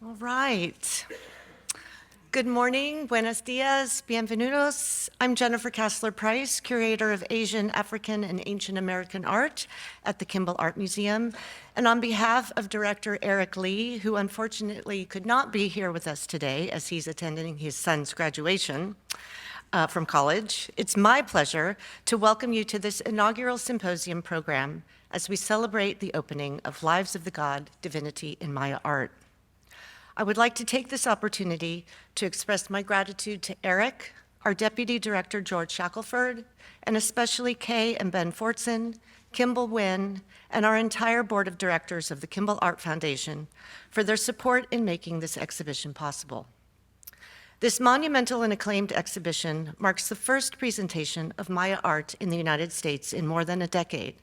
All right. Good morning, buenos dias, bienvenidos. I'm Jennifer Kastler-Price, curator of Asian, African, and Ancient American art at the Kimball Art Museum. And on behalf of Director Eric Lee, who unfortunately could not be here with us today as he's attending his son's graduation from college, it's my pleasure to welcome you to this inaugural symposium program as we celebrate the opening of Lives of the God, Divinity in Maya Art. I would like to take this opportunity to express my gratitude to Eric, our Deputy Director George Shackelford, and especially Kay and Ben Fortson, Kimball Wynn, and our entire board of directors of the Kimball Art Foundation for their support in making this exhibition possible. This monumental and acclaimed exhibition marks the first presentation of Maya art in the United States in more than a decade,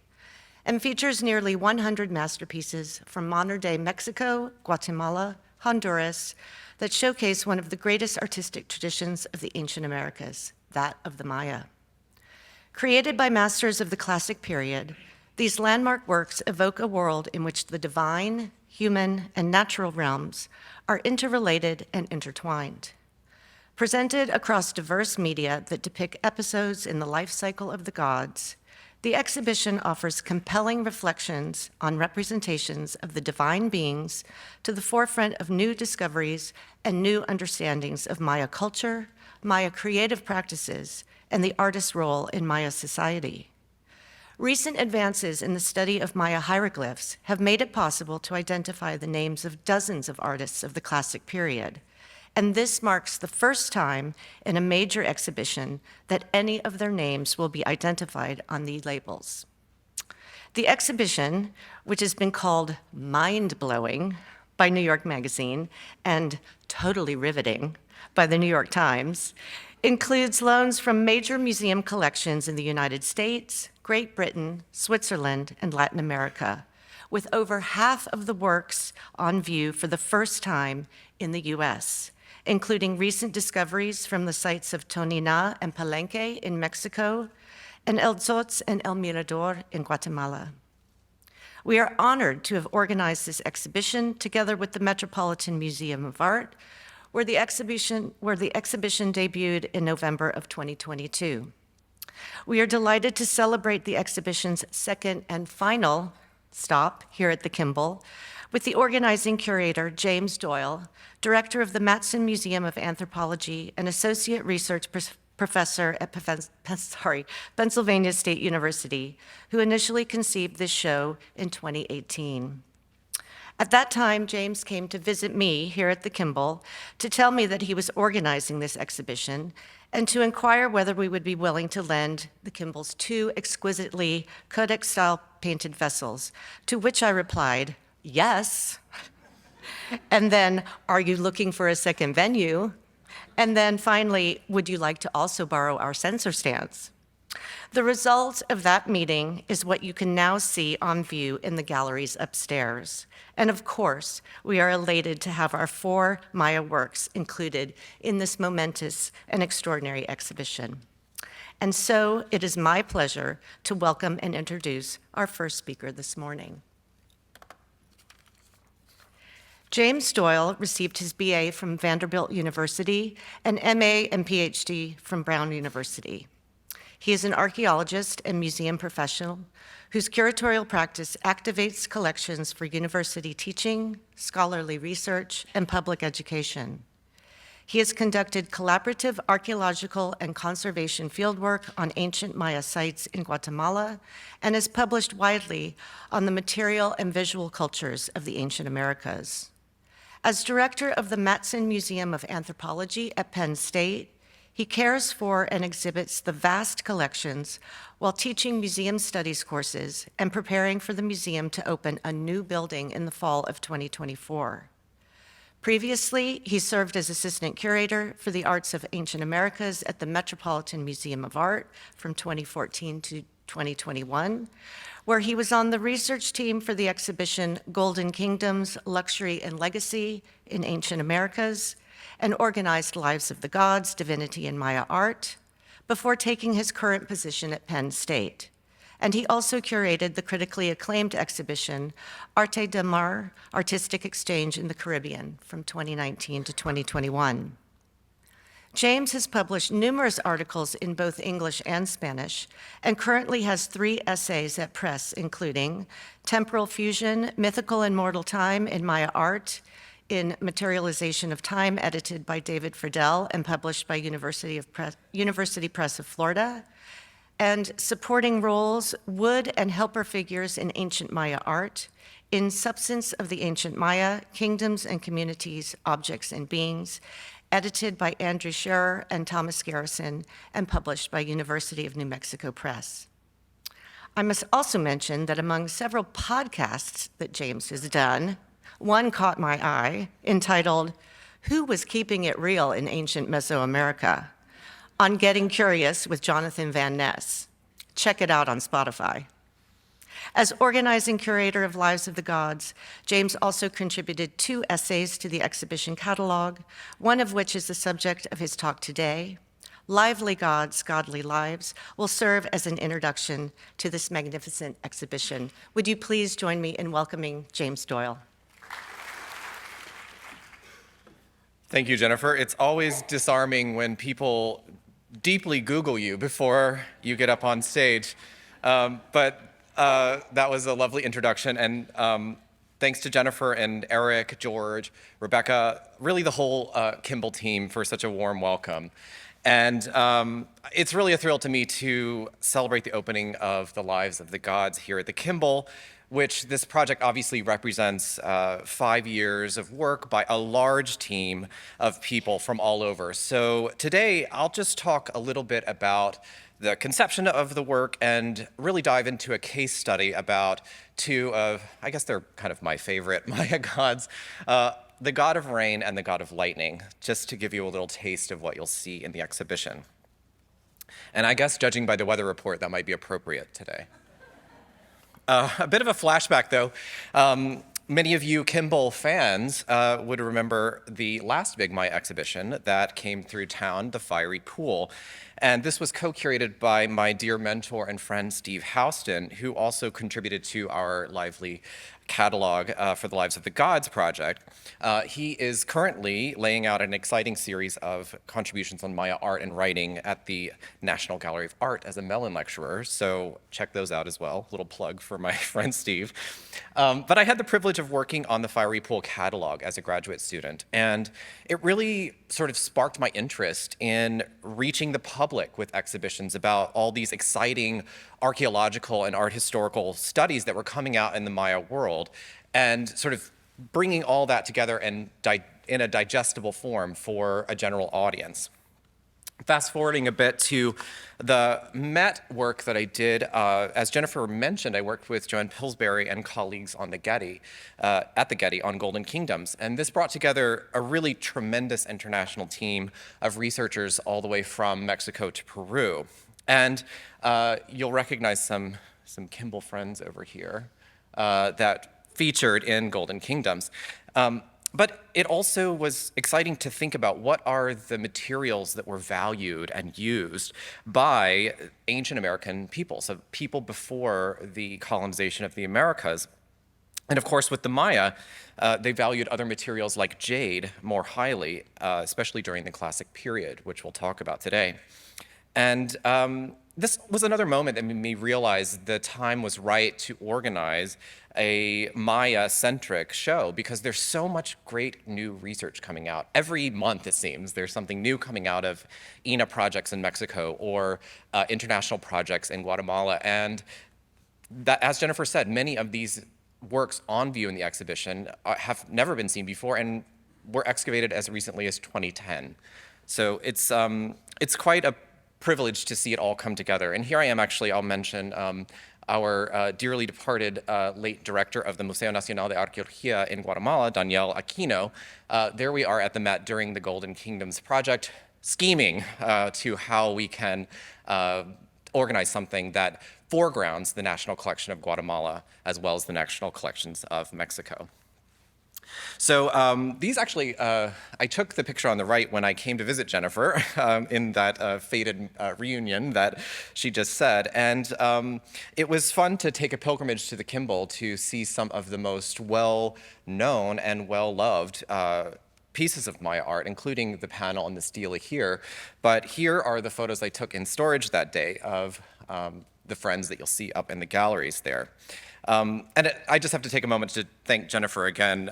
and features nearly 100 masterpieces from modern-day Mexico, Guatemala, Honduras, that showcase one of the greatest artistic traditions of the ancient Americas, that of the Maya. Created by masters of the classic period, these landmark works evoke a world in which the divine, human, and natural realms are interrelated and intertwined. Presented across diverse media that depict episodes in the life cycle of the gods, the exhibition offers compelling reflections on representations of the divine beings to the forefront of new discoveries and new understandings of Maya culture, Maya creative practices, and the artist's role in Maya society. Recent advances in the study of Maya hieroglyphs have made it possible to identify the names of dozens of artists of the classic period, and this marks the first time in a major exhibition that any of their names will be identified on the labels. The exhibition, which has been called mind-blowing by New York Magazine and totally riveting by the New York Times, includes loans from major museum collections in the United States, Great Britain, Switzerland, and Latin America, with over half of the works on view for the first time in the US, including recent discoveries from the sites of Tonina and Palenque in Mexico, and El Tzotz and El Mirador in Guatemala. We are honored to have organized this exhibition together with the Metropolitan Museum of Art, where the exhibition debuted in November of 2022. We are delighted to celebrate the exhibition's second and final stop here at the Kimball with the organizing curator, James Doyle, director of the Matson Museum of Anthropology and associate research professor at Pennsylvania State University, who initially conceived this show in 2018. At that time, James came to visit me here at the Kimball to tell me that he was organizing this exhibition and to inquire whether we would be willing to lend the Kimball's two exquisitely Codex-style painted vessels, to which I replied, yes. And then, are you looking for a second venue? And then finally, would you like to also borrow our sensor stands? The result of that meeting is what you can now see on view in the galleries upstairs. And of course, we are elated to have our 4 Maya works included in this momentous and extraordinary exhibition. And so it is my pleasure to welcome and introduce our first speaker this morning. James Doyle received his BA from Vanderbilt University and MA and PhD from Brown University. He is an archaeologist and museum professional whose curatorial practice activates collections for university teaching, scholarly research, and public education. He has conducted collaborative archaeological and conservation fieldwork on ancient Maya sites in Guatemala and has published widely on the material and visual cultures of the ancient Americas. As director of the Matson Museum of Anthropology at Penn State, he cares for and exhibits the vast collections while teaching museum studies courses and preparing for the museum to open a new building in the fall of 2024. Previously, he served as assistant curator for the Arts of Ancient Americas at the Metropolitan Museum of Art from 2014 to 2021, where he was on the research team for the exhibition Golden Kingdoms, Luxury and Legacy in Ancient Americas, and organized Lives of the Gods, Divinity in Maya Art, before taking his current position at Penn State. and he also curated the critically acclaimed exhibition Arte de Mar, Artistic Exchange in the Caribbean from 2019 to 2021. James has published numerous articles in both English and Spanish, and currently has 3 essays at press, including Temporal Fusion, Mythical and Mortal Time in Maya Art, in Materialization of Time, edited by David Friedel and published by University Press of Florida, and Supporting Roles, Wood and Helper Figures in Ancient Maya Art, in Substance of the Ancient Maya, Kingdoms and Communities, Objects and Beings, edited by Andrew Scherer and Thomas Garrison, and published by University of New Mexico Press. I must also mention that among several podcasts that James has done, one caught my eye, entitled, Who Was Keeping It Real in Ancient Mesoamerica? On Getting Curious with Jonathan Van Ness. Check it out on Spotify. As organizing curator of Lives of the Gods, James also contributed 2 essays to the exhibition catalog, one of which is the subject of his talk today. Lively Gods, Godly Lives will serve as an introduction to this magnificent exhibition. Would you please join me in welcoming James Doyle? Thank you, Jennifer. It's always disarming when people deeply Google you before you get up on stage. But that was a lovely introduction. And thanks to Jennifer and Eric, George, Rebecca, really the whole Kimball team for such a warm welcome. And it's really a thrill to me to celebrate the opening of the Lives of the Gods here at the Kimball, which this project obviously represents 5 years of work by a large team of people from all over. So today, I'll just talk a little bit about the conception of the work and really dive into a case study about 2 of, I guess they're kind of my favorite Maya gods, the god of rain and the god of lightning, just to give you a little taste of what you'll see in the exhibition. And I guess judging by the weather report, that might be appropriate today. A bit of a flashback, though. Many of you Kimball fans would remember the last big Maya exhibition that came through town, the Fiery Pool. And this was co-curated by my dear mentor and friend, Steve Houston, who also contributed to our lively catalog for the Lives of the Gods project. He is currently laying out an exciting series of contributions on Maya art and writing at the National Gallery of Art as a Mellon lecturer, so check those out as well. Little plug for my friend Steve. But I had the privilege of working on the Fiery Pool catalog as a graduate student, and it really sort of sparked my interest in reaching the public with exhibitions about all these exciting archaeological and art historical studies that were coming out in the Maya world, and sort of bringing all that together and in a digestible form for a general audience. Fast forwarding a bit to the Met work that I did, as Jennifer mentioned, I worked with Joanne Pillsbury and colleagues on the Getty, at the Getty on Golden Kingdoms. And this brought together a really tremendous international team of researchers all the way from Mexico to Peru. And you'll recognize some Kimball friends over here that featured in Golden Kingdoms. But it also was exciting to think about what are the materials that were valued and used by ancient American people, so people before the colonization of the Americas. And of course, with the Maya, they valued other materials like jade more highly, especially during the Classic period, which we'll talk about today. And this was another moment that made me realize the time was right to organize a Maya-centric show, because there's so much great new research coming out. Every month, it seems, there's something new coming out of INA projects in Mexico or international projects in Guatemala. And that, as Jennifer said, many of these works on view in the exhibition have never been seen before and were excavated as recently as 2010. So it's quite a privilege to see it all come together. And here I am, actually, I'll mention our dearly departed late director of the Museo Nacional de Arqueología in Guatemala, Daniel Aquino. There we are at the Met during the Golden Kingdoms project, scheming to how we can organize something that foregrounds the National Collection of Guatemala as well as the National Collections of Mexico. So these actually, I took the picture on the right when I came to visit Jennifer in that fated reunion that she just said. And it was fun to take a pilgrimage to the Kimball to see some of the most well-known and well-loved pieces of Maya art, including the panel and the stela here. But here are the photos I took in storage that day of the friends that you'll see up in the galleries there. I just have to take a moment to thank Jennifer again.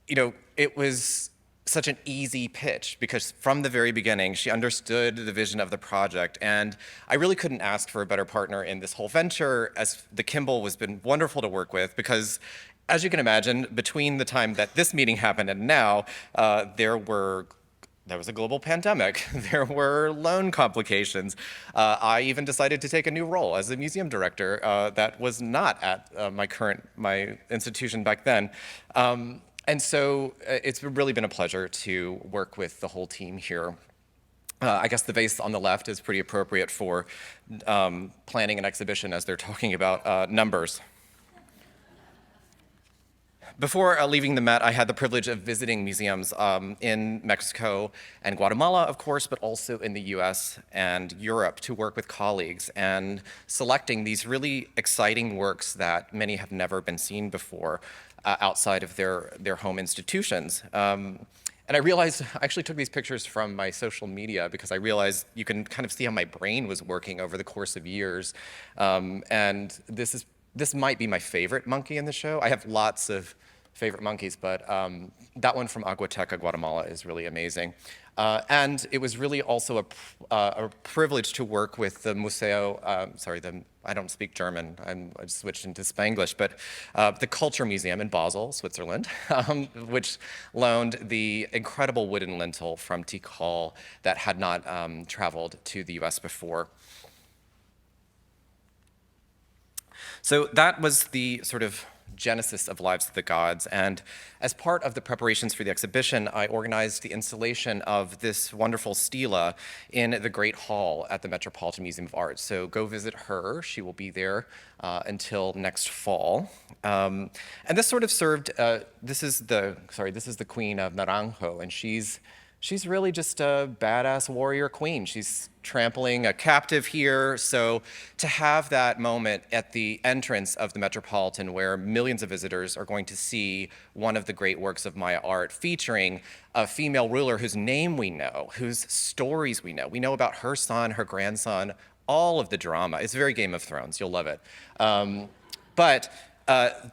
It was such an easy pitch because from the very beginning, she understood the vision of the project, and I really couldn't ask for a better partner in this whole venture, as the Kimball has been wonderful to work with because, as you can imagine, between the time that this meeting happened and now, there was a global pandemic. There were loan complications. I even decided to take a new role as a museum director that was not at my institution back then. And so it's really been a pleasure to work with the whole team here. I guess the vase on the left is pretty appropriate for planning an exhibition as they're talking about numbers. Before leaving the Met, I had the privilege of visiting museums in Mexico and Guatemala, of course, but also in the US and Europe to work with colleagues and selecting these really exciting works that many have never been seen before outside of their home institutions. And I realized, I actually took these pictures from my social media because I realized you can kind of see how my brain was working over the course of years. And this might be my favorite monkey in the show. I have lots of favorite monkeys, but that one from Aguateca, Guatemala is really amazing. And it was really also a privilege to work with the Museo, I don't speak German, I switched into Spanglish, but the Culture Museum in Basel, Switzerland, which loaned the incredible wooden lintel from Tikal that had not traveled to the US before. So that was the sort of genesis of Lives of the Gods, and as part of the preparations for the exhibition, I organized the installation of this wonderful stela in the Great Hall at the Metropolitan Museum of Art. So go visit her. She will be there until next fall. And this sort of served, this is the Queen of Naranjo, and she's really just a badass warrior queen. She's trampling a captive here. So to have that moment at the entrance of the Metropolitan where millions of visitors are going to see one of the great works of Maya art featuring a female ruler whose name we know, whose stories we know. We know about her son, her grandson, all of the drama. It's very Game of Thrones. You'll love it.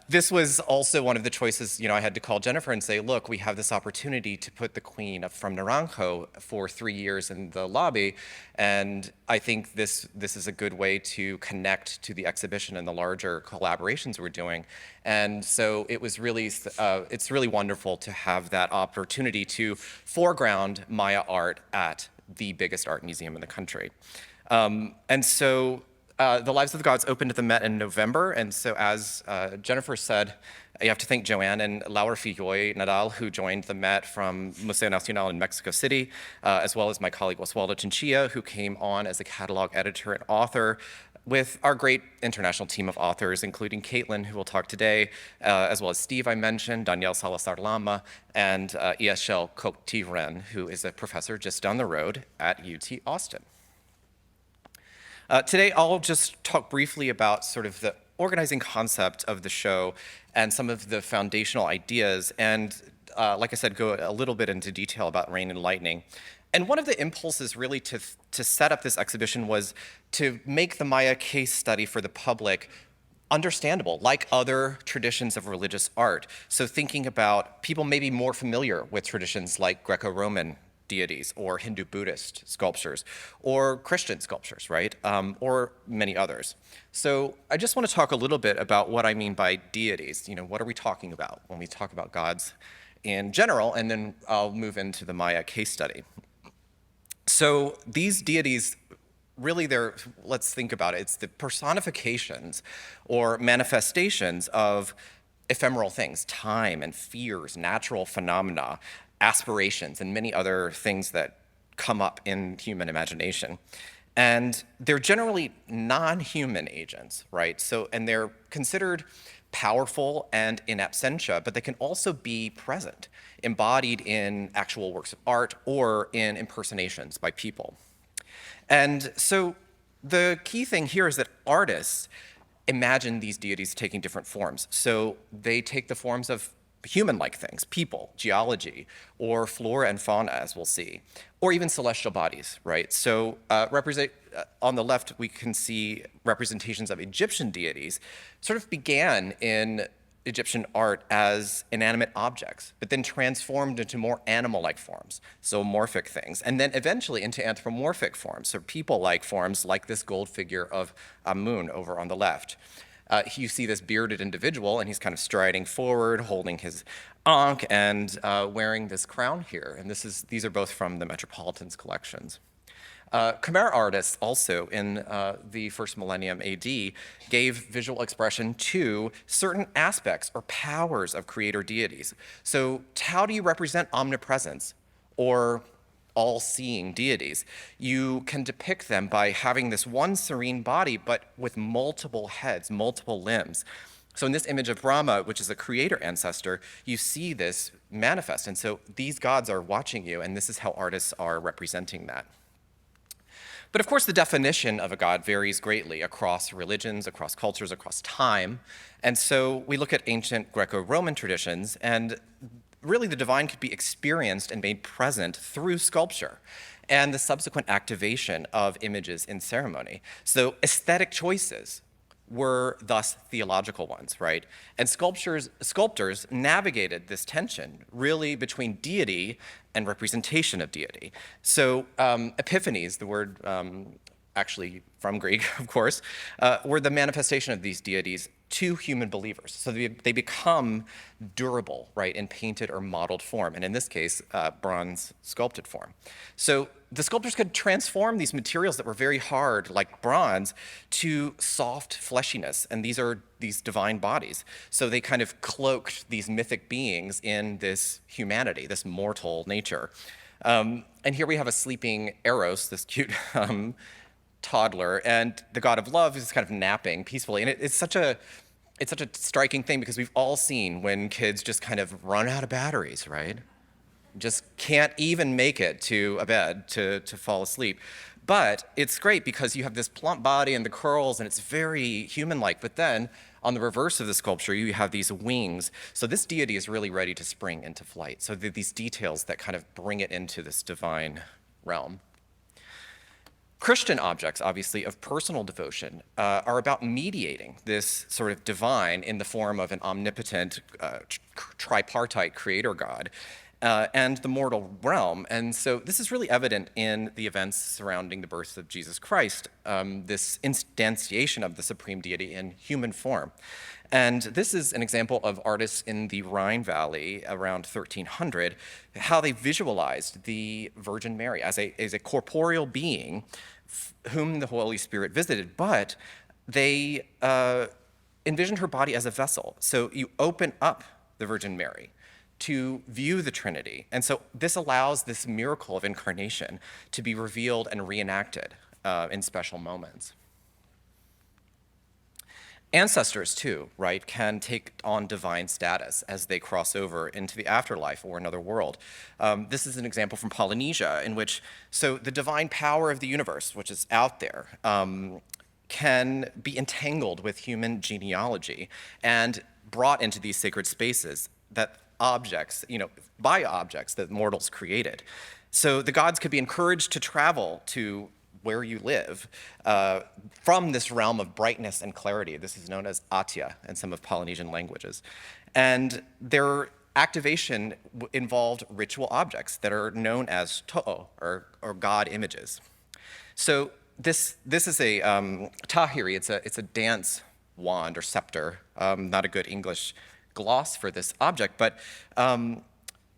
This was also one of the choices, I had to call Jennifer and say, look, we have this opportunity to put the Queen from Naranjo for 3 years in the lobby, and I think this is a good way to connect to the exhibition and the larger collaborations we're doing. And so it was really, it's really wonderful to have that opportunity to foreground Maya art at the biggest art museum in the country. The Lives of the Gods opened at the Met in November, and so as Jennifer said, you have to thank Joanne and Laura Filloy Nadal, who joined the Met from Museo Nacional in Mexico City, as well as my colleague Osvaldo Chinchilla, who came on as a catalog editor and author, with our great international team of authors, including Caitlin, who will talk today, as well as Steve, I mentioned, Daniel Salazar-Lama, and Iashel Koktiren, who is a professor just down the road at UT Austin. Today, I'll just talk briefly about sort of the organizing concept of the show and some of the foundational ideas, and like I said, go a little bit into detail about rain and lightning. And one of the impulses really to set up this exhibition was to make the Maya case study for the public understandable, like other traditions of religious art. So thinking about people maybe more familiar with traditions like Greco-Roman deities, or Hindu-Buddhist sculptures, or Christian sculptures, right? Or many others. So I just want to talk a little bit about what I mean by deities. What are we talking about when we talk about gods in general, and then I'll move into the Maya case study. So these deities, really let's think about it, it's the personifications or manifestations of ephemeral things, time and fears, natural phenomena, aspirations, and many other things that come up in human imagination. And they're generally non-human agents, right? So, and they're considered powerful and in absentia, but they can also be present, embodied in actual works of art or in impersonations by people. And so the key thing here is that artists imagine these deities taking different forms. So they take the forms of human-like things, people, geology, or flora and fauna, as we'll see, or even celestial bodies, right? So on the left, we can see representations of Egyptian deities sort of began in Egyptian art as inanimate objects, but then transformed into more animal-like forms, zoomorphic things, and then eventually into anthropomorphic forms, so people-like forms like this gold figure of Mamoon over on the left. You see this bearded individual, and he's kind of striding forward, holding his ankh, and wearing this crown here. And these are both from the Metropolitan's collections. Khmer artists also in the first millennium AD gave visual expression to certain aspects or powers of creator deities. So how do you represent omnipresence or all-seeing deities? You can depict them by having this one serene body, but with multiple heads, multiple limbs. So in this image of Brahma, which is a creator ancestor, you see this manifest. And so these gods are watching you, and this is how artists are representing that. But of course, the definition of a god varies greatly across religions, across cultures, across time. And so we look at ancient Greco-Roman traditions, and really the divine could be experienced and made present through sculpture and the subsequent activation of images in ceremony. So aesthetic choices were thus theological ones, right? And sculptors navigated this tension really between deity and representation of deity. So epiphanies, the word actually from Greek, of course, were the manifestation of these deities to human believers. So they become durable, right, in painted or modeled form, and in this case, bronze sculpted form. So the sculptors could transform these materials that were very hard, like bronze, to soft fleshiness, and these are these divine bodies. So they kind of cloaked these mythic beings in this humanity, this mortal nature. And here we have a sleeping Eros, this cute toddler, and the god of love is kind of napping peacefully. And it's such a striking thing because we've all seen when kids just kind of run out of batteries, right? Just can't even make it to a bed to fall asleep. But it's great because you have this plump body and the curls, and it's very human-like. But then on the reverse of the sculpture, you have these wings. So this deity is really ready to spring into flight. So these details that kind of bring it into this divine realm. Christian objects, obviously, of personal devotion are about mediating this sort of divine in the form of an omnipotent, tripartite creator god and the mortal realm. And so this is really evident in the events surrounding the birth of Jesus Christ, this instantiation of the supreme deity in human form. And this is an example of artists in the Rhine Valley around 1300, how they visualized the Virgin Mary as a corporeal being whom the Holy Spirit visited, but they envisioned her body as a vessel. So you open up the Virgin Mary to view the Trinity. And so this allows this miracle of incarnation to be revealed and reenacted in special moments. Ancestors, too, right, can take on divine status as they cross over into the afterlife or another world. This is an example from Polynesia in which, so the divine power of the universe, which is out there, can be entangled with human genealogy and brought into these sacred spaces that objects, by objects that mortals created. So the gods could be encouraged to travel to where you live from this realm of brightness and clarity. This is known as Atya in some of Polynesian languages. And their activation involved ritual objects that are known as to'o, or god images. So this is a tahiri, it's a dance wand or scepter, not a good English gloss for this object, but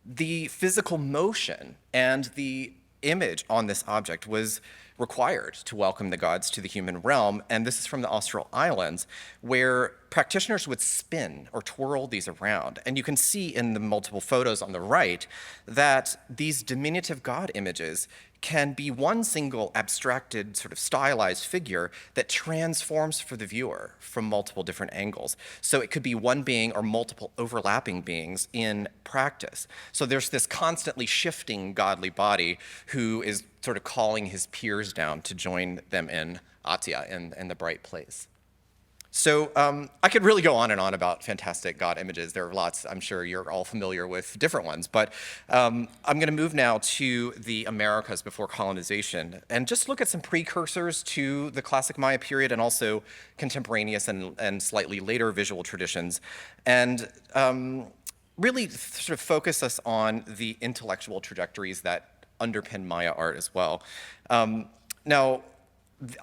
the physical motion and the image on this object was required to welcome the gods to the human realm, and this is from the Austral Islands, where practitioners would spin or twirl these around. And you can see in the multiple photos on the right that these diminutive god images can be one single abstracted, sort of stylized figure that transforms for the viewer from multiple different angles. So it could be one being or multiple overlapping beings in practice. So there's this constantly shifting godly body who is sort of calling his peers down to join them in Atia, in the bright place. So I could really go on and on about fantastic God images. There are lots. I'm sure you're all familiar with different ones. But I'm going to move now to the Americas before colonization and just look at some precursors to the classic Maya period and also contemporaneous and slightly later visual traditions. And really sort of focus us on the intellectual trajectories that underpin Maya art as well. Now,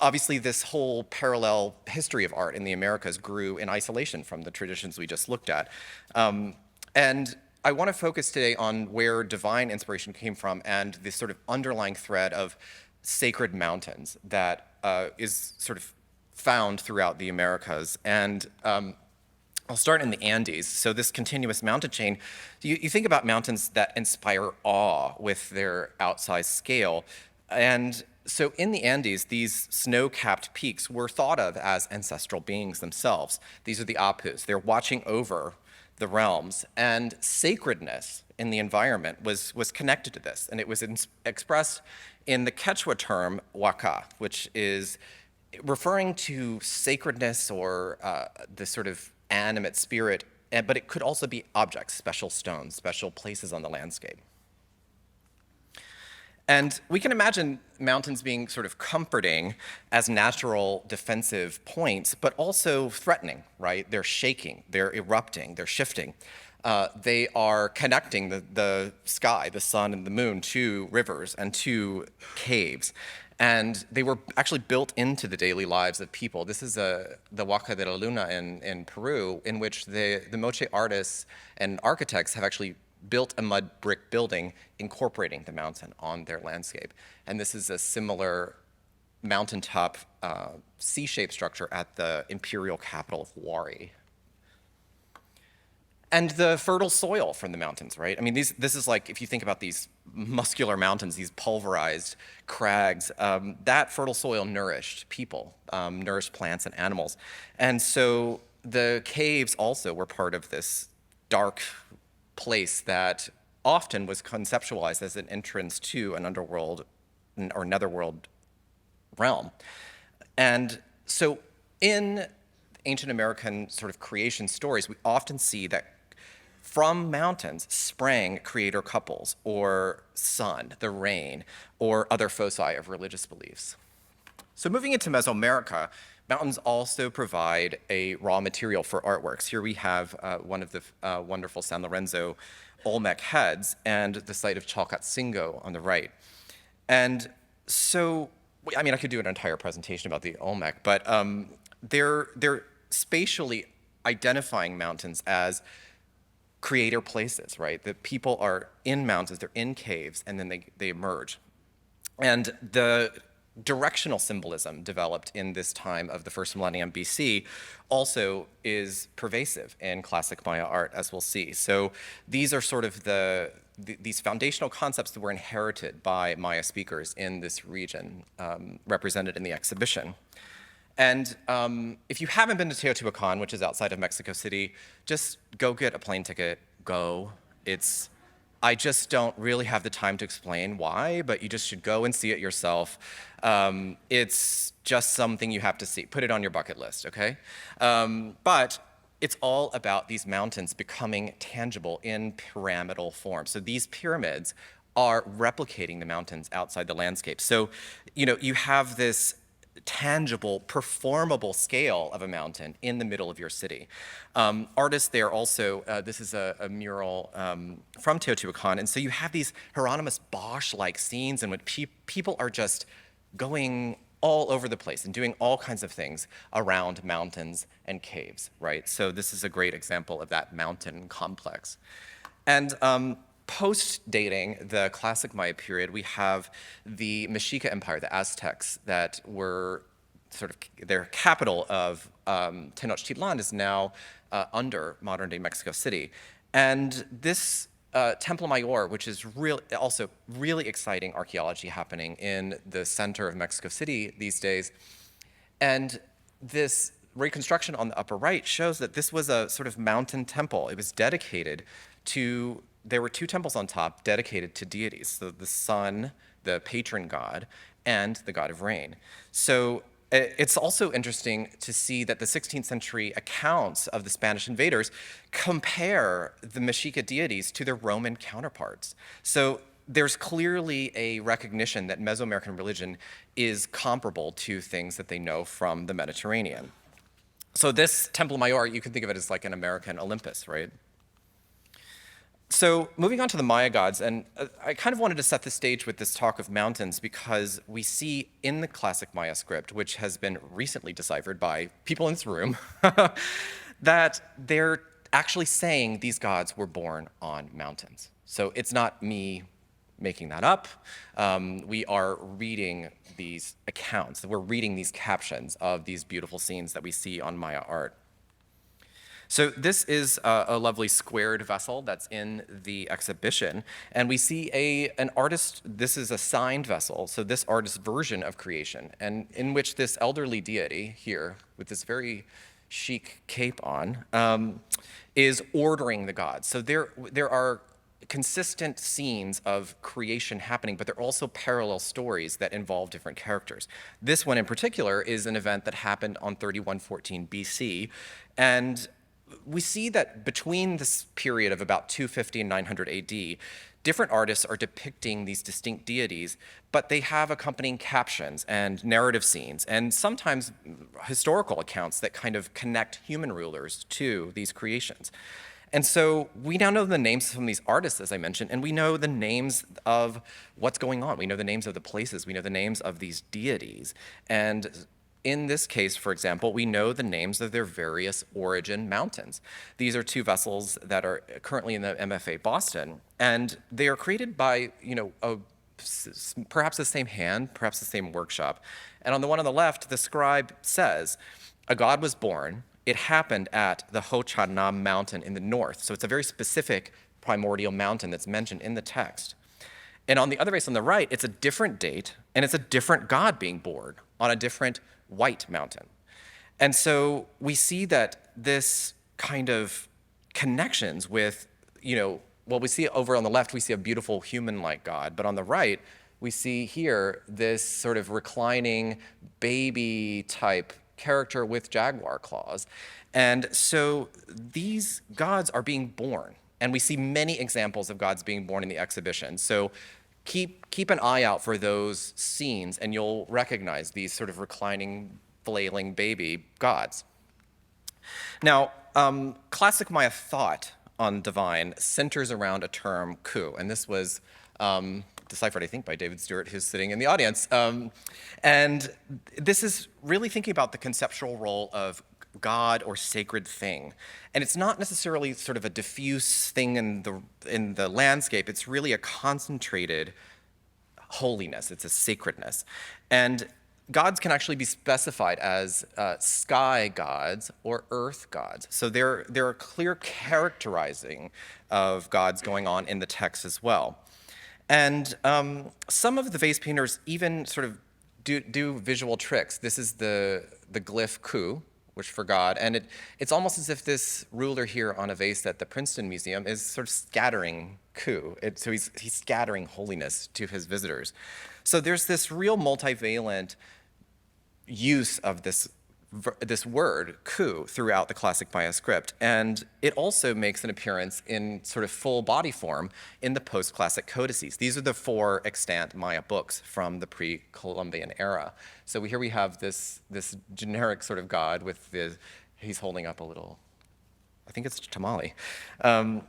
obviously, this whole parallel history of art in the Americas grew in isolation from the traditions we just looked at. And I want to focus today on where divine inspiration came from and this sort of underlying thread of sacred mountains that is sort of found throughout the Americas. And I'll start in the Andes. So this continuous mountain chain, you think about mountains that inspire awe with their outsized scale. And so in the Andes, these snow-capped peaks were thought of as ancestral beings themselves. These are the Apus. They're watching over the realms. And sacredness in the environment was connected to this. And it was expressed in the Quechua term huaca, which is referring to sacredness or the sort of animate spirit, but it could also be objects, special stones, special places on the landscape. And we can imagine mountains being sort of comforting as natural defensive points, but also threatening, right? They're shaking, they're erupting, they're shifting. They are connecting the sky, the sun and the moon to rivers and to caves. And they were actually built into the daily lives of people. This is the Huaca de la Luna in Peru, in which the Moche artists and architects have actually built a mud brick building incorporating the mountain on their landscape. And this is a similar mountaintop C-shaped structure at the imperial capital of Wari. And the fertile soil from the mountains, right? I mean, this is like, if you think about these muscular mountains, these pulverized crags, that fertile soil nourished people, nourished plants and animals. And so the caves also were part of this dark place that often was conceptualized as an entrance to an underworld or netherworld realm. And so in ancient American sort of creation stories, we often see that from mountains sprang creator couples or sun, the rain, or other foci of religious beliefs. So moving into Mesoamerica, mountains also provide a raw material for artworks. Here we have one of the wonderful San Lorenzo Olmec heads and the site of Chalcatzingo on the right. And so, I mean, I could do an entire presentation about the Olmec, but they're spatially identifying mountains as creator places, right? The people are in mountains, they're in caves, and then they emerge. And the directional symbolism developed in this time of the first millennium BC also is pervasive in classic Maya art, as we'll see. So these are sort of these foundational concepts that were inherited by Maya speakers in this region, represented in the exhibition. And if you haven't been to Teotihuacan, which is outside of Mexico City, just go get a plane ticket, go. I just don't really have the time to explain why, but you just should go and see it yourself. It's just something you have to see. Put it on your bucket list, okay? But it's all about these mountains becoming tangible in pyramidal form. So these pyramids are replicating the mountains outside the landscape. So, you have this tangible, performable scale of a mountain in the middle of your city. Artists there also, this is a mural from Teotihuacan, and so you have these Hieronymus Bosch-like scenes in which people are just going all over the place and doing all kinds of things around mountains and caves, right? So this is a great example of that mountain complex. And post-dating the classic Maya period, we have the Mexica Empire, the Aztecs, that were sort of, their capital of Tenochtitlan is now under modern-day Mexico City. And this Templo Mayor, which is also really exciting archaeology happening in the center of Mexico City these days. And this reconstruction on the upper right shows that this was a sort of mountain temple. It was dedicated to, there were 2 temples on top dedicated to deities, so the sun, the patron god, and the god of rain. So it's also interesting to see that the 16th century accounts of the Spanish invaders compare the Mexica deities to their Roman counterparts. So there's clearly a recognition that Mesoamerican religion is comparable to things that they know from the Mediterranean. So this Templo Mayor, you can think of it as like an American Olympus, right? So moving on to the Maya gods, and I kind of wanted to set the stage with this talk of mountains because we see in the classic Maya script, which has been recently deciphered by people in this room, that they're actually saying these gods were born on mountains. So it's not me making that up. We are reading these accounts, we're reading these captions of these beautiful scenes that we see on Maya art. So this is a lovely squared vessel that's in the exhibition, and we see an artist, this is a signed vessel, so this artist's version of creation, and in which this elderly deity here, with this very chic cape on, is ordering the gods. So there are consistent scenes of creation happening, but there are also parallel stories that involve different characters. This one in particular is an event that happened on 3114 BC, and we see that between this period of about 250 and 900 AD, different artists are depicting these distinct deities, but they have accompanying captions and narrative scenes, and sometimes historical accounts that kind of connect human rulers to these creations. And so we now know the names of some of these artists, as I mentioned, and we know the names of what's going on. We know the names of the places. We know the names of these deities. And in this case, for example, we know the names of their various origin mountains. These are 2 vessels that are currently in the MFA Boston, and they are created by, perhaps the same hand, perhaps the same workshop. And on the one on the left, the scribe says, a god was born. It happened at the Ho Cha Nam mountain in the north. So it's a very specific primordial mountain that's mentioned in the text. And on the other base on the right, it's a different date, and it's a different god being born on a different white mountain. And so we see that this kind of connections with, well, we see over on the left, we see a beautiful human-like god, but on the right, we see here this sort of reclining baby-type character with jaguar claws. And so these gods are being born, and we see many examples of gods being born in the exhibition. So keep an eye out for those scenes, and you'll recognize these sort of reclining, flailing baby gods. Now, classic Maya thought on divine centers around a term, ku, and this was deciphered, I think, by David Stewart, who's sitting in the audience. And this is really thinking about the conceptual role of God or sacred thing. And it's not necessarily sort of a diffuse thing in the landscape. It's really a concentrated holiness. It's a sacredness. And gods can actually be specified as sky gods or earth gods. So there are clear characterizing of gods going on in the text as well. And some of the vase painters even sort of do visual tricks. This is the glyph ku, which for God, and it's almost as if this ruler here on a vase at the Princeton Museum is sort of scattering ku. So he's scattering holiness to his visitors. So there's this real multivalent use of this word, ku, throughout the classic Maya script. And it also makes an appearance in sort of full body form in the post-classic codices. These are the 4 extant Maya books from the pre-Columbian era. So here we have this generic sort of god with he's holding up a little, I think it's tamale. So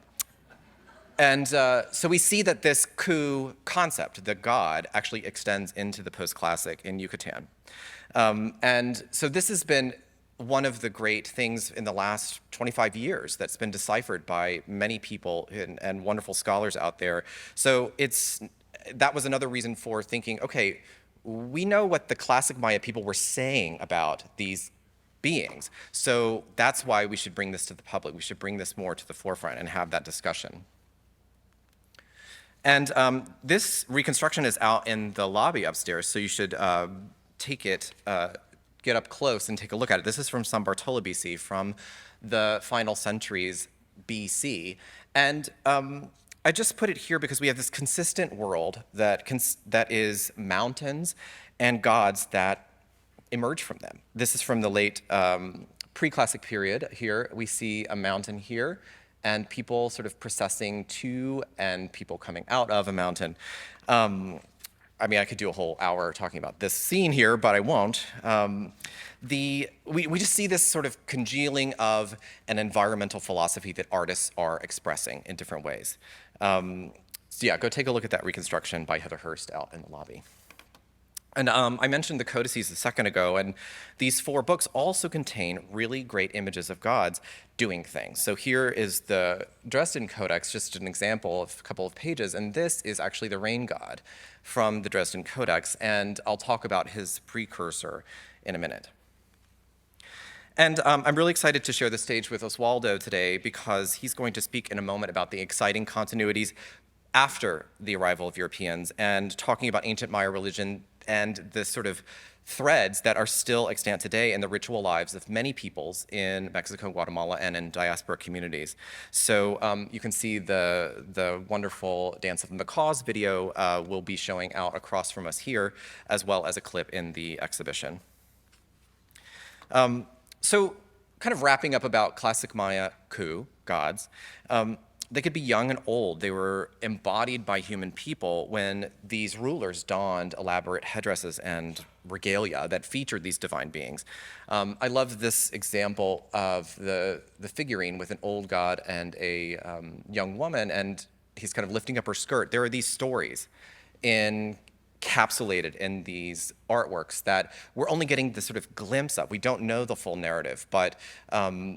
we see that this ku concept, the god, actually extends into the post-classic in Yucatan. And so this has been one of the great things in the last 25 years that's been deciphered by many people and wonderful scholars out there. So that was another reason for thinking, okay, we know what the classic Maya people were saying about these beings. So that's why we should bring this to the public. We should bring this more to the forefront and have that discussion. And this reconstruction is out in the lobby upstairs, so you should take it, get up close and take a look at it. This is from San Bartolo, BC, from the final centuries BC. And I just put it here because we have this consistent world that is mountains and gods that emerge from them. This is from the late pre-classic period. Here we see a mountain here and people sort of processing to and people coming out of a mountain. I mean, I could do a whole hour talking about this scene here, but I won't. We just see this sort of congealing of an environmental philosophy that artists are expressing in different ways. So yeah, go take a look at that reconstruction by Heather Hurst out in the lobby. And I mentioned the codices a second ago, and these 4 books also contain really great images of gods doing things. So here is the Dresden Codex, just an example of a couple of pages, and this is actually the rain god from the Dresden Codex, and I'll talk about his precursor in a minute. And I'm really excited to share the stage with Osvaldo today because he's going to speak in a moment about the exciting continuities after the arrival of Europeans and talking about ancient Maya religion and the sort of threads that are still extant today in the ritual lives of many peoples in Mexico, Guatemala, and in diaspora communities. So you can see the wonderful Dance of the Macaws video will be showing out across from us here, as well as a clip in the exhibition. So kind of wrapping up about classic Maya Ku gods, they could be young and old. They were embodied by human people when these rulers donned elaborate headdresses and regalia that featured these divine beings. I love this example of the figurine with an old god and a young woman, and he's kind of lifting up her skirt. There are these stories encapsulated in these artworks that we're only getting this sort of glimpse of. We don't know the full narrative, but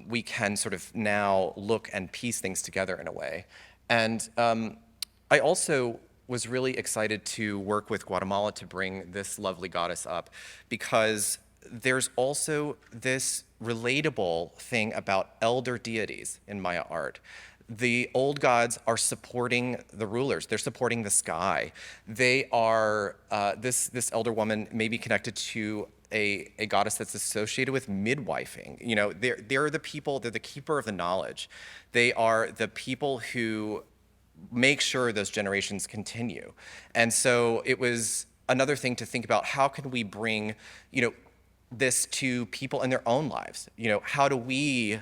we can sort of now look and piece things together in a way. And I also was really excited to work with Guatemala to bring this lovely goddess up because there's also this relatable thing about elder deities in Maya art. The old gods are supporting the rulers. They're supporting the sky. They are, this elder woman may be connected to a goddess that's associated with midwifing. You know, they're the people, they're the keeper of the knowledge. They are the people who make sure those generations continue. And so it was another thing to think about, how can we bring, you know, this to people in their own lives? You know, how do we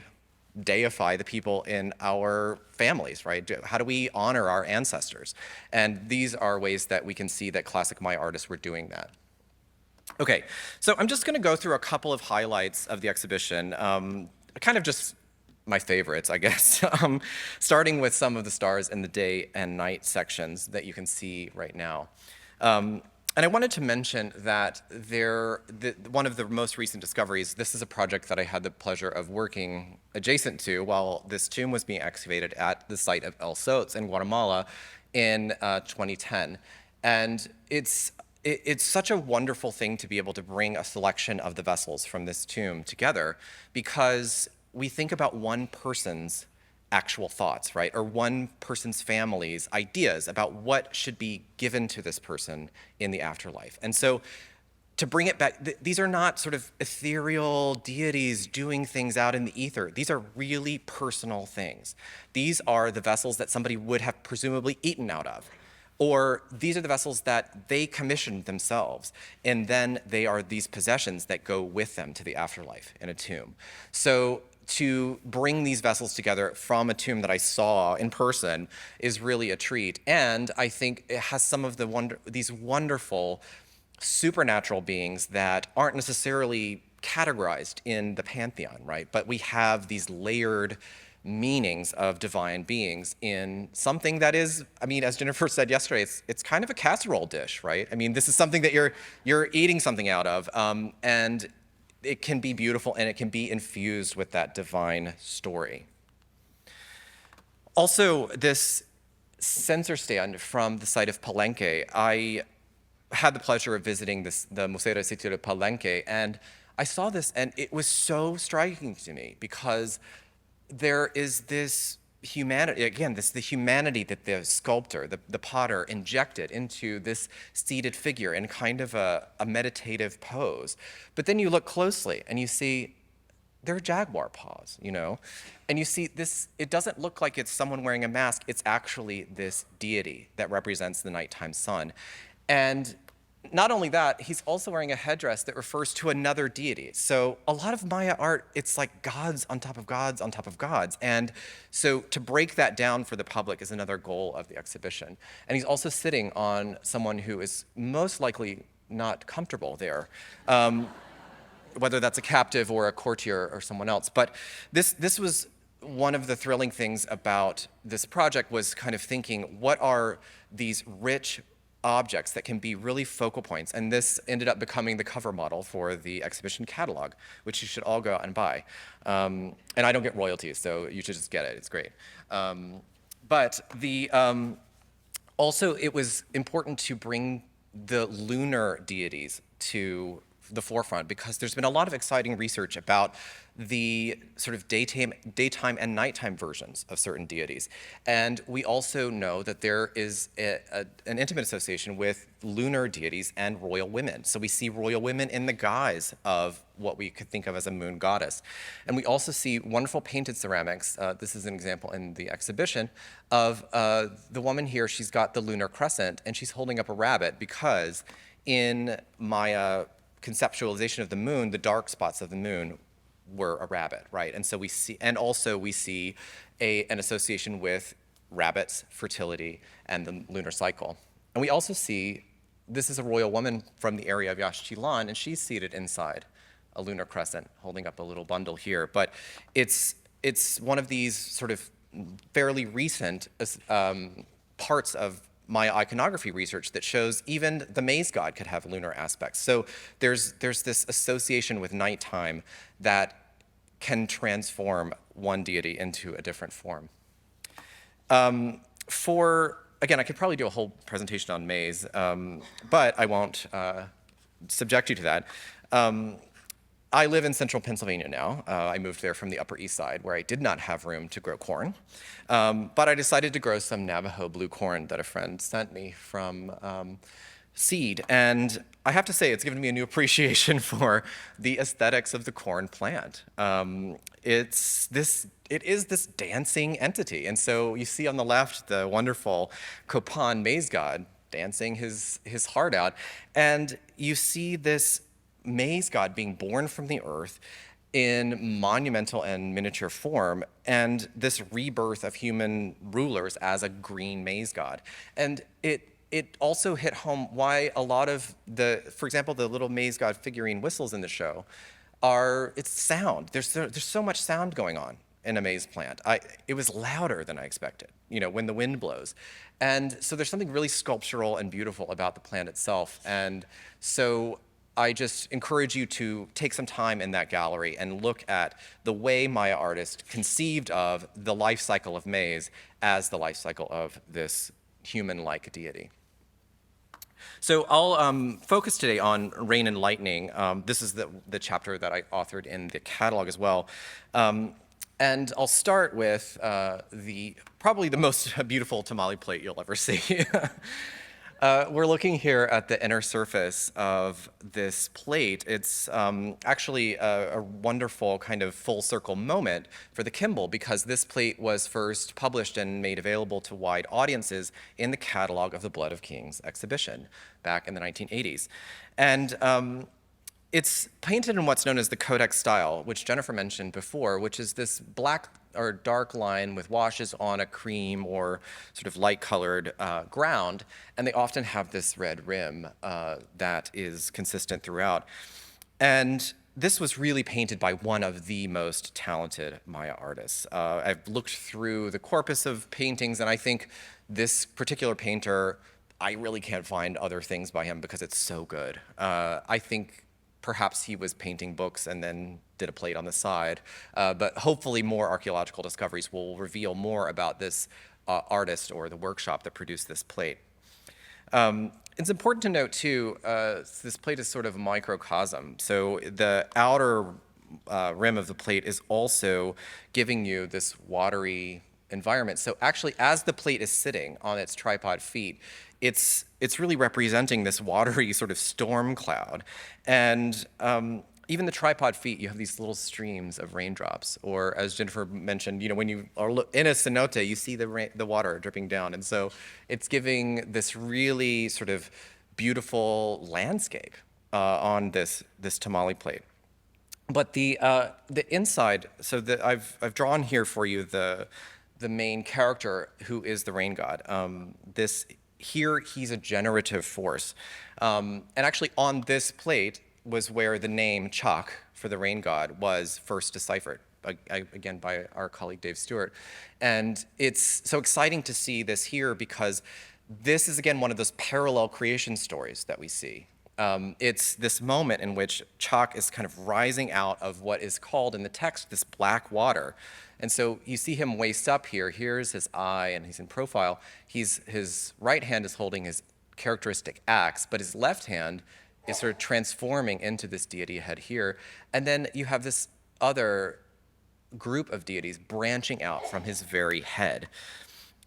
deify the people in our families, right? How do we honor our ancestors? And these are ways that we can see that classic Maya artists were doing that. Okay, so I'm just gonna go through a couple of highlights of the exhibition, kind of just my favorites, I guess, starting with some of the stars in the day and night sections that you can see right now. And I wanted to mention that one of the most recent discoveries, this is a project that I had the pleasure of working adjacent to while this tomb was being excavated at the site of El Sots in Guatemala in 2010. And it's such a wonderful thing to be able to bring a selection of the vessels from this tomb together because we think about one person's actual thoughts, right? Or one person's family's ideas about what should be given to this person in the afterlife. And so to bring it back, these are not sort of ethereal deities doing things out in the ether. These are really personal things. These are the vessels that somebody would have presumably eaten out of. Or these are the vessels that they commissioned themselves, and then they are these possessions that go with them to the afterlife in a tomb. So to bring these vessels together from a tomb that I saw in person is really a treat. And I think it has some of these wonderful supernatural beings that aren't necessarily categorized in the pantheon, right? But we have these layered meanings of divine beings in something that is, I mean, as Jennifer said yesterday, it's kind of a casserole dish, right? I mean, this is something that you're eating something out of, and it can be beautiful and it can be infused with that divine story. Also, this censer stand from the site of Palenque, I had the pleasure of visiting the Museo de Sitio de Palenque, and I saw this and it was so striking to me because there is this humanity, again, the humanity that the sculptor, the potter, injected into this seated figure in kind of a meditative pose. But then you look closely and you see they're jaguar paws, you know? And you see this, it doesn't look like it's someone wearing a mask, it's actually this deity that represents the nighttime sun. And not only that, he's also wearing a headdress that refers to another deity. So a lot of Maya art, it's like gods on top of gods on top of gods. And so to break that down for the public is another goal of the exhibition. And he's also sitting on someone who is most likely not comfortable there. Whether that's a captive or a courtier or someone else. But this was one of the thrilling things about this project, was kind of thinking, what are these rich objects that can be really focal points? And this ended up becoming the cover model for the exhibition catalog, which you should all go out and buy. And I don't get royalties, so you should just get it. It's great. Also, it was important to bring the lunar deities to the forefront, because there's been a lot of exciting research about the sort of daytime and nighttime versions of certain deities. And we also know that there is an intimate association with lunar deities and royal women. So we see royal women in the guise of what we could think of as a moon goddess. And we also see wonderful painted ceramics. This is an example in the exhibition of the woman here. She's got the lunar crescent and she's holding up a rabbit, because in Maya conceptualization of the moon, the dark spots of the moon were a rabbit, right? And so we see, and also we see an association with rabbits, fertility, and the lunar cycle. And we also see, this is a royal woman from the area of Yaxchilan, and she's seated inside a lunar crescent, holding up a little bundle here. But it's one of these sort of fairly recent parts of Maya iconography research that shows even the maize god could have lunar aspects. So there's this association with nighttime that can transform one deity into a different form. Again, I could probably do a whole presentation on maize, but I won't subject you to that. I live in central Pennsylvania now. I moved there from the Upper East Side, where I did not have room to grow corn. But I decided to grow some Navajo blue corn that a friend sent me from seed. And I have to say, it's given me a new appreciation for the aesthetics of the corn plant. It is this dancing entity. And so you see on the left the wonderful Copan maize god dancing his heart out. And you see this maize god being born from the earth in monumental and miniature form, and this rebirth of human rulers as a green maize god. And it also hit home why a lot of for example, the little maize god figurine whistles in the show it's sound. There's so much sound going on in a maize plant. It was louder than I expected, you know, when the wind blows. And so there's something really sculptural and beautiful about the plant itself. And so I just encourage you to take some time in that gallery and look at the way Maya artists conceived of the life cycle of maize as the life cycle of this human-like deity. So I'll focus today on rain and lightning. This is the chapter that I authored in the catalog as well. And I'll start with probably the most beautiful tamale plate you'll ever see. We're looking here at the inner surface of this plate. It's actually a wonderful kind of full circle moment for the Kimball, because this plate was first published and made available to wide audiences in the catalog of the Blood of Kings exhibition back in the 1980s. And it's painted in what's known as the Codex style, which Jennifer mentioned before, which is this black or dark line with washes on a cream or sort of light-colored ground, and they often have this red rim that is consistent throughout. And this was really painted by one of the most talented Maya artists. I've looked through the corpus of paintings, and I think this particular painter, I really can't find other things by him because it's so good. I think perhaps he was painting books and then did a plate on the side. But hopefully more archaeological discoveries will reveal more about this artist or the workshop that produced this plate. It's important to note too, this plate is sort of a microcosm. So the outer rim of the plate is also giving you this watery environment. So actually, as the plate is sitting on its tripod feet, it's really representing this watery sort of storm cloud. And even the tripod feet, you have these little streams of raindrops. Or as Jennifer mentioned, when you are in a cenote, you see the water dripping down. And so it's giving this really sort of beautiful landscape on this tamale plate. But the inside, so I've drawn here for you the main character, who is the rain god. He's a generative force. And actually on this plate was where the name Chaac for the rain god was first deciphered, again by our colleague Dave Stewart. And it's so exciting to see this here because this is, again, one of those parallel creation stories that we see. It's this moment in which Chaac is kind of rising out of what is called in the text this black water. And so you see him waist up here. Here's his eye, and he's in profile. His right hand is holding his characteristic axe, but his left hand is sort of transforming into this deity head here. And then you have this other group of deities branching out from his very head.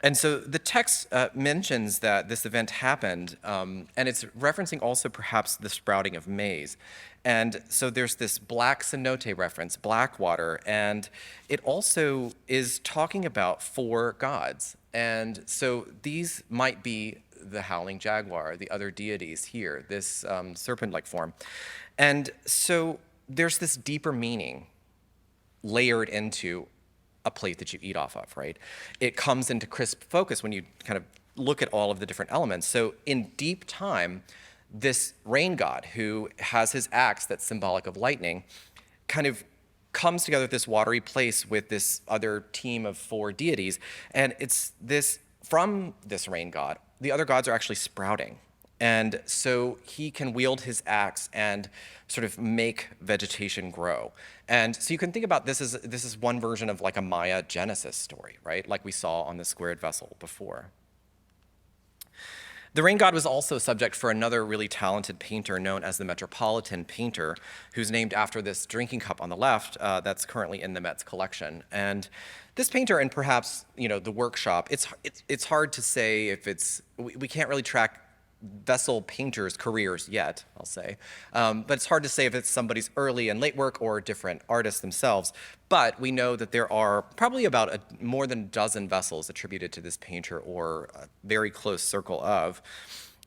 And so the text mentions that this event happened, and it's referencing also perhaps the sprouting of maize. And so there's this black cenote reference, black water, and it also is talking about 4 gods. And so these might be the howling jaguar, the other deities here, this serpent-like form. And so there's this deeper meaning layered into a plate that you eat off of, right? It comes into crisp focus when you kind of look at all of the different elements. So in deep time, this rain god, who has his axe that's symbolic of lightning, kind of comes together at this watery place with this other team of 4 deities. And it's this, from this rain god, the other gods are actually sprouting. And so he can wield his axe and sort of make vegetation grow. And so you can think about this is one version of like a Maya Genesis story, right? Like we saw on the squared vessel before. The rain god was also subject for another really talented painter known as the Metropolitan Painter, who's named after this drinking cup on the left that's currently in the Met's collection. And this painter, and perhaps the workshop, it's hard to say if we can't really track vessel painters' careers yet, I'll say. But it's hard to say if it's somebody's early and late work or different artists themselves. But we know that there are probably about more than a dozen vessels attributed to this painter, or a very close circle of.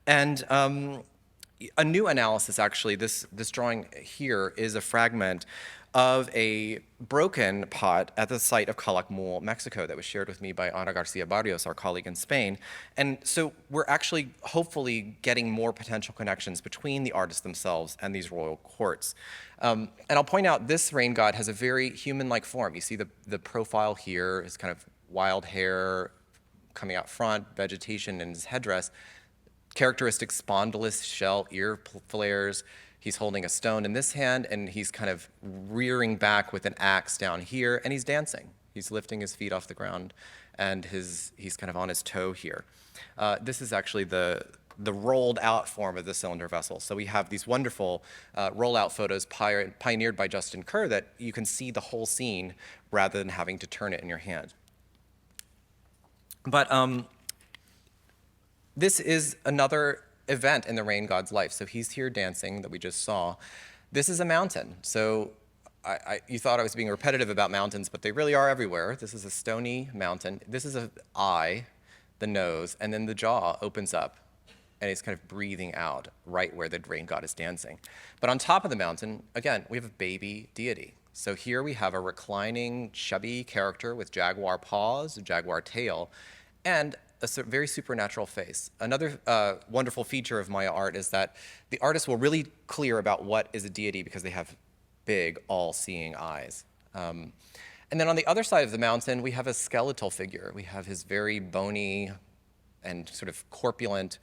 And a new analysis, actually, this drawing here is a fragment of a broken pot at the site of Calakmul, Mexico, that was shared with me by Ana Garcia Barrios, our colleague in Spain. And so we're actually hopefully getting more potential connections between the artists themselves and these royal courts. And I'll point out this rain god has a very human-like form. You see the profile here, his kind of wild hair coming out front, vegetation in his headdress, characteristic spondylus shell ear flares. He's holding a stone in this hand, and he's kind of rearing back with an axe down here, and he's dancing. He's lifting his feet off the ground, and he's kind of on his toe here. This is actually the rolled out form of the cylinder vessel. So we have these wonderful rollout photos pioneered by Justin Kerr that you can see the whole scene rather than having to turn it in your hand. But this is another event in the rain god's life. So he's here dancing that we just saw. This is a mountain. So you thought I was being repetitive about mountains, but they really are everywhere. This is a stony mountain. This is an eye, the nose, and then the jaw opens up, and it's kind of breathing out right where the rain god is dancing. But on top of the mountain, again, we have a baby deity. So here we have a reclining, chubby character with jaguar paws, a jaguar tail, and a very supernatural face. Another wonderful feature of Maya art is that the artists will really clear about what is a deity because they have big, all-seeing eyes. And then on the other side of the mountain, we have a skeletal figure. We have his very bony and sort of corpulent,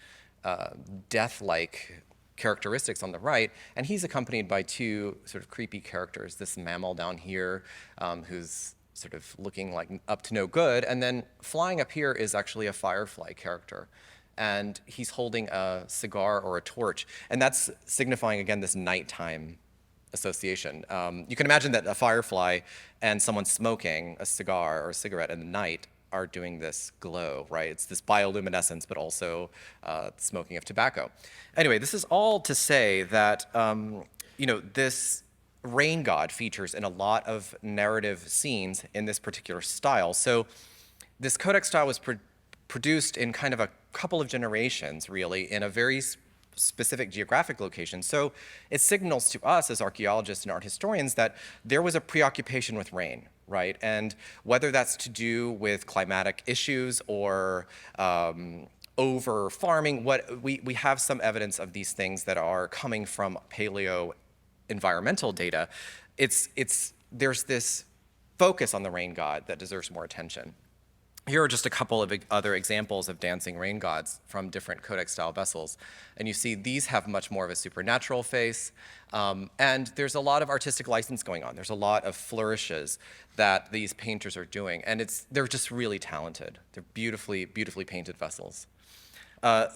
death-like characteristics on the right, and he's accompanied by 2 sort of creepy characters, this mammal down here who's sort of looking like up to no good, and then flying up here is actually a firefly character, and he's holding a cigar or a torch, and that's signifying, again, this nighttime association. You can imagine that a firefly and someone smoking a cigar or a cigarette in the night are doing this glow, right? It's this bioluminescence, but also smoking of tobacco. Anyway, this is all to say that, this rain god features in a lot of narrative scenes in this particular style. So this codex style was produced in kind of a couple of generations, really, in a very specific geographic location. So it signals to us as archaeologists and art historians that there was a preoccupation with rain, right? And whether that's to do with climatic issues or over farming, we have some evidence of these things that are coming from paleo environmental data. There's this focus on the rain god that deserves more attention. Here are just a couple of other examples of dancing rain gods from different codex-style vessels. And you see these have much more of a supernatural face. And there's a lot of artistic license going on. There's a lot of flourishes that these painters are doing. And they're just really talented. They're beautifully, beautifully painted vessels.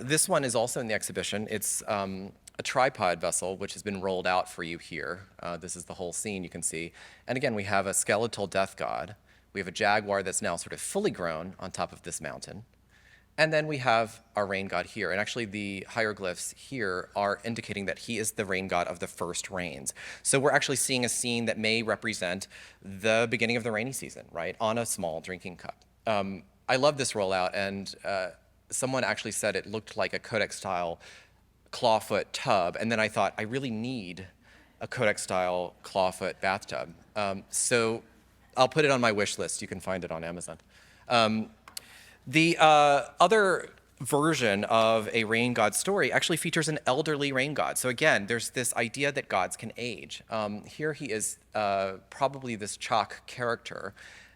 This one is also in the exhibition. It's a tripod vessel, which has been rolled out for you here. This is the whole scene you can see. And again, we have a skeletal death god. We have a jaguar that's now sort of fully grown on top of this mountain. And then we have our rain god here. And actually the hieroglyphs here are indicating that he is the rain god of the first rains. So we're actually seeing a scene that may represent the beginning of the rainy season, right, on a small drinking cup. I love this rollout, and someone actually said it looked like a codex-style clawfoot tub. And then I thought, I really need a codex-style clawfoot bathtub. So I'll put it on my wish list. You can find it on Amazon. The other version of a rain god story actually features an elderly rain god. So again, there's this idea that gods can age. Here he is probably this Chaac character,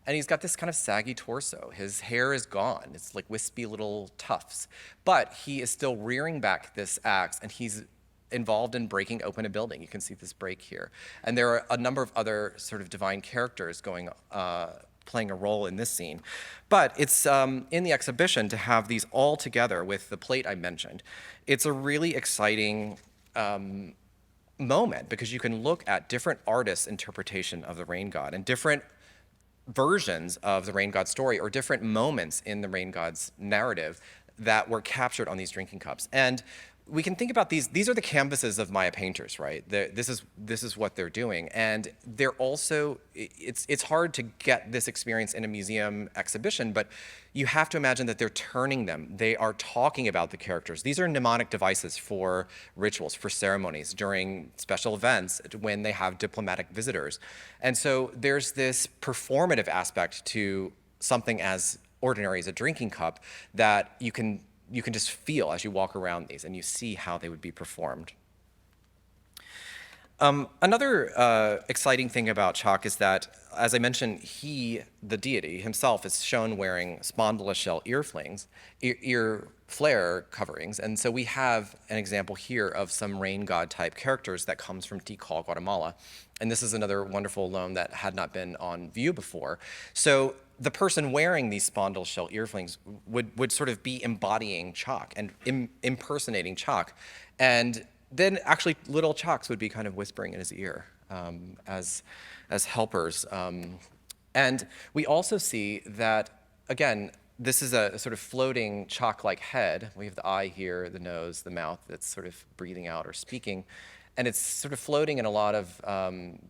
and he's got this kind of saggy torso. His hair is gone. It's like wispy little tufts. But he is still rearing back this axe, and he's involved in breaking open a building. You can see this break here. And there are a number of other sort of divine characters playing a role in this scene. But it's in the exhibition to have these all together with the plate I mentioned. It's a really exciting moment because you can look at different artists' interpretation of the rain god and different versions of the rain god story or different moments in the rain god's narrative that were captured on these drinking cups. And we can think about these are the canvases of Maya painters, right? This is what they're doing. And they're also, it's hard to get this experience in a museum exhibition, but you have to imagine that they're turning them. They are talking about the characters. These are mnemonic devices for rituals, for ceremonies, during special events, when they have diplomatic visitors. And so there's this performative aspect to something as ordinary as a drinking cup that you can just feel as you walk around these and you see how they would be performed. Another exciting thing about Chaac is that, as I mentioned, he, the deity himself, is shown wearing spondylus-shell ear flare coverings. And so we have an example here of some rain god type characters that comes from Tikal, Guatemala. And this is another wonderful loam that had not been on view before. So the person wearing these spondylus-shell earflings would sort of be embodying Chaac and impersonating Chaac. And then actually little Chaacs would be kind of whispering in his ear as helpers. And we also see that, again, this is a sort of floating Chaac-like head. We have the eye here, the nose, the mouth that's sort of breathing out or speaking. And it's sort of floating in a lot of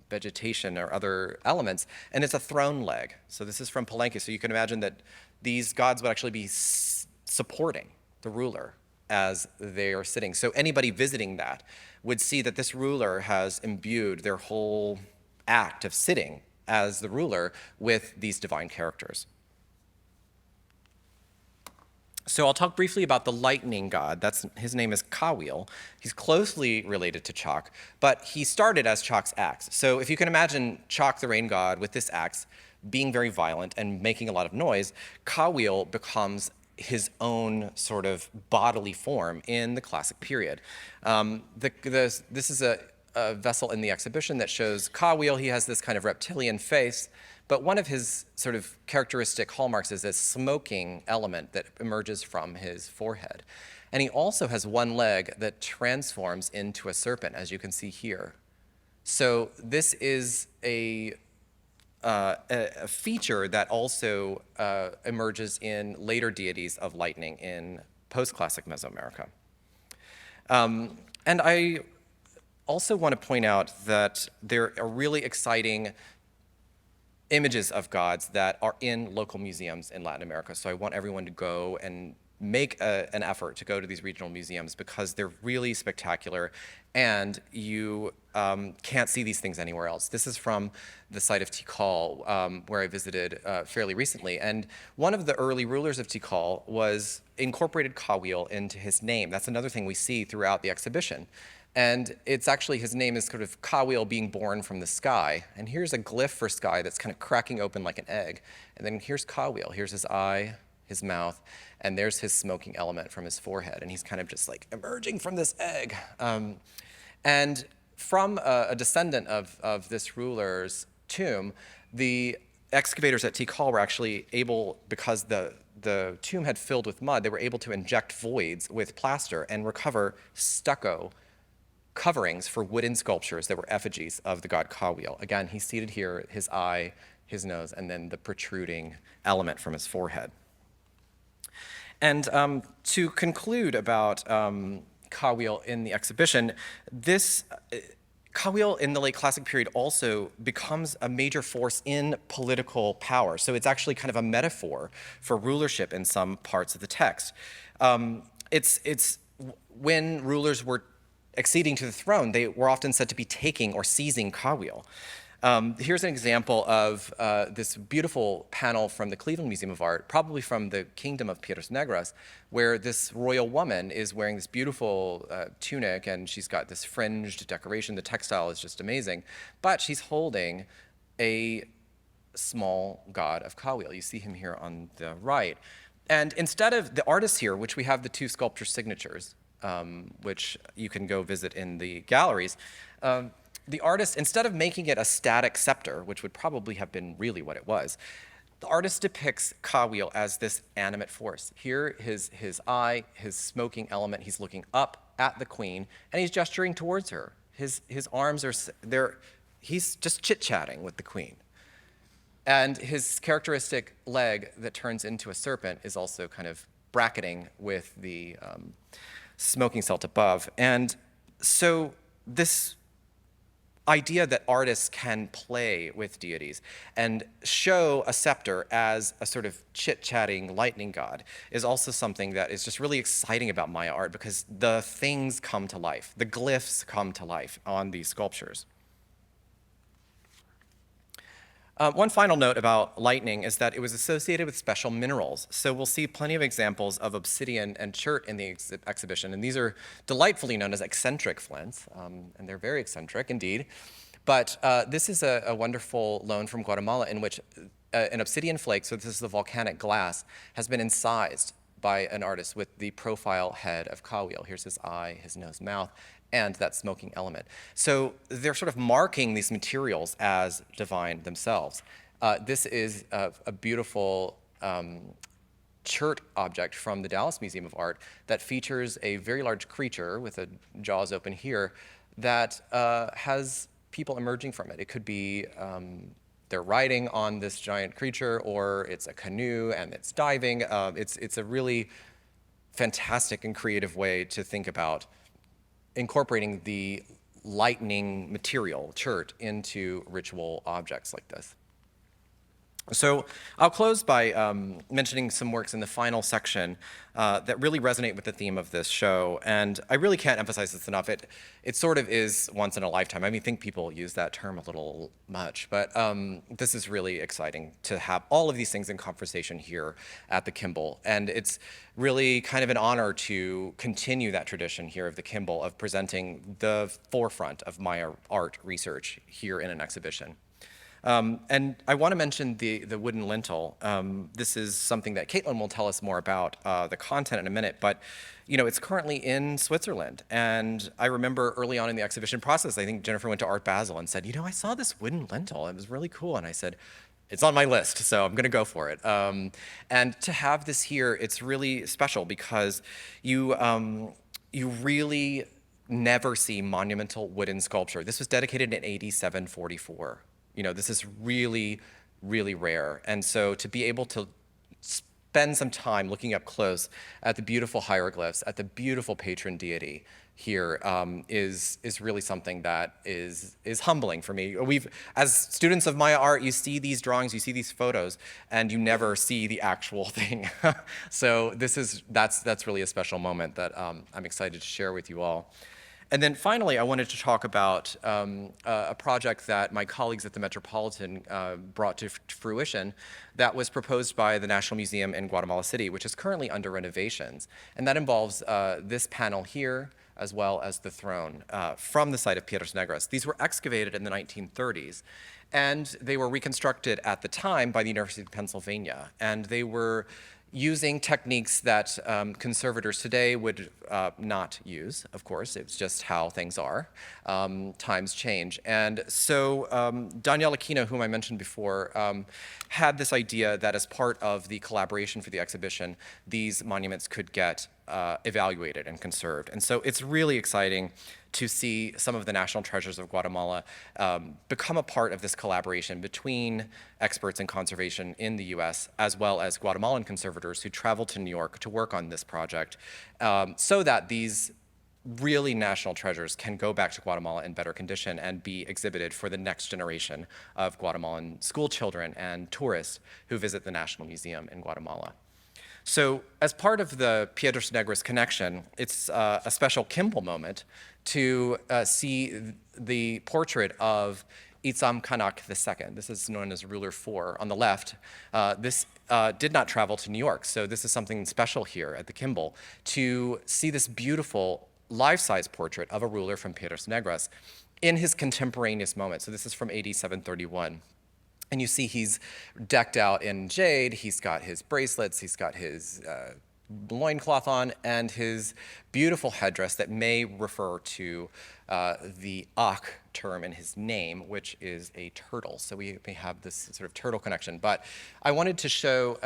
vegetation or other elements. And it's a thrown leg. So this is from Palenque. So you can imagine that these gods would actually be supporting the ruler as they are sitting. So anybody visiting that would see that this ruler has imbued their whole act of sitting as the ruler with these divine characters. So I'll talk briefly about the lightning god. His name is Kawil. He's closely related to Chaac, but he started as Chaac's axe. So if you can imagine Chaac, the rain god, with this axe being very violent and making a lot of noise, Kawil becomes his own sort of bodily form in the classic period. This is a vessel in the exhibition that shows Kawil. He has this kind of reptilian face, but one of his sort of characteristic hallmarks is this smoking element that emerges from his forehead. And he also has one leg that transforms into a serpent, as you can see here. So this is a a feature that also emerges in later deities of lightning in post-classic Mesoamerica. And I also want to point out that there are really exciting images of gods that are in local museums in Latin America. So I want everyone to go and make an effort to go to these regional museums because they're really spectacular and you can't see these things anywhere else. This is from the site of Tikal, where I visited fairly recently. And one of the early rulers of Tikal incorporated Kawil into his name. That's another thing we see throughout the exhibition. And it's actually, his name is sort of Kawil, being born from the sky. And here's a glyph for sky that's kind of cracking open like an egg. And then here's Kawil. Here's his eye, his mouth, and there's his smoking element from his forehead. And he's kind of just like emerging from this egg. And from a descendant of this ruler's tomb, the excavators at Tikal were actually able, because the tomb had filled with mud, they were able to inject voids with plaster and recover stucco coverings for wooden sculptures that were effigies of the god Kawil. Again, he's seated here, his eye, his nose, and then the protruding element from his forehead. And to conclude about Kawil in the exhibition, Kawil in the late classic period also becomes a major force in political power. So it's actually kind of a metaphor for rulership in some parts of the text. It's when rulers were acceding to the throne, they were often said to be taking or seizing Kawil. Here's an example of this beautiful panel from the Cleveland Museum of Art, probably from the kingdom of Piedras Negras, where this royal woman is wearing this beautiful tunic and she's got this fringed decoration. The textile is just amazing, but she's holding a small god of Kawil. You see him here on the right. And instead of the artists here, which we have the two sculpture signatures, which you can go visit in the galleries, the artist, instead of making it a static scepter, which would probably have been really what it was, the artist depicts Kawil as this animate force. Here, his eye, his smoking element, he's looking up at the queen, and he's gesturing towards her. His arms are there. He's just chit-chatting with the queen. And his characteristic leg that turns into a serpent is also kind of bracketing with the smoking celt above. And so this idea that artists can play with deities and show a scepter as a sort of chit-chatting lightning god is also something that is just really exciting about Maya art, because the things come to life, the glyphs come to life on these sculptures. One final note about lightning is that it was associated with special minerals. So we'll see plenty of examples of obsidian and chert in the exhibition, and these are delightfully known as eccentric flints, and they're very eccentric indeed. But this is a wonderful loan from Guatemala in which an obsidian flake, so this is the volcanic glass, has been incised by an artist with the profile head of Kawil. Here's his eye, his nose, mouth, and that smoking element. So they're sort of marking these materials as divine themselves. This is a beautiful chert object from the Dallas Museum of Art that features a very large creature with the jaws open here that has people emerging from it. It could be they're riding on this giant creature, or it's a canoe and it's diving. It's a really fantastic and creative way to think about incorporating the lightning material, chert, into ritual objects like this. So I'll close by mentioning some works in the final section that really resonate with the theme of this show. And I really can't emphasize this enough. It sort of is once in a lifetime. I think people use that term a little much, but this is really exciting to have all of these things in conversation here at the Kimball. And it's really kind of an honor to continue that tradition here of the Kimball of presenting the forefront of Maya art research here in an exhibition. And I want to mention the wooden lintel. This is something that Caitlin will tell us more about the content in a minute, but it's currently in Switzerland. And I remember early on in the exhibition process, I think Jennifer went to Art Basel and said, I saw this wooden lintel. It was really cool. And I said, it's on my list, so I'm going to go for it. And to have this here, it's really special because you really never see monumental wooden sculpture. This was dedicated in AD 744. This is really, really rare. And so to be able to spend some time looking up close at the beautiful hieroglyphs, at the beautiful patron deity here, is really something that is humbling for me. As students of Maya art, you see these drawings, you see these photos, and you never see the actual thing. So that's really a special moment that I'm excited to share with you all. And then finally, I wanted to talk about a project that my colleagues at the Metropolitan brought to fruition that was proposed by the National Museum in Guatemala City, which is currently under renovations. And that involves this panel here, as well as the throne from the site of Piedras Negras. These were excavated in the 1930s, and they were reconstructed at the time by the University of Pennsylvania. And they were using techniques that conservators today would not use, of course. It's just how things are. Times change. And so Danielle Aquino, whom I mentioned before, had this idea that as part of the collaboration for the exhibition, these monuments could get evaluated and conserved. And so it's really exciting to see some of the national treasures of Guatemala become a part of this collaboration between experts in conservation in the US, as well as Guatemalan conservators who traveled to New York to work on this project, so that these really national treasures can go back to Guatemala in better condition and be exhibited for the next generation of Guatemalan school children and tourists who visit the National Museum in Guatemala. So as part of the Piedras Negras connection, it's a special Kimball moment to see the portrait of Itzamkanak II. This is known as Ruler 4 on the left. This did not travel to New York, so this is something special here at the Kimball to see this beautiful life-size portrait of a ruler from Piedras Negras in his contemporaneous moment. So this is from AD 731. And you see he's decked out in jade, he's got his bracelets, he's got his loincloth on, and his beautiful headdress that may refer to the Ak term in his name, which is a turtle. So we have this sort of turtle connection. But I wanted to show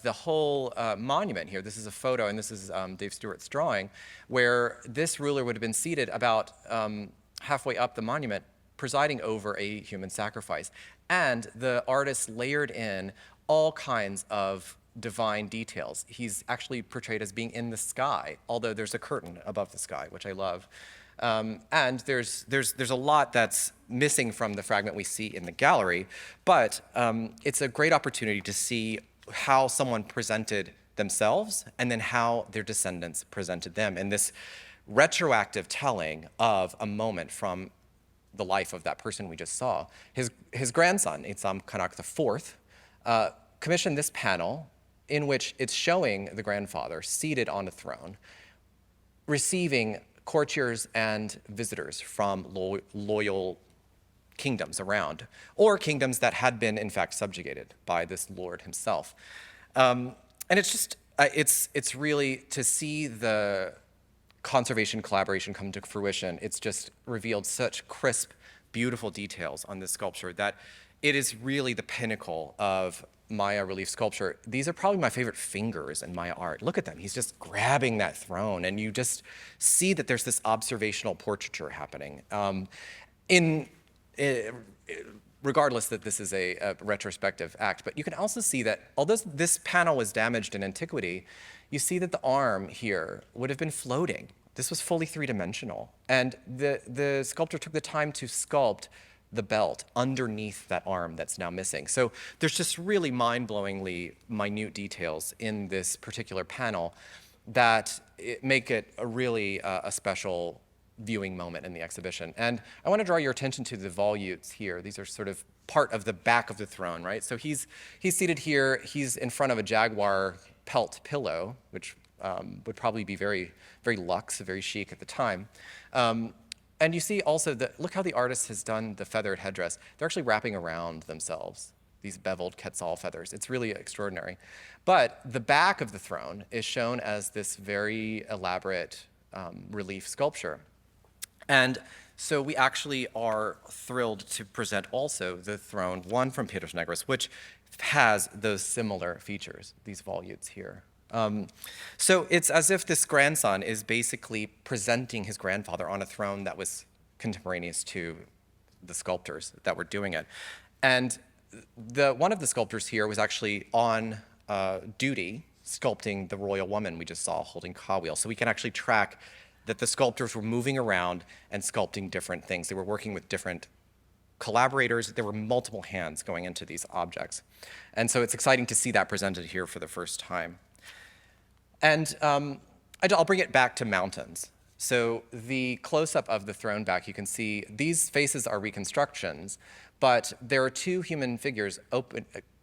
the whole monument here. This is a photo, and this is Dave Stewart's drawing, where this ruler would have been seated about halfway up the monument, presiding over a human sacrifice. And the artist layered in all kinds of divine details. He's actually portrayed as being in the sky, although there's a curtain above the sky, which I love. And there's a lot that's missing from the fragment we see in the gallery, but it's a great opportunity to see how someone presented themselves and then how their descendants presented them in this retroactive telling of a moment from the life of that person we just saw. His grandson, Itzamkanak IV, commissioned this panel in which it's showing the grandfather seated on a throne, receiving courtiers and visitors from loyal kingdoms around, or kingdoms that had been, in fact, subjugated by this lord himself. And it's just, it's really, to see the conservation collaboration come to fruition, it's just revealed such crisp, beautiful details on this sculpture that it is really the pinnacle of Maya relief sculpture. These are probably my favorite fingers in Maya art. Look at them. He's just grabbing that throne, and you just see that there's this observational portraiture happening. Regardless that this is a retrospective act, but you can also see that although this panel was damaged in antiquity, you see that the arm here would have been floating. This was fully three-dimensional. And the sculptor took the time to sculpt the belt underneath that arm that's now missing. So there's just really mind-blowingly minute details in this particular panel that make it a really a special viewing moment in the exhibition. And I want to draw your attention to the volutes here. These are sort of part of the back of the throne, right? So he's seated here. He's in front of a jaguar pelt pillow, which would probably be very, very luxe, very chic at the time. And you see also that, look how the artist has done the feathered headdress. They're actually wrapping around themselves, these beveled quetzal feathers. It's really extraordinary. But the back of the throne is shown as this very elaborate relief sculpture. And so we actually are thrilled to present also the throne, one from Piedras Negras, which has those similar features, these volutes here. So it's as if this grandson is basically presenting his grandfather on a throne that was contemporaneous to the sculptors that were doing it. And one of the sculptors here was actually on duty sculpting the royal woman we just saw holding cowwheel. So we can actually track that the sculptors were moving around and sculpting different things. They were working with different collaborators. There were multiple hands going into these objects. And so it's exciting to see that presented here for the first time. And I'll bring it back to mountains. So the close-up of the throne back, you can see these faces are reconstructions, but there are two human figures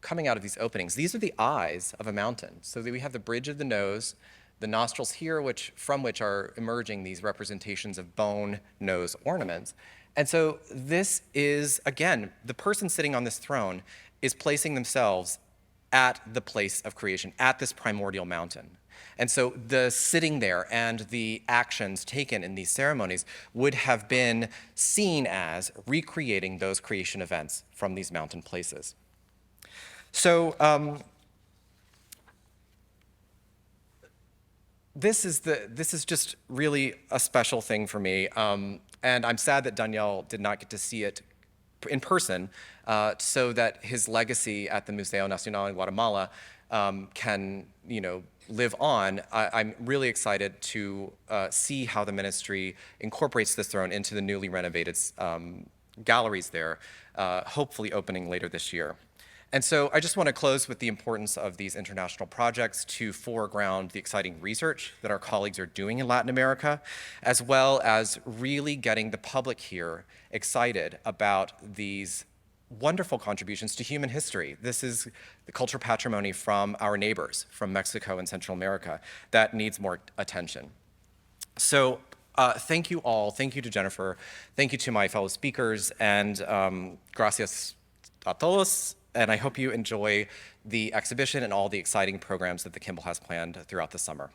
coming out of these openings. These are the eyes of a mountain. So we have the bridge of the nose, the nostrils here, from which are emerging these representations of bone nose ornaments. And so this is, again, the person sitting on this throne is placing themselves at the place of creation, at this primordial mountain. And so the sitting there and the actions taken in these ceremonies would have been seen as recreating those creation events from these mountain places. So this is just really a special thing for me. And I'm sad that Daniel did not get to see it in person, so that his legacy at the Museo Nacional in Guatemala can, live on. I'm really excited to see how the ministry incorporates this throne into the newly renovated galleries there, hopefully opening later this year. And so I just want to close with the importance of these international projects to foreground the exciting research that our colleagues are doing in Latin America, as well as really getting the public here excited about these wonderful contributions to human history. This is the cultural patrimony from our neighbors, from Mexico and Central America, that needs more attention. So thank you all. Thank you to Jennifer. Thank you to my fellow speakers, and gracias a todos. And I hope you enjoy the exhibition and all the exciting programs that the Kimball has planned throughout the summer.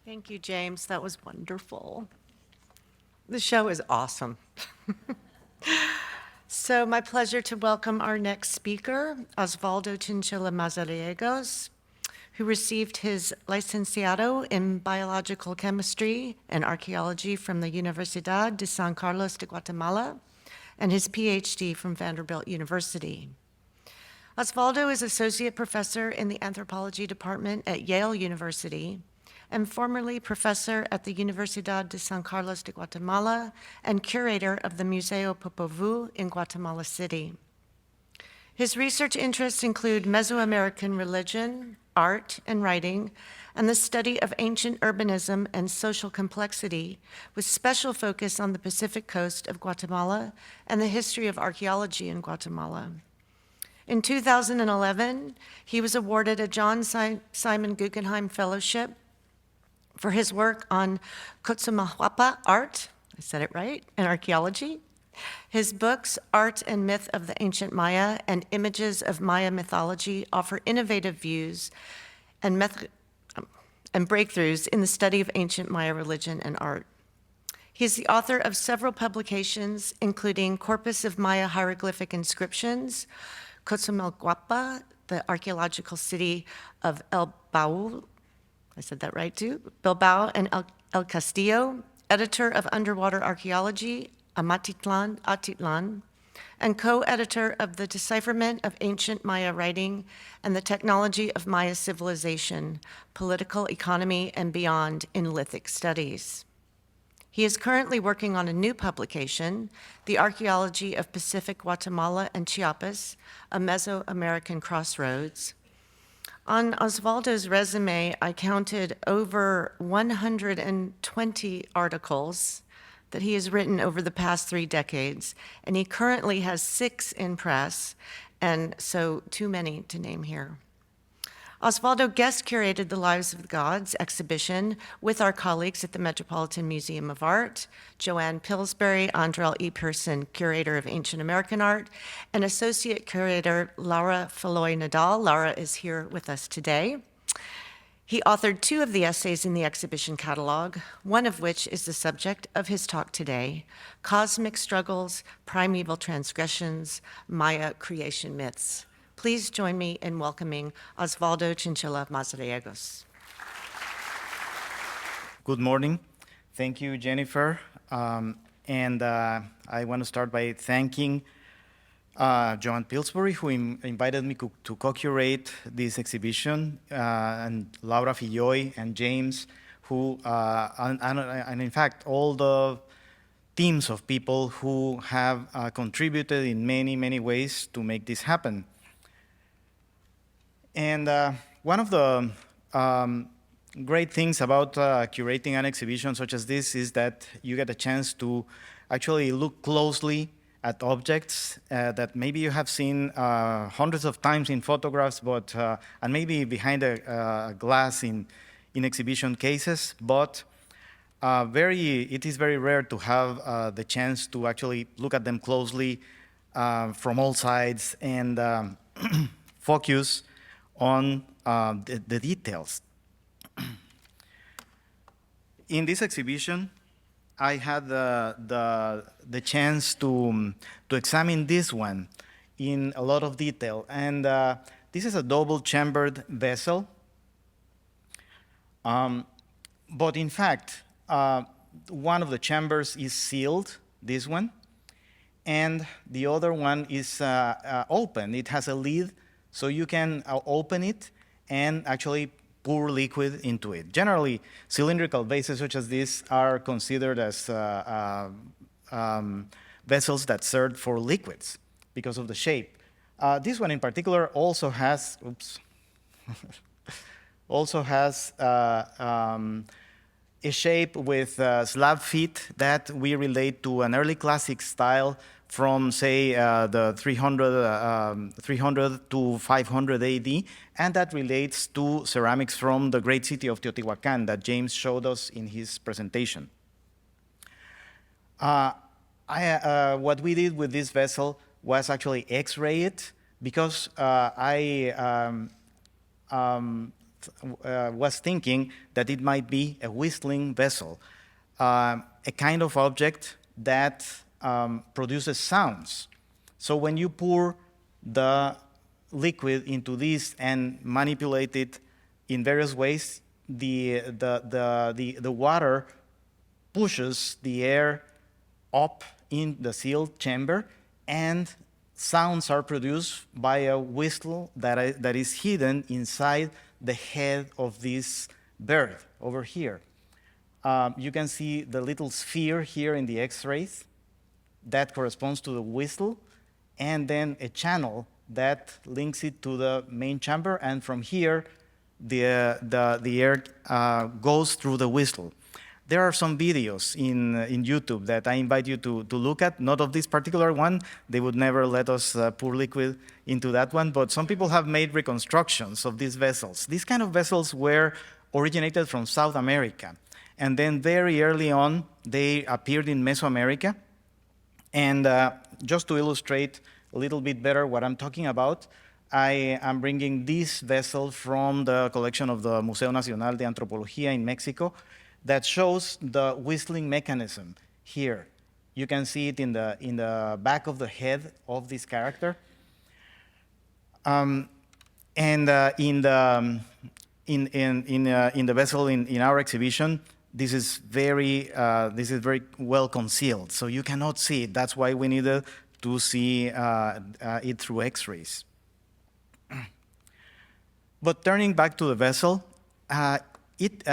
Thank you, James. That was wonderful. The show is awesome. So my pleasure to welcome our next speaker, Osvaldo Chinchilla Mazariegos, who received his licenciado in biological chemistry and archaeology from the Universidad de San Carlos de Guatemala, and his PhD from Vanderbilt University. Osvaldo is associate professor in the anthropology department at Yale University and formerly professor at the Universidad de San Carlos de Guatemala and curator of the Museo Popol Vuh in Guatemala City. His research interests include Mesoamerican religion, art, and writing, and the study of ancient urbanism and social complexity, with special focus on the Pacific coast of Guatemala and the history of archaeology in Guatemala. In 2011, he was awarded a John Simon Guggenheim Fellowship for his work on Coatzamalhuapa art, I said it right, and archaeology. His books, Art and Myth of the Ancient Maya and Images of Maya Mythology, offer innovative views and breakthroughs in the study of ancient Maya religion and art. He is the author of several publications, including Corpus of Maya Hieroglyphic Inscriptions, Coatzamalhuapa, the archaeological city of El Baúl, I said that right too, Bilbao and El Castillo, editor of Underwater Archaeology, Atitlan, and co-editor of the Decipherment of Ancient Maya Writing and the Technology of Maya Civilization, Political Economy and Beyond in Lithic Studies. He is currently working on a new publication, The Archaeology of Pacific Guatemala and Chiapas, a Mesoamerican Crossroads. On Osvaldo's resume, I counted over 120 articles that he has written over the past 3 decades, and he currently has 6 in press, and so too many to name here. Osvaldo guest curated the Lives of the Gods exhibition with our colleagues at the Metropolitan Museum of Art, Joanne Pillsbury, Andrel E. Pearson, curator of Ancient American Art, and associate curator Laura Feloy Nadal. Laura is here with us today. He authored 2 of the essays in the exhibition catalog, one of which is the subject of his talk today, Cosmic Struggles, Primeval Transgressions, Maya Creation Myths. Please join me in welcoming Osvaldo Chinchilla Mazariegos. Good morning. Thank you, Jennifer. And I want to start by thanking Joan Pillsbury, who invited me to co-curate this exhibition, and Laura Filloy and James, who, and in fact, all the teams of people who have contributed in many, many ways to make this happen. And one of the great things about curating an exhibition such as this is that you get a chance to actually look closely at objects that maybe you have seen hundreds of times in photographs, but and maybe behind a glass in exhibition cases, but it is very rare to have the chance to actually look at them closely from all sides and focus on the details. In this exhibition, I had the chance to examine this one in a lot of detail. And this is a double-chambered vessel. But in fact, one of the chambers is sealed, this one, and the other one is open. It has a lid, so you can open it and actually pour liquid into it. Generally, cylindrical vases such as this are considered as vessels that serve for liquids because of the shape. This one in particular also has, also has a shape with slab feet that we relate to an early classic style from, say, the 300 to 500 AD, and that relates to ceramics from the great city of Teotihuacan that James showed us in his presentation. What we did with this vessel was actually X-ray it, because I was thinking that it might be a whistling vessel, a kind of object that produces sounds. So when you pour the liquid into this and manipulate it in various ways, the water pushes the air up in the sealed chamber, and sounds are produced by a whistle that is hidden inside the head of this bird over here. You can see the little sphere here in the X-rays. That corresponds to the whistle, and then a channel that links it to the main chamber, and from here, the air goes through the whistle. There are some videos in YouTube that I invite you to look at, not of this particular one. They would never let us pour liquid into that one, but some people have made reconstructions of these vessels. These kind of vessels were originated from South America, and then very early on, they appeared in Mesoamerica. And just to illustrate a little bit better what I'm talking about, I am bringing this vessel from the collection of the Museo Nacional de Antropología in Mexico that shows the whistling mechanism here. You can see it in the back of the head of this character. And in the vessel in our exhibition, this is very well concealed, so you cannot see it. That's why we needed to see it through X-rays. But turning back to the vessel, it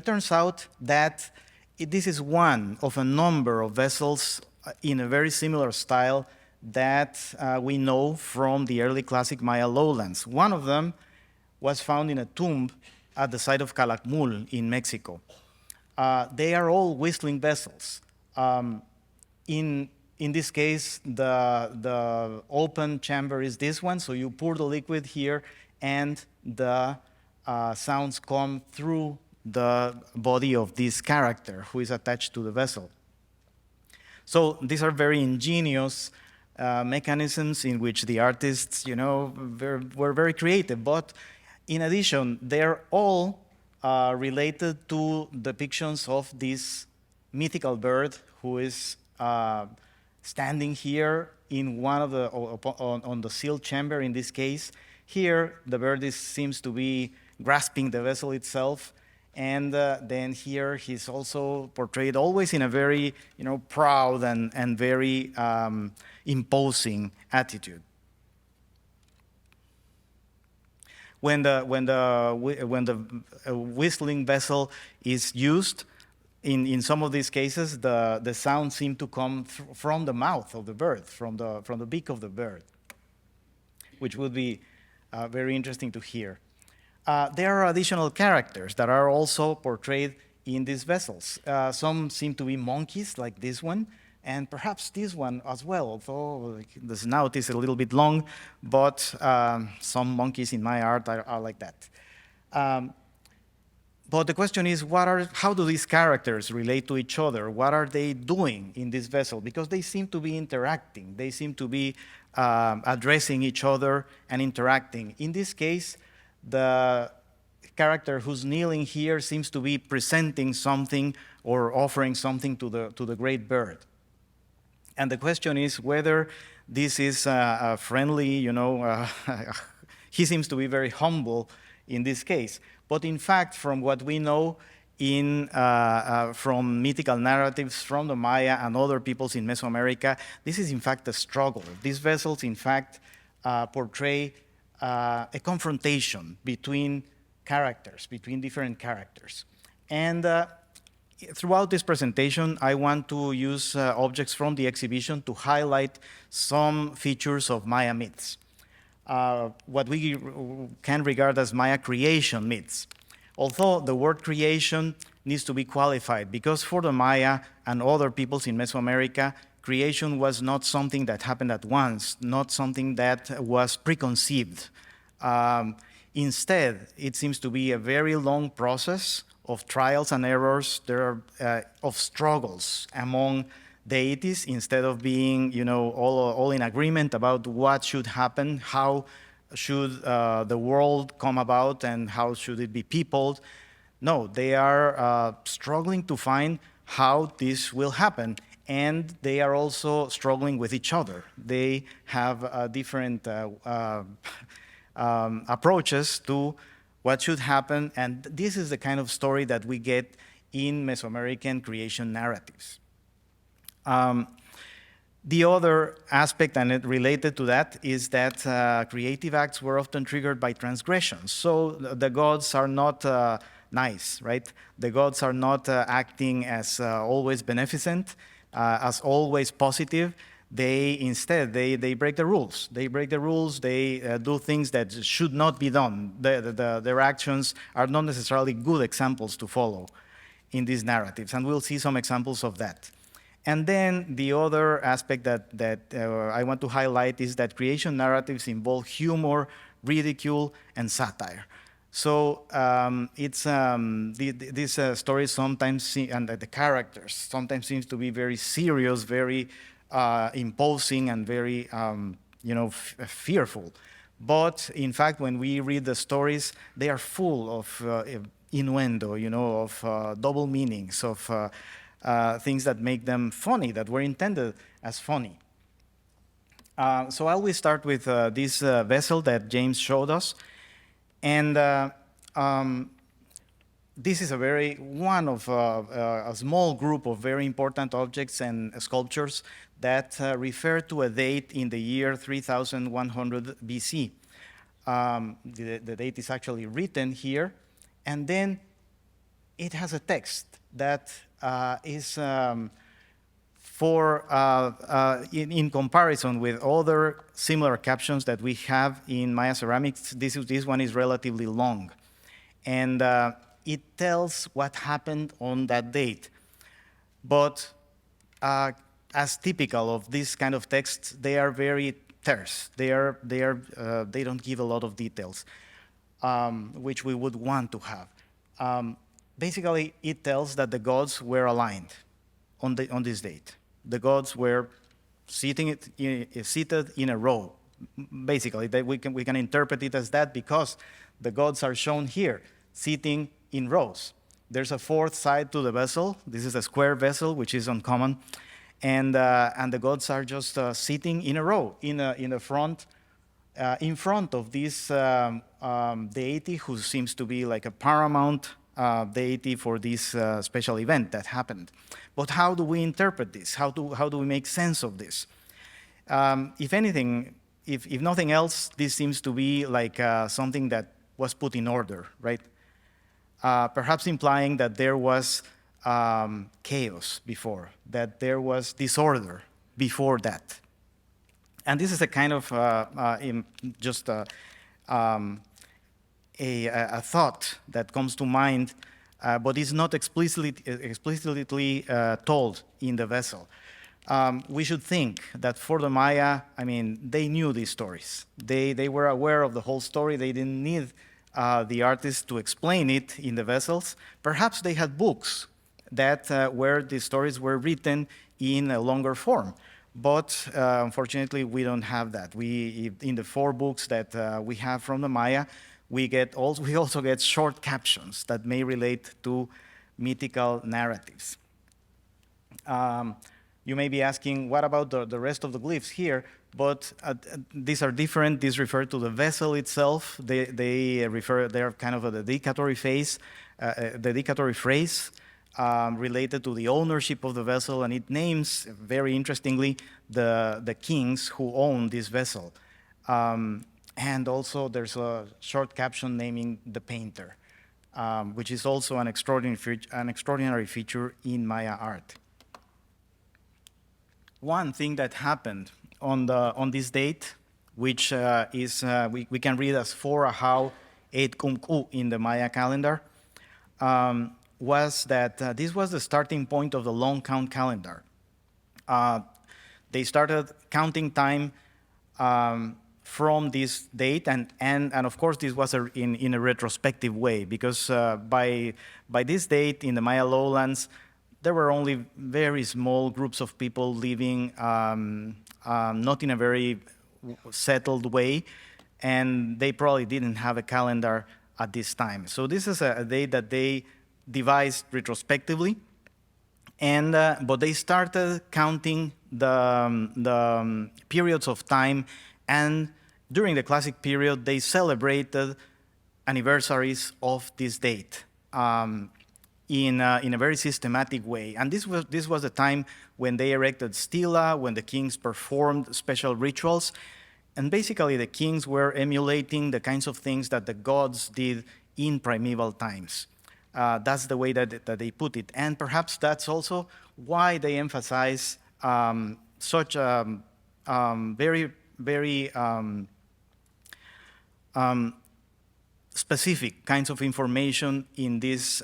turns out that this is one of a number of vessels in a very similar style that we know from the early classic Maya lowlands. One of them was found in a tomb at the site of Calakmul in Mexico. They are all whistling vessels. In this case, the open chamber is this one, so you pour the liquid here, and the sounds come through the body of this character who is attached to the vessel. So these are very ingenious mechanisms in which the artists, were very creative. But in addition, they're all related to depictions of this mythical bird who is standing here in one of the on the sealed chamber. In this case, here the bird seems to be grasping the vessel itself, And then here he's also portrayed always in a very, proud and very imposing attitude. When the whistling vessel is used, in some of these cases, the sound seemed to come from the mouth of the bird, from the beak of the bird, which would be very interesting to hear. There are additional characters that are also portrayed in these vessels. Some seem to be monkeys, like this one, and perhaps this one as well, although the snout is a little bit long, but some monkeys in my art are like that. But the question is, how do these characters relate to each other? What are they doing in this vessel? Because they seem to be interacting. They seem to be addressing each other and interacting. In this case, the character who's kneeling here seems to be presenting something or offering something to the great bird. And the question is whether this is a friendly, he seems to be very humble in this case. But in fact, from what we know from mythical narratives from the Maya and other peoples in Mesoamerica, this is in fact a struggle. These vessels, in fact, portray a confrontation between characters, between different characters. And throughout this presentation, I want to use objects from the exhibition to highlight some features of Maya myths, what we can regard as Maya creation myths. Although the word creation needs to be qualified, because for the Maya and other peoples in Mesoamerica, creation was not something that happened at once, not something that was preconceived. Instead, it seems to be a very long process of trials and errors. There are of struggles among deities, instead of being, all in agreement about what should happen, how should the world come about, and how should it be peopled. No, they are struggling to find how this will happen, and they are also struggling with each other. They have different approaches to what should happen, and this is the kind of story that we get in Mesoamerican creation narratives. The other aspect, and it related to that, is that creative acts were often triggered by transgressions. So the gods are not nice, right? The gods are not acting as always beneficent, as always positive. Instead, they break the rules. They break the rules, they do things that should not be done. Their actions are not necessarily good examples to follow in these narratives, and we'll see some examples of that. And then the other aspect that I want to highlight is that creation narratives involve humor, ridicule, and satire. So these stories sometimes, and the characters sometimes seems to be very serious, very imposing, and very fearful. But in fact, when we read the stories, they are full of innuendo, of double meanings, of things that make them funny, that were intended as funny. So I will start with this vessel that James showed us. And this is one of a small group of very important objects and sculptures that refer to a date in the year 3100 BC. The date is actually written here, and then it has a text that is in comparison with other similar captions that we have in Maya ceramics. This one is relatively long, and it tells what happened on that date. But as typical of this kind of texts, they are very terse. They don't give a lot of details, which we would want to have. Basically, it tells that the gods were aligned on this date. The gods were seated in a row. Basically, we can interpret it as that because the gods are shown here, sitting in rows. There's a fourth side to the vessel. This is a square vessel, which is uncommon, and the gods are just sitting in a row in front of this deity who seems to be like a paramount deity for this special event that happened. But how do we interpret this? How do we make sense of this? If anything, if nothing else, this seems to be like something that was put in order, right? Perhaps implying that there was chaos before, that there was disorder before that. And this is a kind of just a thought that comes to mind, but is not explicitly told in the vessel. We should think that for the Maya, I mean, they knew these stories. They were aware of the whole story. They didn't need the artist to explain it in the vessels. Perhaps they had books that where the stories were written in a longer form. But unfortunately, we don't have that. In the 4 books that we have from the Maya, we also get short captions that may relate to mythical narratives. You may be asking, what about the rest of the glyphs here? But these are different. These refer to the vessel itself. They're kind of a dedicatory phrase related to the ownership of the vessel, and it names, very interestingly, the kings who own this vessel. And also there's a short caption naming the painter, which is also an extraordinary feature in Maya art. One thing that happened on this date, which we can read as 4 Ahau 8 Kumku in the Maya calendar, was that this was the starting point of the long count calendar. They started counting time from this date, and of course this was in a retrospective way, because by this date in the Maya lowlands, there were only very small groups of people living, not in a very settled way, and they probably didn't have a calendar at this time. So this is a date that they devised retrospectively, but they started counting the periods of time, and during the classic period, they celebrated anniversaries of this date in a very systematic way. And this was the time when they erected stela, when the kings performed special rituals, and basically the kings were emulating the kinds of things that the gods did in primeval times. That's the way that they put it. And perhaps that's also why they emphasize such very, very specific kinds of information in these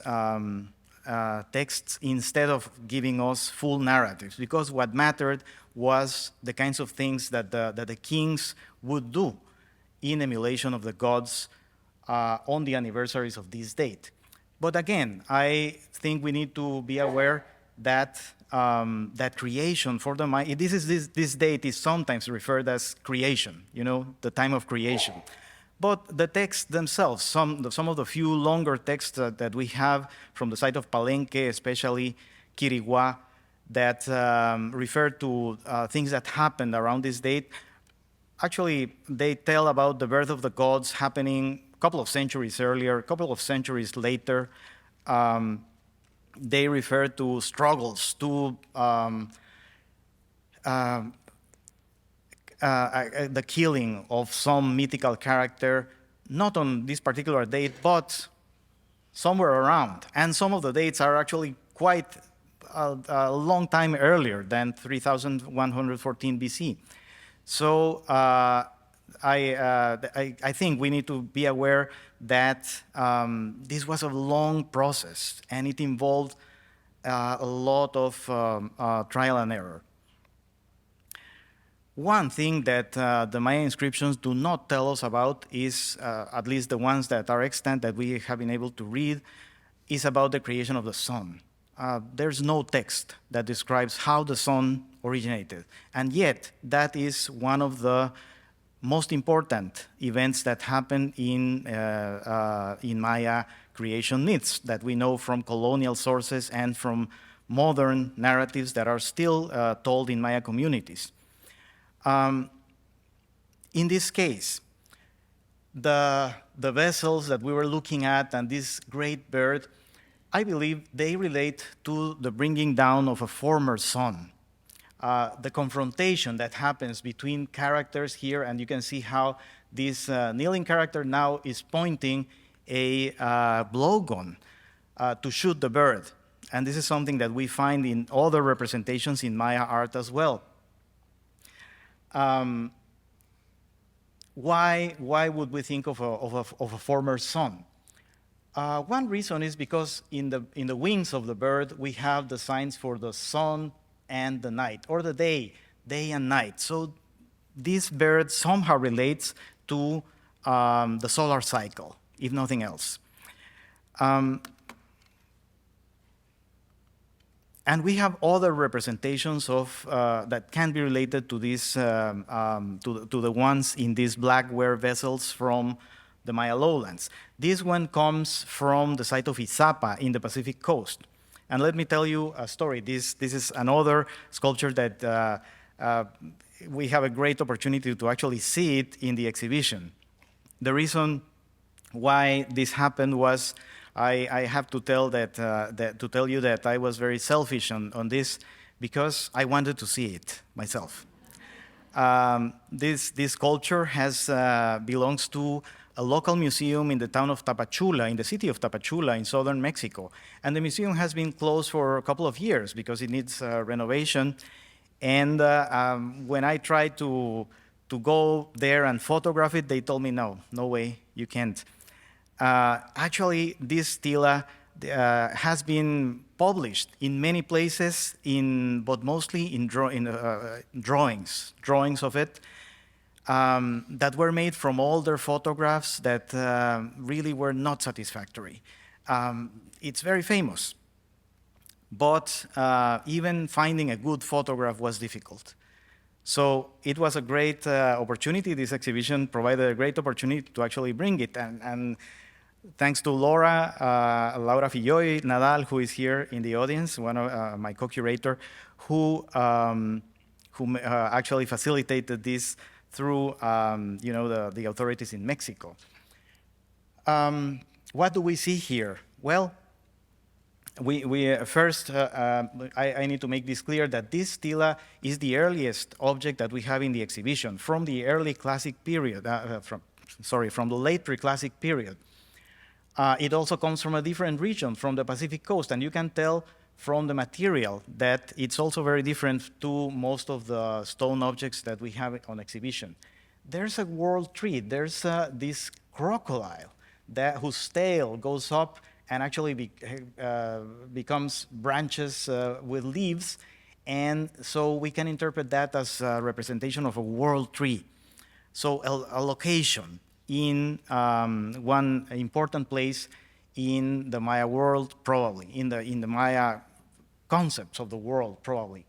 texts instead of giving us full narratives, because what mattered was the kinds of things that the kings would do in emulation of the gods on the anniversaries of this date. But again, I think we need to be aware that that creation for the Maya, this date is sometimes referred as creation, the time of creation. But the texts themselves, some of the few longer texts that we have from the site of Palenque, especially Quiriguá, that refer to things that happened around this date, actually they tell about the birth of the gods happening a couple of centuries earlier, a couple of centuries later. They refer to struggles, to the killing of some mythical character, not on this particular date, but somewhere around. And some of the dates are actually quite a long time earlier than 3114 BC. So I think we need to be aware that this was a long process, and it involved a lot of trial and error. One thing that the Maya inscriptions do not tell us about is, at least the ones that are extant that we have been able to read, is about the creation of the sun. There's no text that describes how the sun originated, and yet that is one of the most important events that happen in Maya creation myths that we know from colonial sources and from modern narratives that are still told in Maya communities. In this case, the vessels that we were looking at and this great bird, I believe they relate to the bringing down of a former sun. The confrontation that happens between characters here, and you can see how this kneeling character now is pointing a blowgun to shoot the bird. And this is something that we find in other representations in Maya art as well. Why would we think of a former sun? One reason is because in the wings of the bird, we have the signs for the sun and the night, or the day and night. So this bird somehow relates to the solar cycle, if nothing else. And we have other representations of that can be related to this, to the ones in these blackware vessels from the Maya lowlands. This one comes from the site of Izapa in the Pacific coast. And let me tell you a story. This is another sculpture that we have a great opportunity to actually see it in the exhibition. The reason why this happened was I have to tell you that I was very selfish on this because I wanted to see it myself. This sculpture belongs to a local museum in the town of Tapachula, in the city of Tapachula in southern Mexico. And the museum has been closed for a couple of years because it needs renovation. And when I tried to go there and photograph it, they told me, no way, you can't. Actually, this stela has been published in many places, but mostly in drawings of it that were made from older photographs that really were not satisfactory. It's very famous, but even finding a good photograph was difficult. So it was a great opportunity. This exhibition provided a great opportunity to actually bring it. And thanks to Laura Filloy Nadal, who is here in the audience, one of my co-curator, who actually facilitated this through the authorities in Mexico. What do we see here? Well, first, I need to make this clear that this stela is the earliest object that we have in the exhibition from the early classic period, from the late preclassic period. It also comes from a different region, from the Pacific coast, and you can tell from the material that it's also very different to most of the stone objects that we have on exhibition. There's a world tree. There's this crocodile whose tail goes up and actually becomes branches with leaves, and so we can interpret that as a representation of a world tree. So a location in one important place in the Maya world, probably, in the Maya concepts of the world, probably.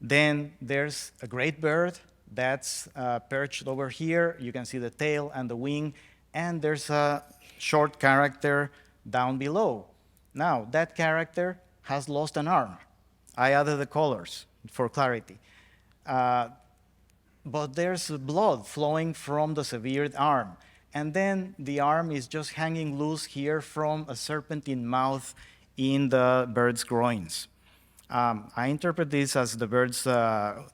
Then there's a great bird that's perched over here. You can see the tail and the wing, and there's a short character down below. Now, that character has lost an arm. I added the colors for clarity. But there's blood flowing from the severed arm. And then the arm is just hanging loose here from a serpentine mouth in the bird's groins. I interpret this as the bird's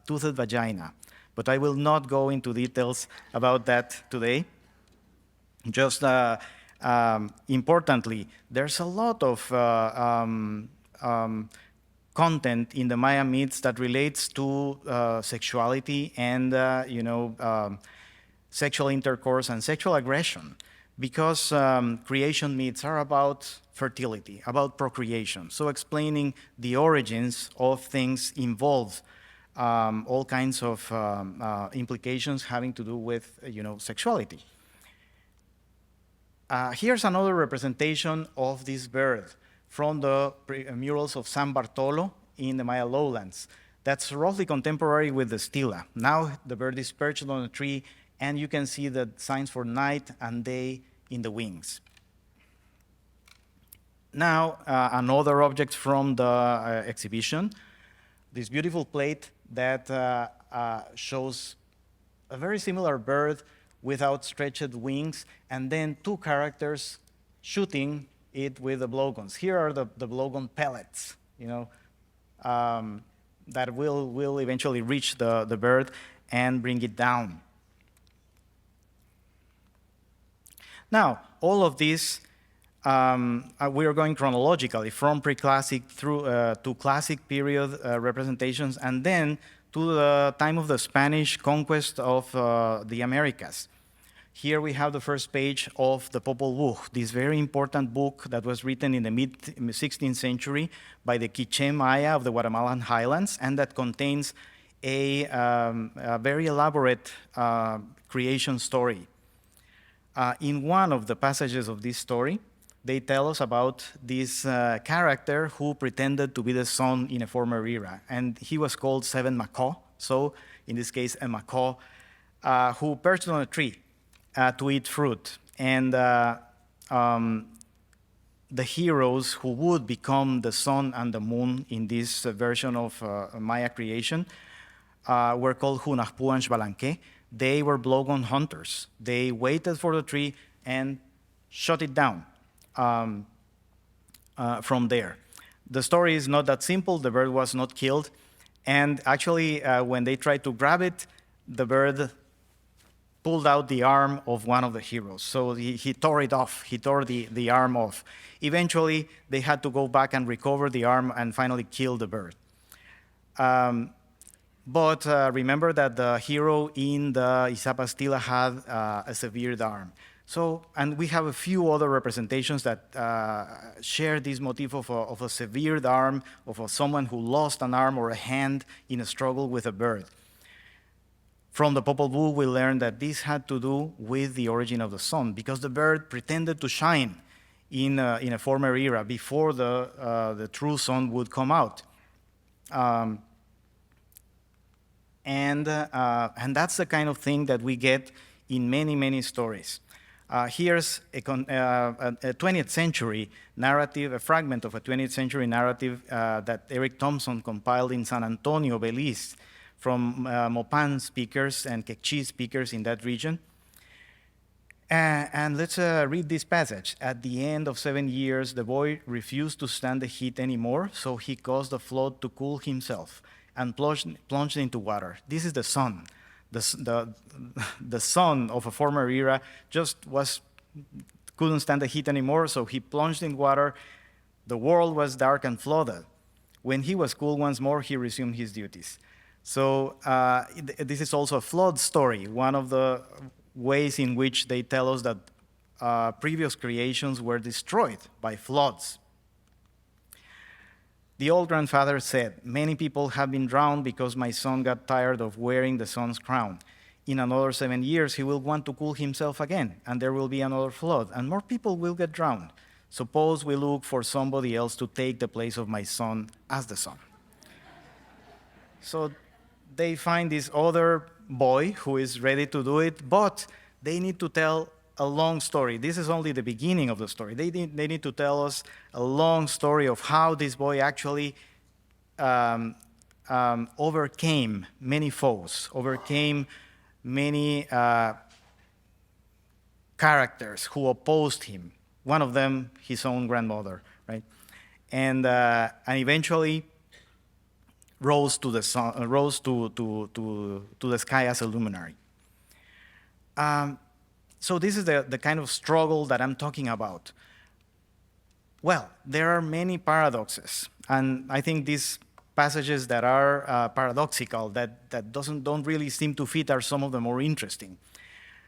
toothed vagina, but I will not go into details about that today. Just importantly, there's a lot of content in the Maya myths that relates to sexuality and sexual intercourse and sexual aggression, because creation myths are about fertility, about procreation. So explaining the origins of things involves all kinds of implications having to do with sexuality. Here's another representation of this bird from the murals of San Bartolo in the Maya lowlands. That's roughly contemporary with the stela. Now the bird is perched on a tree, and you can see the signs for night and day in the wings. Now, another object from the exhibition, this beautiful plate that shows a very similar bird with outstretched wings, and then two characters shooting it with the blowguns. Here are the blowgun pellets, that will eventually reach the bird and bring it down. Now, all of this, we are going chronologically from pre-classic through to classic period representations, and then to the time of the Spanish conquest of the Americas. Here we have the first page of the Popol Vuh, this very important book that was written in the mid-16th century by the Quiché Maya of the Guatemalan highlands, and that contains a very elaborate creation story. In one of the passages of this story, they tell us about this character who pretended to be the sun in a former era, and he was called Seven Macaw, so in this case a macaw, who perched on a tree to eat fruit. And the heroes who would become the sun and the moon in this version of Maya creation were called Hunahpu and Xbalanque. They were blowgun hunters. They waited for the tree and shot it down from there. The story is not that simple. The bird was not killed. And actually, when they tried to grab it, the bird pulled out the arm of one of the heroes. So he tore it off. He tore the arm off. Eventually, they had to go back and recover the arm and finally kill the bird. But remember that the hero in the Izapa Stela had a severed arm. So, and we have a few other representations that share this motif of a severed arm, of someone who lost an arm or a hand in a struggle with a bird. From the Popol Vuh, we learned that this had to do with the origin of the sun, because the bird pretended to shine in a former era before the true sun would come out. And that's the kind of thing that we get in many, many stories. Here's a 20th century narrative, a fragment of a 20th century narrative that Eric Thompson compiled in San Antonio, Belize, from Mopan speakers and Quechua speakers in that region. And let's read this passage. At the end of 7 years, the boy refused to stand the heat anymore, so he caused a flood to cool himself and plunged into water. This is the sun. The sun of a former era just couldn't stand the heat anymore, so he plunged in water. The world was dark and flooded. When he was cool once more, he resumed his duties. So this is also a flood story, one of the ways in which they tell us that previous creations were destroyed by floods. The old grandfather said, "Many people have been drowned because my son got tired of wearing the sun's crown. In another 7 years, he will want to cool himself again, and there will be another flood, and more people will get drowned. Suppose we look for somebody else to take the place of my son as the sun." So they find this other boy who is ready to do it, but they need to tell a long story. This is only the beginning of the story. They need to tell us a long story of how this boy actually overcame many foes, overcame many characters who opposed him. One of them, his own grandmother, right? And eventually rose to the sun, rose to the sky as a luminary. So this is the kind of struggle that I'm talking about. Well, there are many paradoxes, and I think these passages that are paradoxical, that don't really seem to fit, are some of the more interesting.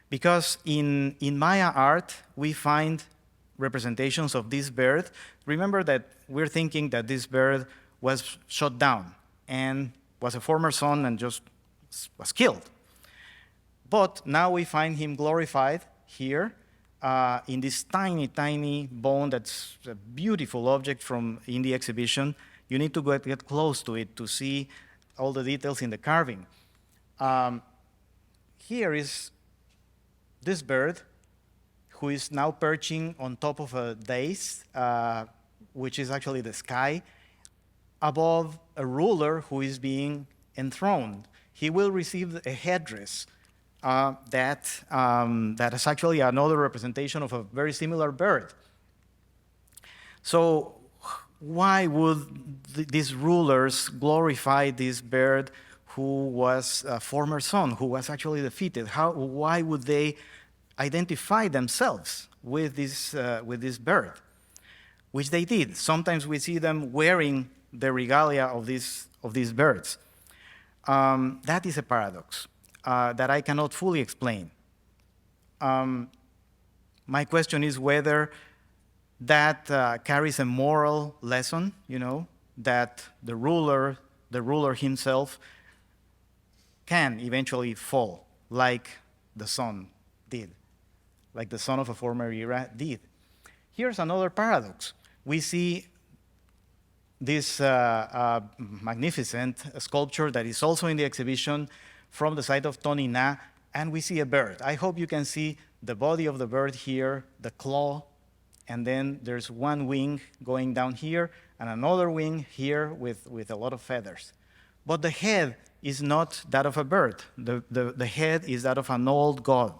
Because in Maya art, we find representations of this bird. Remember that we're thinking that this bird was shot down and was a former son and just was killed. But now we find him glorified here in this tiny, tiny bone that's a beautiful object from in the exhibition. You need to get close to it to see all the details in the carving. Here is this bird who is now perching on top of a dais, which is actually the sky, above a ruler who is being enthroned. He will receive a headdress that is actually another representation of a very similar bird. So why would these rulers glorify this bird who was a former son, who was actually defeated? Why would they identify themselves with this bird? Which they did. Sometimes we see them wearing the regalia of these birds. That is a paradox that I cannot fully explain. My question is whether that carries a moral lesson, that the ruler himself can eventually fall, like the son did, like the son of a former era did. Here's another paradox. We see this magnificent sculpture that is also in the exhibition from the site of Tonina, and we see a bird. I hope you can see the body of the bird here, the claw, and then there's one wing going down here, and another wing here with a lot of feathers. But the head is not that of a bird. The head is that of an old god.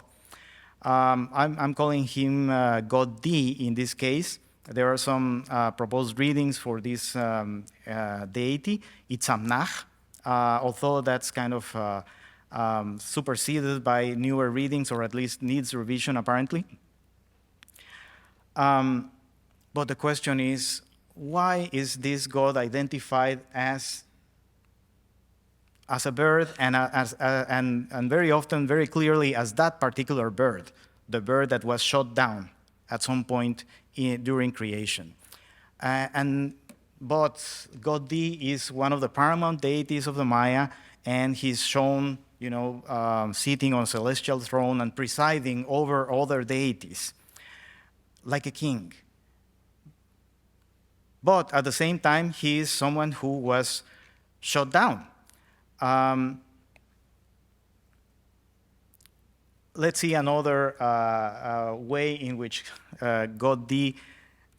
I'm calling him God D in this case. There are some proposed readings for this deity. It's Amnach, although that's kind of superseded by newer readings, or at least needs revision apparently. But the question is, why is this god identified as a bird, and very often, very clearly, as that particular bird, the bird that was shot down at some point during creation? But God D is one of the paramount deities of the Maya, and he's shown, sitting on a celestial throne and presiding over other deities, like a king. But at the same time, he is someone who was shot down. Let's see another way in which God D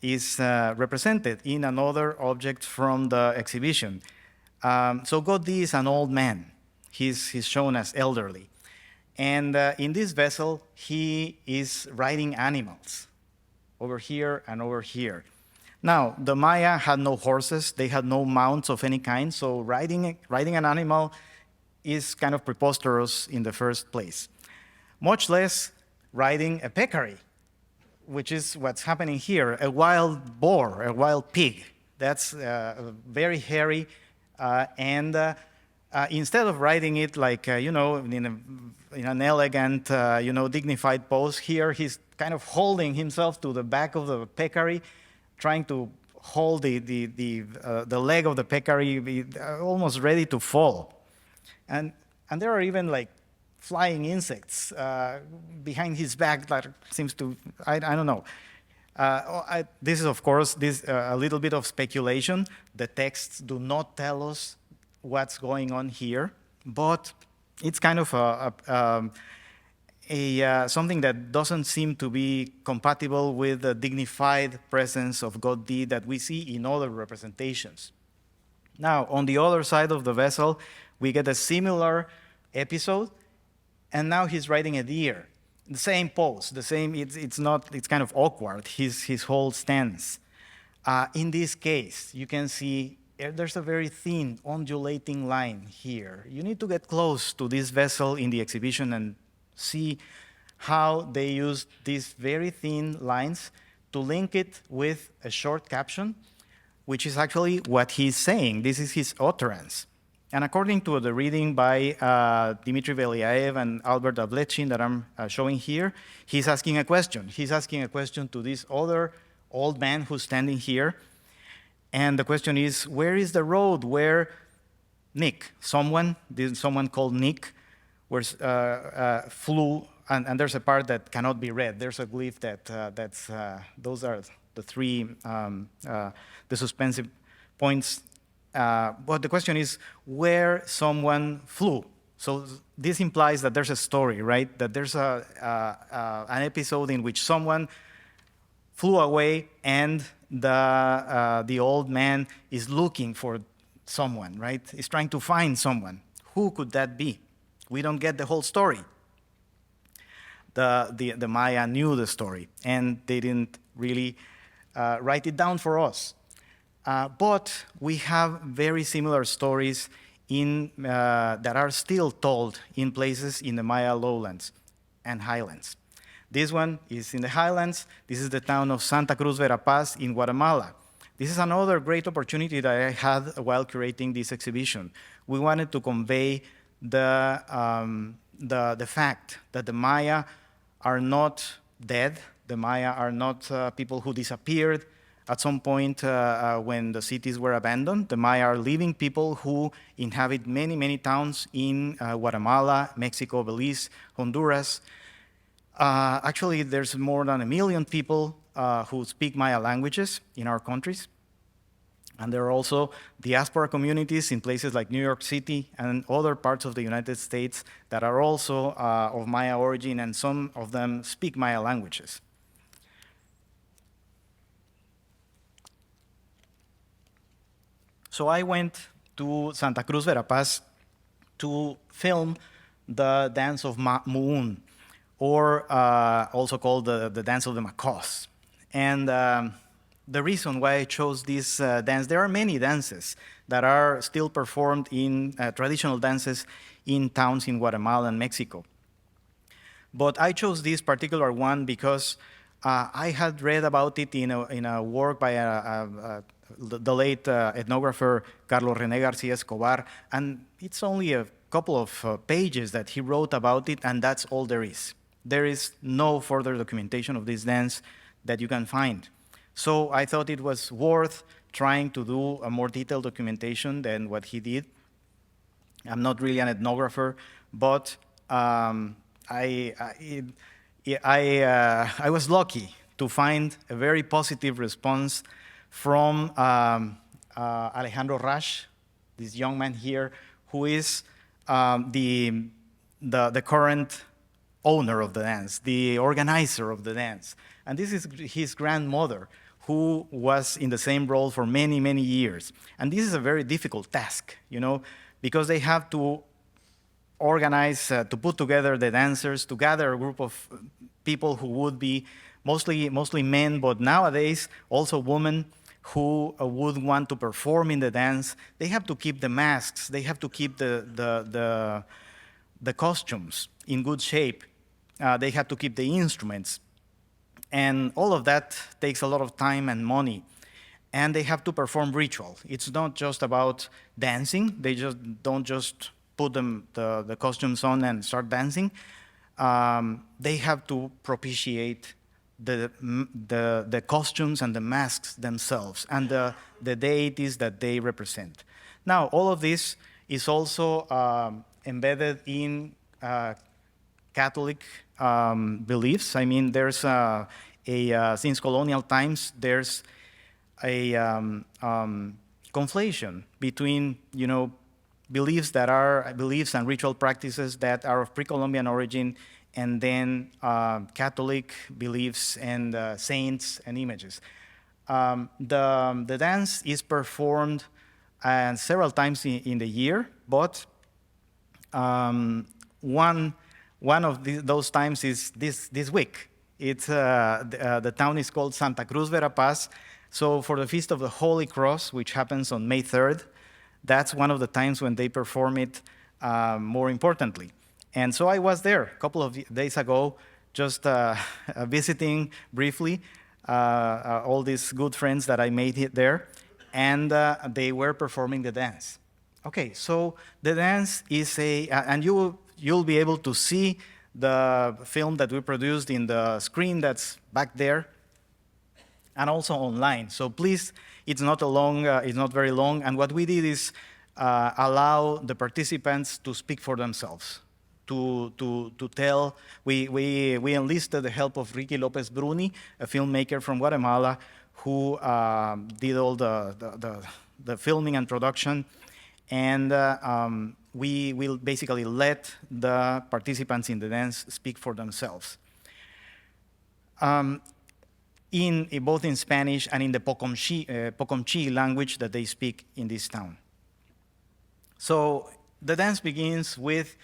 is represented in another object from the exhibition. So God D is an old man. He's shown as elderly. And in this vessel, he is riding animals over here and over here. Now, the Maya had no horses. They had no mounts of any kind. So riding an animal is kind of preposterous in the first place. Much less riding a peccary, which is what's happening here, a wild boar, a wild pig. That's very hairy, and instead of riding it like, in an elegant, dignified pose, here he's kind of holding himself to the back of the peccary, trying to hold the leg of the peccary, almost ready to fall. And there are even like flying insects behind his back that seems to, I don't know. This is, of course, a little bit of speculation. The texts do not tell us what's going on here, but it's kind of something that doesn't seem to be compatible with the dignified presence of God D that we see in other representations. Now, on the other side of the vessel, we get a similar episode, and now he's riding a deer. The same pose, it's kind of awkward, his whole stance. In this case, you can see there's a very thin, undulating line here. You need to get close to this vessel in the exhibition and see how they use these very thin lines to link it with a short caption, which is actually what he's saying. This is his utterance. And according to the reading by Dmitry Belyaev and Albert Avlechin that I'm showing here, he's asking a question. He's asking a question to this other old man who's standing here. And the question is, where is the road where Nick, someone called Nick, flew, and there's a part that cannot be read. There's a glyph those are the three, the suspensive points. But the question is where someone flew. So this implies that there's a story, right? That there's an episode in which someone flew away and the old man is looking for someone, right? He's trying to find someone. Who could that be? We don't get the whole story. the Maya knew the story, and they didn't really write it down for us. But we have very similar stories that are still told in places in the Maya lowlands and highlands. This one is in the highlands. This is the town of Santa Cruz Verapaz in Guatemala. This is another great opportunity that I had while curating this exhibition. We wanted to convey the fact that the Maya are not dead. The Maya are not people who disappeared at some point when the cities were abandoned. The Maya are living people who inhabit many, many towns in Guatemala, Mexico, Belize, Honduras. Actually, there's more than 1 million people who speak Maya languages in our countries. And there are also diaspora communities in places like New York City and other parts of the United States that are also of Maya origin, and some of them speak Maya languages. So I went to Santa Cruz Verapaz to film the dance of Mamoon, or also called the dance of the macaws. And the reason why I chose this dance, there are many dances that are still performed in traditional dances in towns in Guatemala and Mexico. But I chose this particular one because I had read about it in a work by the late ethnographer Carlos René García Escobar, and it's only a couple of pages that he wrote about it, and that's all there is. There is no further documentation of this dance that you can find. So I thought it was worth trying to do a more detailed documentation than what he did. I'm not really an ethnographer, but I was lucky to find a very positive response from Alejandro Rash, this young man here, who is the current owner of the dance, the organizer of the dance. And this is his grandmother, who was in the same role for many, many years. And this is a very difficult task, you know, because they have to organize, to put together the dancers, to gather a group of people who would be mostly men, but nowadays also women who would want to perform in the dance. They have to keep the masks, they have to keep the costumes in good shape. They have to keep the instruments. And all of that takes a lot of time and money. And they have to perform ritual. It's not just about dancing. They just don't just put the costumes on and start dancing. They have to propitiate the costumes and the masks themselves and the deities that they represent. Now, all of this is also embedded in Catholic beliefs. I mean, there's since colonial times, there's a conflation between, you know, beliefs and ritual practices that are of pre-Columbian origin, and then Catholic beliefs and saints and images. The dance is performed several times in the year, but one of those times is this week. It's the town is called Santa Cruz Verapaz. So for the Feast of the Holy Cross, which happens on May 3rd, that's one of the times when they perform it more importantly. And so I was there a couple of days ago, just visiting briefly all these good friends that I made there, and they were performing the dance. Okay, so the dance is and you'll be able to see the film that we produced in the screen that's back there, and also online. So please, it's not very long. And what we did is allow the participants to speak for themselves, to tell. We enlisted the help of Ricky Lopez Bruni, a filmmaker from Guatemala, who did all the filming and production. And we will basically let the participants in the dance speak for themselves. Both in Spanish and in the Pocomchi language that they speak in this town. So the dance begins with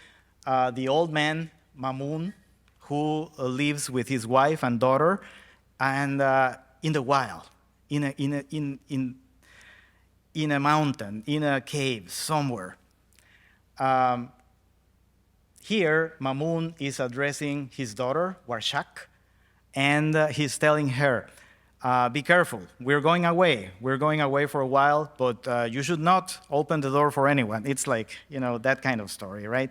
the old man, Mamoon, who lives with his wife and daughter, and in the wild, in a mountain, in a cave somewhere. Here, Mamoon is addressing his daughter, Chaac, and he's telling her, be careful, we're going away. We're going away for a while, but you should not open the door for anyone. It's like, that kind of story, right?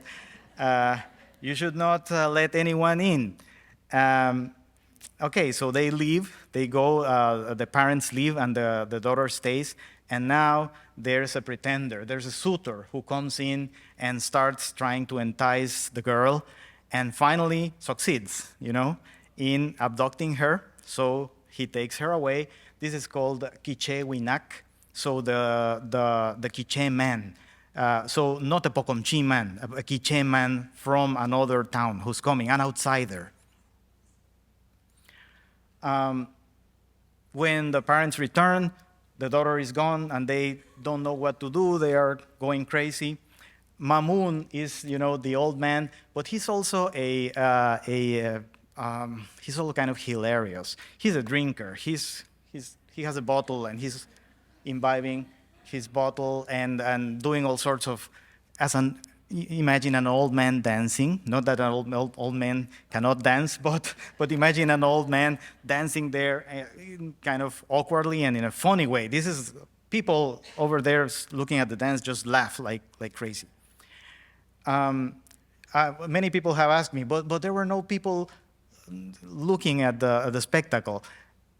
You should not let anyone in. Okay, so they leave, they go, the parents leave, and the daughter stays, and now there's a pretender, there's a suitor who comes in and starts trying to entice the girl, and finally succeeds, in abducting her, so he takes her away. This is called Quiche Winak, so the Quiche man. So not a Pocomchi man, a Quiche man from another town who's coming, an outsider. When the parents return, the daughter is gone, and they don't know what to do. They are going crazy. Mamoon is, the old man, but he's also he's also kind of hilarious. He's a drinker. He has a bottle, and he's imbibing his bottle and doing all sorts of, imagine an old man dancing. Not that an old man cannot dance, but imagine an old man dancing there kind of awkwardly and in a funny way. This is, people over there looking at the dance just laugh like crazy. Many people have asked me, but there were no people looking at the spectacle.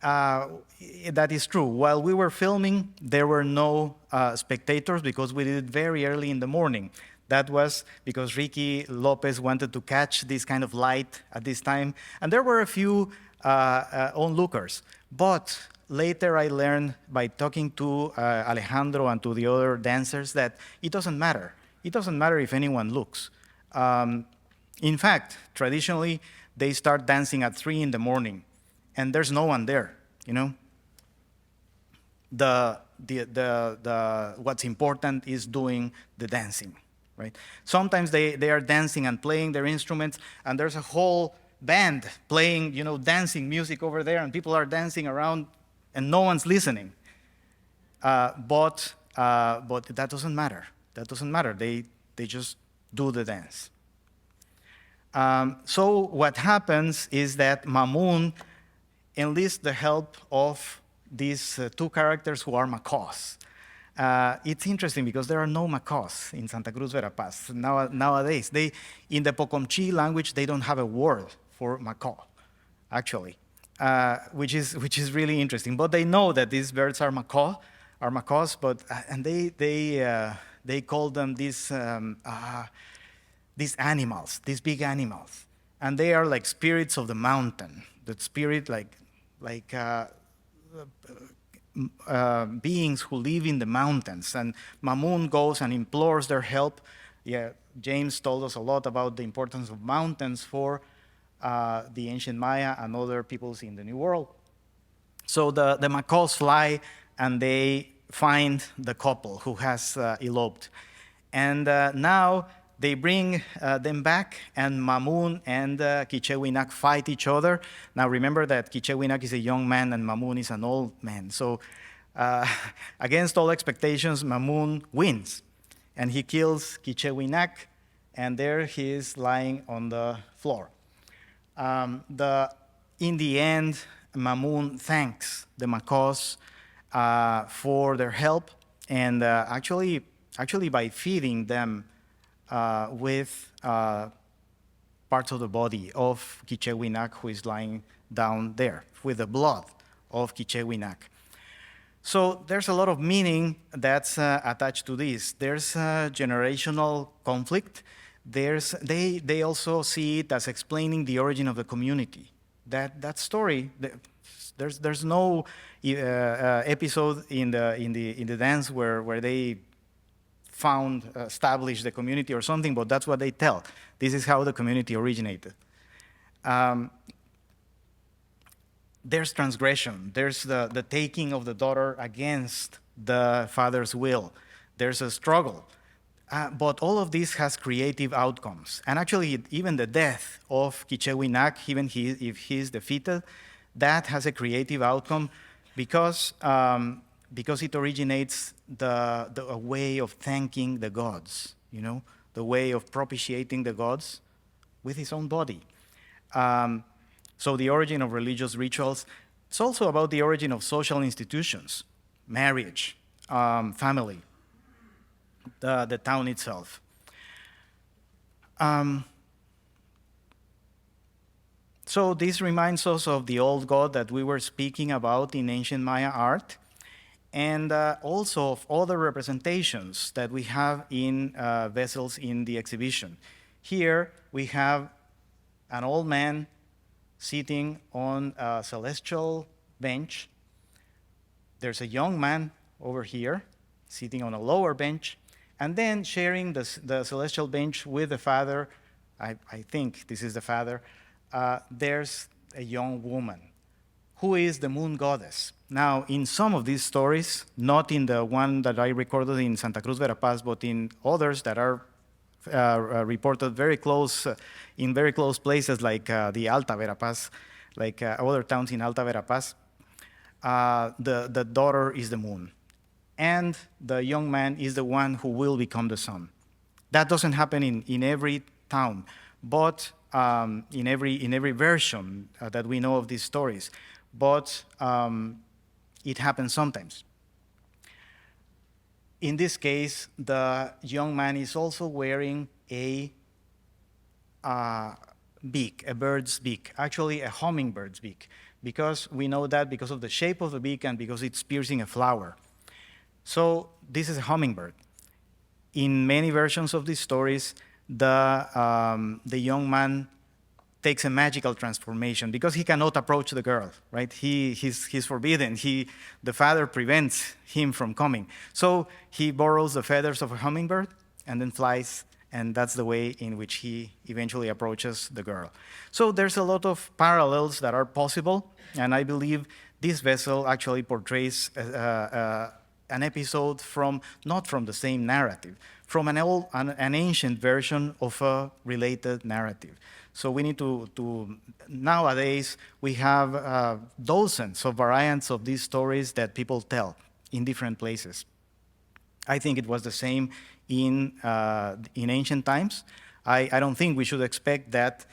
That is true. While we were filming, there were no spectators because we did it very early in the morning. That was because Ricky Lopez wanted to catch this kind of light at this time. And there were a few onlookers. But later I learned by talking to Alejandro and to the other dancers that it doesn't matter. It doesn't matter if anyone looks. In fact, traditionally, they start dancing at 3 in the morning, and there's no one there, What's important is doing the dancing. Right? Sometimes they are dancing and playing their instruments, and there's a whole band playing, dancing music over there, and people are dancing around, and no one's listening. But that doesn't matter. That doesn't matter. They just do the dance. So what happens is that Mamoon enlists the help of these two characters who are macaws. It's interesting because there are no macaws in Santa Cruz, Verapaz nowadays. In the Pocomchi language, they don't have a word for macaw, actually, which is really interesting. But they know that these birds are macaws, and they call them these animals, these big animals, and they are like spirits of the mountain. The spirit like beings who live in the mountains, and Mamoon goes and implores their help. Yeah, James told us a lot about the importance of mountains for the ancient Maya and other peoples in the New World. So the macaws fly, and they find the couple who has eloped. And now they bring them back, and Mamoon and Quiche Winak fight each other. Now remember that Quiche Winak is a young man and Mamoon is an old man. So against all expectations, Mamoon wins. And he kills Quiche Winak, and there he is lying on the floor. In the end, Mamoon thanks the macaws for their help, and actually by feeding them with parts of the body of Quiche Winak, who is lying down there, with the blood of Quiche Winak. So there's a lot of meaning that's attached to this. There's a generational conflict. They also see it as explaining the origin of the community. That story, there's no episode in the dance where they established the community or something, but that's what they tell. This is how the community originated. There's transgression. There's the taking of the daughter against the father's will. There's a struggle. But all of this has creative outcomes. And actually, even the death of Kichewinak, even if he's defeated, that has a creative outcome because it originates a way of thanking the gods, the way of propitiating the gods with his own body. So the origin of religious rituals, it's also about the origin of social institutions, marriage, family, the town itself. So this reminds us of the old god that we were speaking about in ancient Maya art, and also of other representations that we have in vessels in the exhibition. Here we have an old man sitting on a celestial bench. There's a young man over here sitting on a lower bench, and then sharing the celestial bench with the father. I think this is the father. There's a young woman who is the moon goddess. Now, in some of these stories, not in the one that I recorded in Santa Cruz, Verapaz, but in others that are reported very close, in very close places like the Alta Verapaz, like other towns in Alta Verapaz, the daughter is the moon. And the young man is the one who will become the sun. That doesn't happen in every town, but in every version that we know of these stories. But it happens sometimes. In this case, the young man is also wearing a beak, a bird's beak, actually a hummingbird's beak, because we know that because of the shape of the beak and because it's piercing a flower. So this is a hummingbird. In many versions of these stories, the young man takes a magical transformation because he cannot approach the girl, right? He's forbidden. The father prevents him from coming. So he borrows the feathers of a hummingbird and then flies, and that's the way in which he eventually approaches the girl. So there's a lot of parallels that are possible, and I believe this vessel actually portrays an episode not from the same narrative, from an ancient version of a related narrative. So we need to nowadays, we have dozens of variants of these stories that people tell in different places. I think it was the same in ancient times. I don't think we should expect that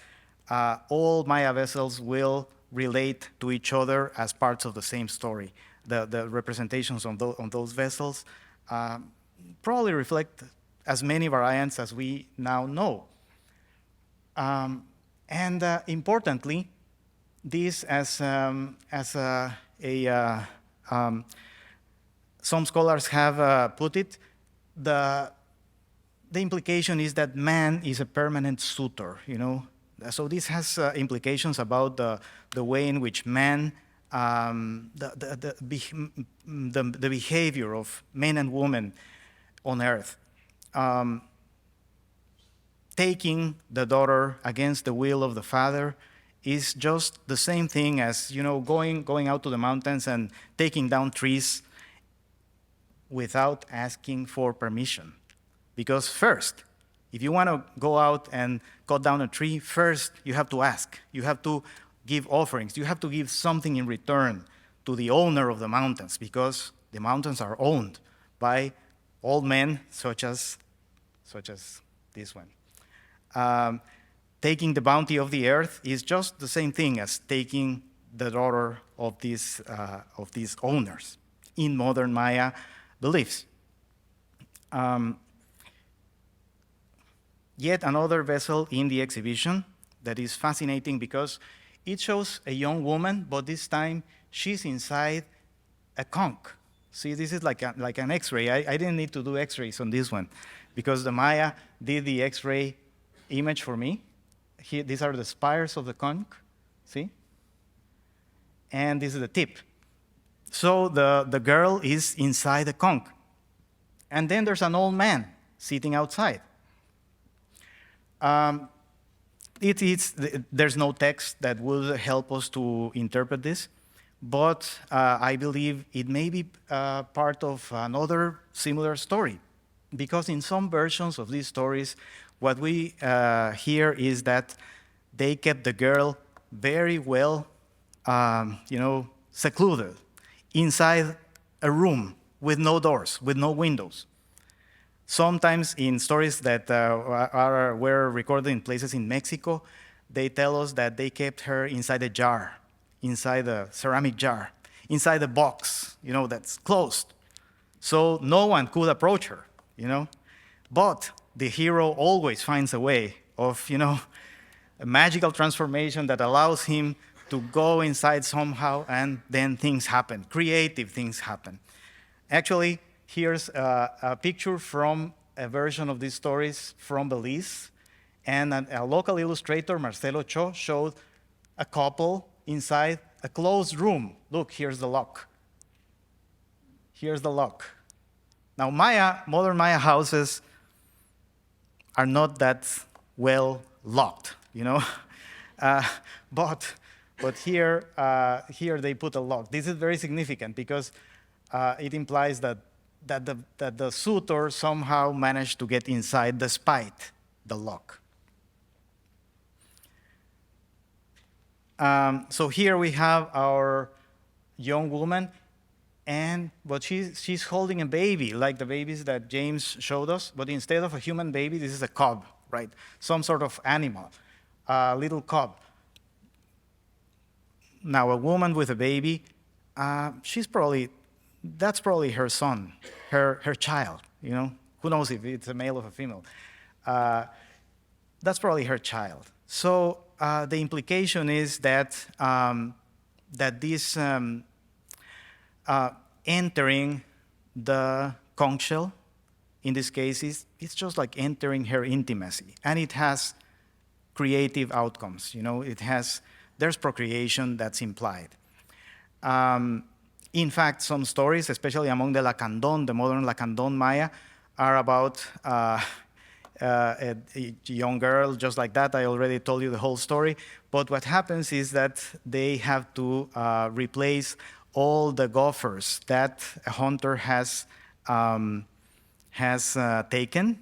all Maya vessels will relate to each other as parts of the same story. The representations on those vessels probably reflect as many variants as we now know. And importantly, this, as some scholars have put it, the implication is that man is a permanent suitor, So this has implications about the way in which man, the behavior of men and women on earth. Taking the daughter against the will of the father is just the same thing as going out to the mountains and taking down trees without asking for permission. Because first, if you want to go out and cut down a tree, first you have to ask. You have to give offerings. You have to give something in return to the owner of the mountains, because the mountains are owned by old men such as this one. Taking the bounty of the earth is just the same thing as taking the daughter of these owners in modern Maya beliefs. Yet another vessel in the exhibition that is fascinating because it shows a young woman, but this time she's inside a conch. See, this is like an X-ray. I didn't need to do X-rays on this one because the Maya did the X-ray image for me. These are the spires of the conch, see? And this is the tip. So the girl is inside the conch. And then there's an old man sitting outside. There's no text that will help us to interpret this, but I believe it may be part of another similar story. because in some versions of these stories, what we hear is that they kept the girl very well, secluded inside a room with no doors, with no windows. Sometimes in stories that were recorded in places in Mexico, they tell us that they kept her inside a jar, inside a ceramic jar, inside a box, that's closed. So no one could approach her, But the hero always finds a way of, a magical transformation that allows him to go inside somehow, and then things happen, creative things happen. Actually, here's a picture from a version of these stories from Belize, and a local illustrator, Marcelo Cho, showed a couple inside a closed room. Look, here's the lock. Here's the lock. Now, modern Maya houses are not that well locked, but here they put a lock. This is very significant because it implies that the suitor somehow managed to get inside despite the lock. So here we have our young woman, but she's holding a baby, like the babies that James showed us, but instead of a human baby, this is a cub, right? Some sort of animal, a little cub. Now, a woman with a baby, that's probably her son, her child, Who knows if it's a male or a female? That's probably her child. So the implication is that this entering the conch shell, in this case, it's just like entering her intimacy, and it has creative outcomes. There's procreation that's implied. In fact, some stories, especially among the Lacandon, the modern Lacandon Maya, are about a young girl just like that. I already told you the whole story. But what happens is that they have to replace all the gophers that a hunter has taken,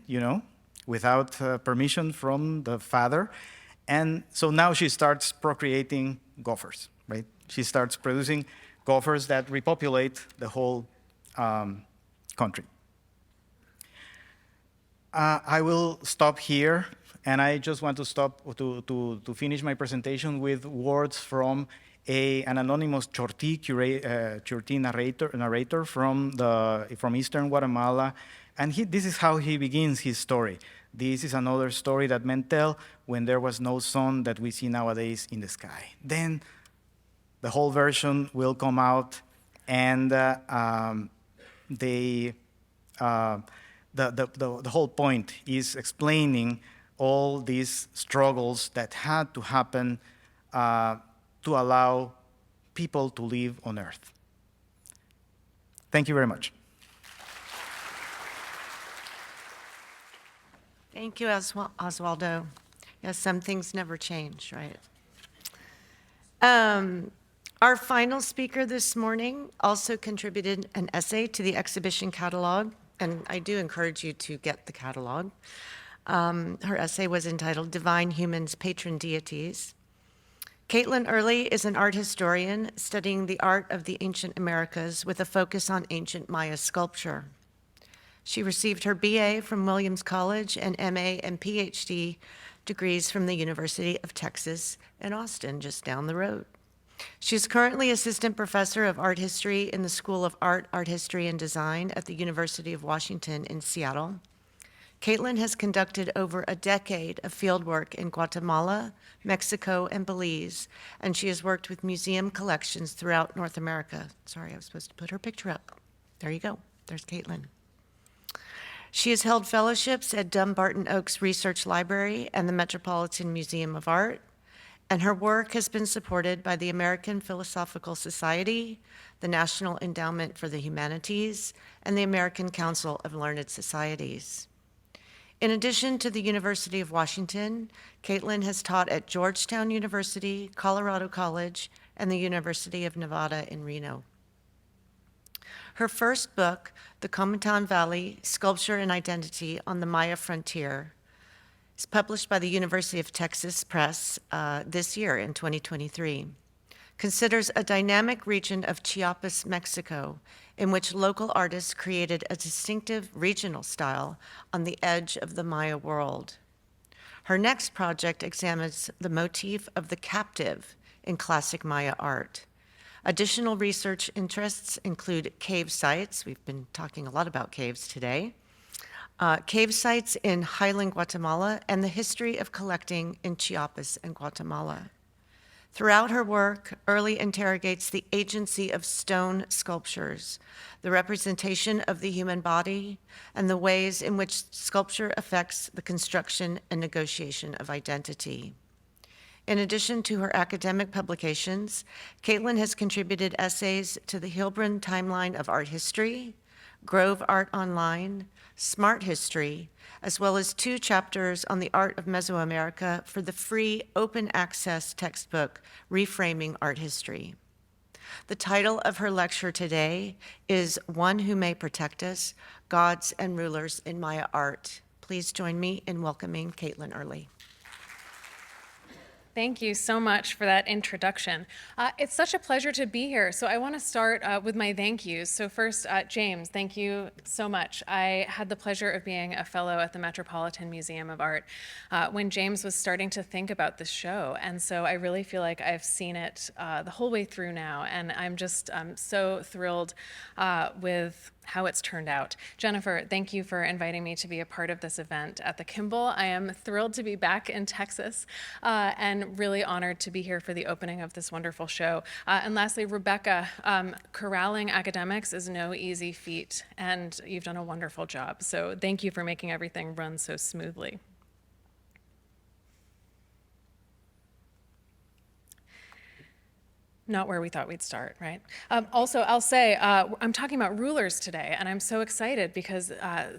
without permission from the father. And so now she starts procreating gophers, right? She starts producing gophers that repopulate the whole country. I will stop here, and I just want to stop to finish my presentation with words from an anonymous Chortí narrator from Eastern Guatemala, and this is how he begins his story. This is another story that men tell when there was no sun that we see nowadays in the sky. Then the whole version will come out, and the whole point is explaining all these struggles that had to happen to allow people to live on Earth. Thank you very much. Thank you, Osvaldo. Yes, some things never change, right? Our final speaker this morning also contributed an essay to the exhibition catalog, and I do encourage you to get the catalog. Her essay was entitled Divine Humans, Patron Deities. Caitlin Early is an art historian studying the art of the ancient Americas with a focus on ancient Maya sculpture. She received her BA from Williams College and MA and PhD degrees from the University of Texas in Austin, just down the road. She's currently assistant professor of art history in the School of Art, Art History, and Design at the University of Washington in Seattle. Caitlin has conducted over a decade of fieldwork in Guatemala, Mexico, and Belize, and she has worked with museum collections throughout North America. Sorry, I was supposed to put her picture up. There you go. There's Caitlin. She has held fellowships at Dumbarton Oaks Research Library and the Metropolitan Museum of Art, and her work has been supported by the American Philosophical Society, the National Endowment for the Humanities, and the American Council of Learned Societies. In addition to the University of Washington, Caitlin has taught at Georgetown University, Colorado College, and the University of Nevada in Reno. Her first book, The Comitan Valley, Sculpture and Identity on the Maya Frontier, is published by the University of Texas Press this year in 2023, considers a dynamic region of Chiapas, Mexico, in which local artists created a distinctive regional style on the edge of the Maya world. Her next project examines the motif of the captive in classic Maya art. Additional research interests include cave sites. We've been talking a lot about caves today. Cave sites in highland Guatemala and the history of collecting in Chiapas and Guatemala. Throughout her work, Early interrogates the agency of stone sculptures, the representation of the human body, and the ways in which sculpture affects the construction and negotiation of identity. In addition to her academic publications, Caitlin has contributed essays to the Hilbrun Timeline of Art History, Grove Art Online, Smart History, as well as 2 chapters on the art of Mesoamerica for the free open access textbook, Reframing Art History. The title of her lecture today is One Who May Protect Us, Gods and Rulers in Maya Art. Please join me in welcoming Caitlin Early. Thank you so much for that introduction. It's such a pleasure to be here. So I want to start with my thank yous. So first, James, thank you so much. I had the pleasure of being a fellow at the Metropolitan Museum of Art when James was starting to think about this show. And so I really feel like I've seen it the whole way through now. And I'm just so thrilled with how it's turned out. Jennifer, thank you for inviting me to be a part of this event at the Kimball. I am thrilled to be back in Texas and really honored to be here for the opening of this wonderful show. And lastly, Rebecca, corralling academics is no easy feat, and you've done a wonderful job. So thank you for making everything run so smoothly. Not where we thought we'd start, right? Also, I'll say, I'm talking about rulers today, and I'm so excited because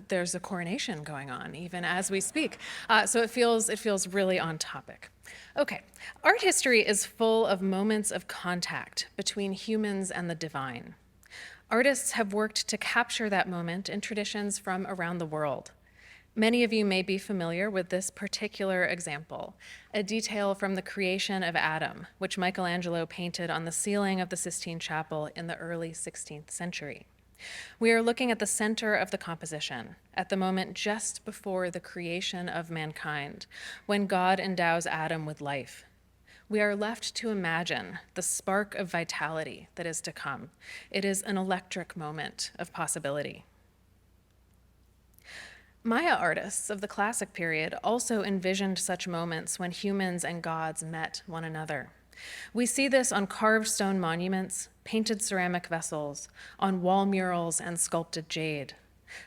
there's a coronation going on even as we speak. So it feels really on topic. Okay, art history is full of moments of contact between humans and the divine. Artists have worked to capture that moment in traditions from around the world. Many of you may be familiar with this particular example, a detail from the creation of Adam, which Michelangelo painted on the ceiling of the Sistine Chapel in the early 16th century. We are looking at the center of the composition, at the moment just before the creation of mankind, when God endows Adam with life. We are left to imagine the spark of vitality that is to come. It is an electric moment of possibility. Maya artists of the classic period also envisioned such moments when humans and gods met one another. We see this on carved stone monuments, painted ceramic vessels, on wall murals and sculpted jade.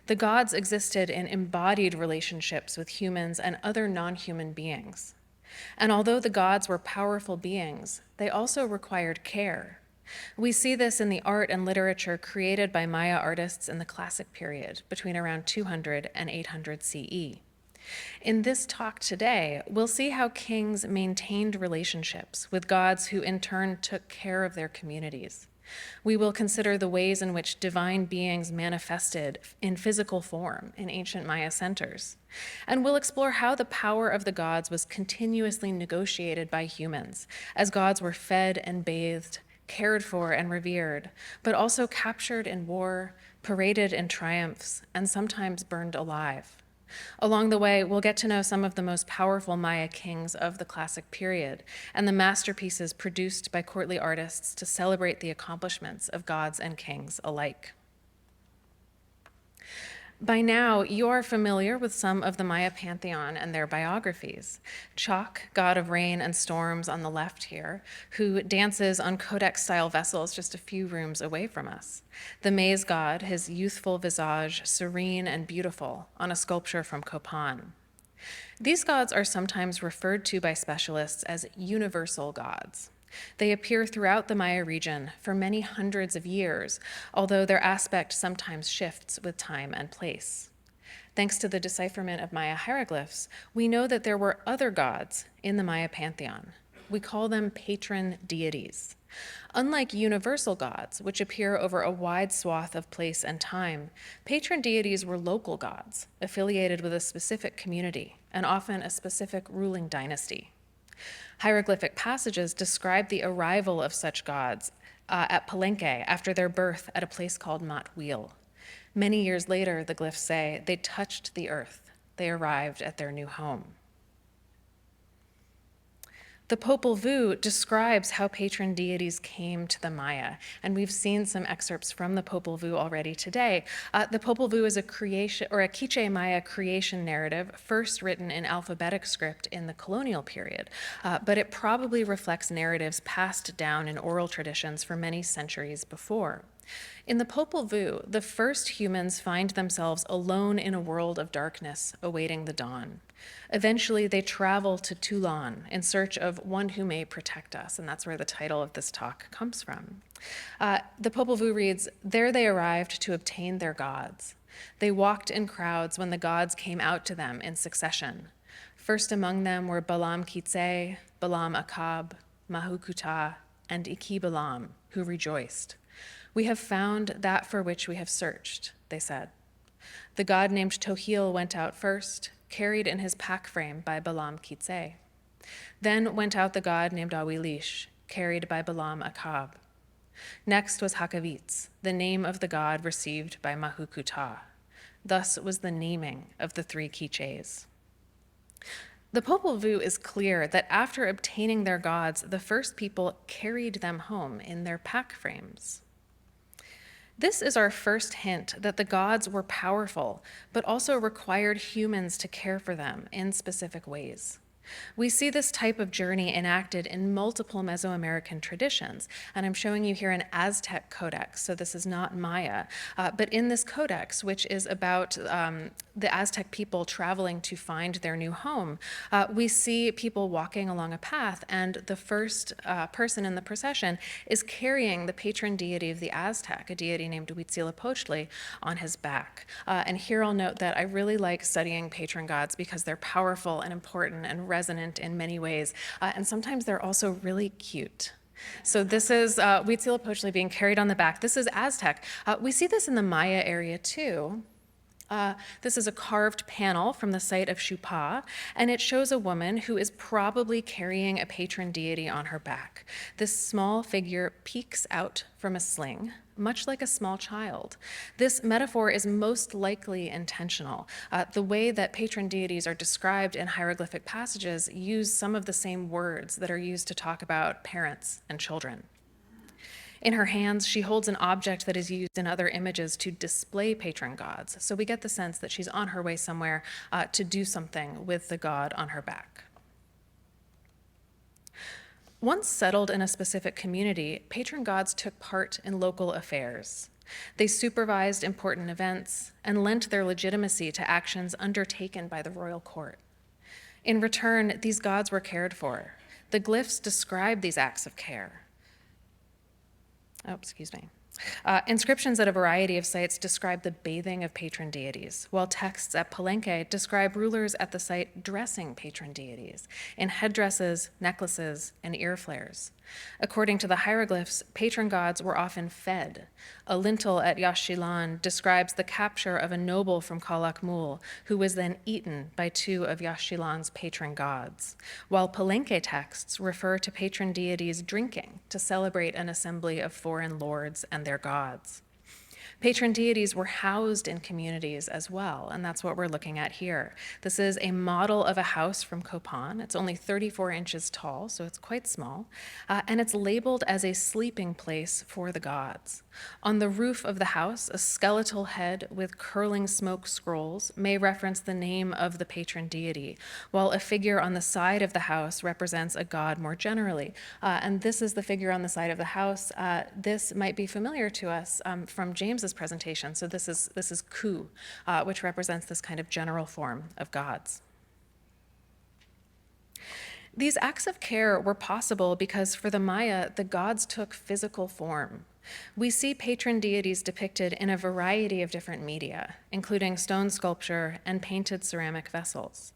The gods existed in embodied relationships with humans and other non-human beings. And although the gods were powerful beings, they also required care. We see this in the art and literature created by Maya artists in the classic period, between around 200 and 800 CE. In this talk today, we'll see how kings maintained relationships with gods who in turn took care of their communities. We will consider the ways in which divine beings manifested in physical form in ancient Maya centers. And we'll explore how the power of the gods was continuously negotiated by humans, as gods were fed and bathed, cared for and revered, but also captured in war, paraded in triumphs, and sometimes burned alive. Along the way, we'll get to know some of the most powerful Maya kings of the classic period and the masterpieces produced by courtly artists to celebrate the accomplishments of gods and kings alike. By now, you are familiar with some of the Maya pantheon and their biographies. Chaac, god of rain and storms on the left here, who dances on Codex-style vessels just a few rooms away from us. The maize god, his youthful visage, serene and beautiful, on a sculpture from Copan. These gods are sometimes referred to by specialists as universal gods. They appear throughout the Maya region for many hundreds of years, although their aspect sometimes shifts with time and place. Thanks to the decipherment of Maya hieroglyphs, we know that there were other gods in the Maya pantheon. We call them patron deities. Unlike universal gods, which appear over a wide swath of place and time, patron deities were local gods, affiliated with a specific community, and often a specific ruling dynasty. Hieroglyphic passages describe the arrival of such gods at Palenque after their birth at a place called Matwil. Many years later, the glyphs say, they touched the earth. They arrived at their new home. The Popol Vuh describes how patron deities came to the Maya, and we've seen some excerpts from the Popol Vuh already today. The Popol Vuh is a creation, or a Quiche Maya creation narrative, first written in alphabetic script in the colonial period, but it probably reflects narratives passed down in oral traditions for many centuries before. In the Popol Vuh, the first humans find themselves alone in a world of darkness, awaiting the dawn. Eventually, they travel to Toulon in search of one who may protect us, and that's where the title of this talk comes from. The Popol Vuh reads, "There they arrived to obtain their gods. They walked in crowds when the gods came out to them in succession. First among them were Balam Kitse, Balam Akab, Mahukuta, and Iki Balam, who rejoiced. We have found that for which we have searched," they said. The god named Tohil went out first, carried in his pack frame by Balam Kitse. Then went out the god named Awilish, carried by Balam Akab. Next was Hakavitz, the name of the god received by Mahukuta. Thus was the naming of the three Quiches. The Popol Vuh is clear that after obtaining their gods, the first people carried them home in their pack frames. This is our first hint that the gods were powerful, but also required humans to care for them in specific ways. We see this type of journey enacted in multiple Mesoamerican traditions, and I'm showing you here an Aztec codex, so this is not Maya, but in this codex, which is about the Aztec people traveling to find their new home, we see people walking along a path, and the first person in the procession is carrying the patron deity of the Aztec, a deity named Huitzilopochtli, on his back. And here I'll note that I really like studying patron gods because they're powerful and important and resonant in many ways, and sometimes they're also really cute. So this is Huitzilopochtli being carried on the back. This is Aztec. We see this in the Maya area too. This is a carved panel from the site of Chupa, and it shows a woman who is probably carrying a patron deity on her back. This small figure peeks out from a sling, much like a small child. This metaphor is most likely intentional. The way that patron deities are described in hieroglyphic passages use some of the same words that are used to talk about parents and children. In her hands, she holds an object that is used in other images to display patron gods. So we get the sense that she's on her way somewhere to do something with the god on her back. Once settled in a specific community, patron gods took part in local affairs. They supervised important events and lent their legitimacy to actions undertaken by the royal court. In return, these gods were cared for. The glyphs describe these acts of care. Inscriptions at a variety of sites describe the bathing of patron deities, while texts at Palenque describe rulers at the site dressing patron deities in headdresses, necklaces, and ear flares. According to the hieroglyphs, patron gods were often fed. A lintel at Yaxchilan describes the capture of a noble from Calakmul, who was then eaten by two of Yaxchilan's patron gods, while Palenque texts refer to patron deities drinking to celebrate an assembly of foreign lords and their gods. Patron deities were housed in communities as well, and that's what we're looking at here. This is a model of a house from Copan. It's only 34 inches tall, so it's quite small, and it's labeled as a sleeping place for the gods. On the roof of the house, a skeletal head with curling smoke scrolls may reference the name of the patron deity, while a figure on the side of the house represents a god more generally. And this is the figure on the side of the house. This might be familiar to us from James's presentation. So this is Ku, which represents this kind of general form of gods. These acts of care were possible because for the Maya, the gods took physical form. We see patron deities depicted in a variety of different media, including stone sculpture and painted ceramic vessels.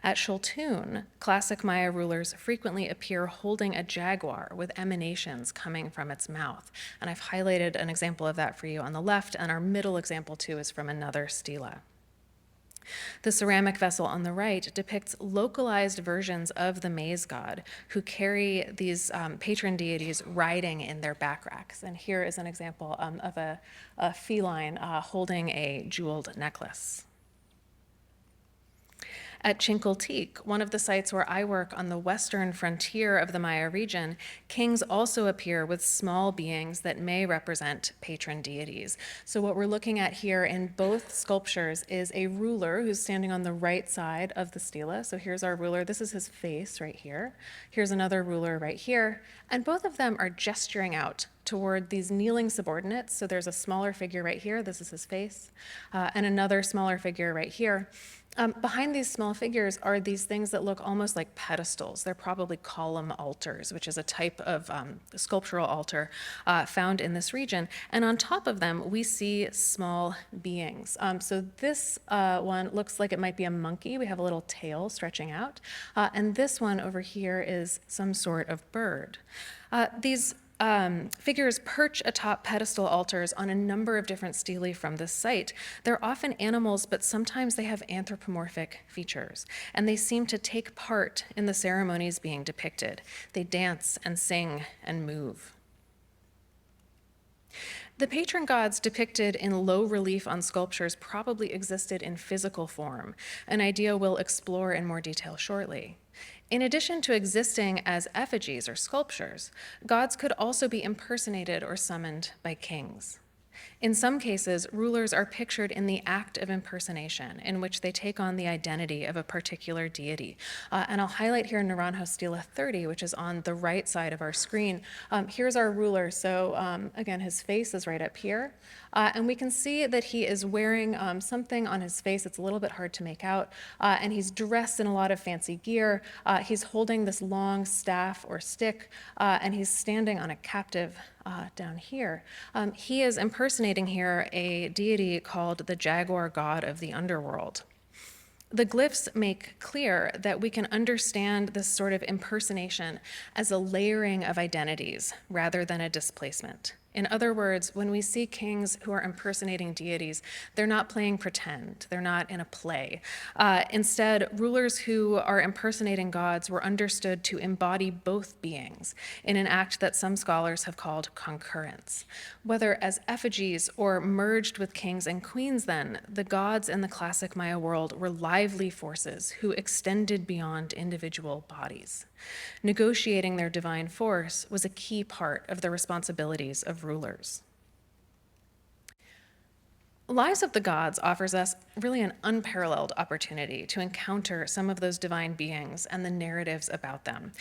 At Xultun, classic Maya rulers frequently appear holding a jaguar with emanations coming from its mouth. And I've highlighted an example of that for you on the left, and our middle example too is from another stela. The ceramic vessel on the right depicts localized versions of the maize god who carry these patron deities riding in their back racks. And here is an example of a feline holding a jeweled necklace. At Chinchilla, one of the sites where I work on the western frontier of the Maya region, kings also appear with small beings that may represent patron deities. So what we're looking at here in both sculptures is a ruler who's standing on the right side of the stela. So here's our ruler. This is his face right here. Here's another ruler right here. And both of them are gesturing out toward these kneeling subordinates. So there's a smaller figure right here. This is his face. And another smaller figure right here. Behind these small figures are these things that look almost like pedestals. They're probably column altars, which is a type of sculptural altar found in this region. And on top of them, we see small beings. So this one looks like it might be a monkey. We have a little tail stretching out. And this one over here is some sort of bird. These figures perch atop pedestal altars on a number of different stelae from this site. They're often animals, but sometimes they have anthropomorphic features, and they seem to take part in the ceremonies being depicted. They dance and sing and move. The patron gods depicted in low relief on sculptures probably existed in physical form, an idea we'll explore in more detail shortly. In addition to existing as effigies or sculptures, gods could also be impersonated or summoned by kings. In some cases, rulers are pictured in the act of impersonation, in which they take on the identity of a particular deity. And I'll highlight here Naranjo Stela 30, which is on the right side of our screen. Here's our ruler. So again, his face is right up here. And we can see that he is wearing something on his face. It's a little bit hard to make out. And he's dressed in a lot of fancy gear. He's holding this long staff or stick, and he's standing on a captive down here. He is impersonating here a deity called the jaguar god of the underworld. The glyphs make clear that we can understand this sort of impersonation as a layering of identities rather than a displacement. In other words, when we see kings who are impersonating deities, they're not playing pretend. They're not in a play. Instead, rulers who are impersonating gods were understood to embody both beings in an act that some scholars have called concurrence. Whether as effigies or merged with kings and queens then, the gods in the classic Maya world were lively forces who extended beyond individual bodies. Negotiating their divine force was a key part of the responsibilities of rulers. Lives of the Gods offers us really an unparalleled opportunity to encounter some of those divine beings and the narratives about them.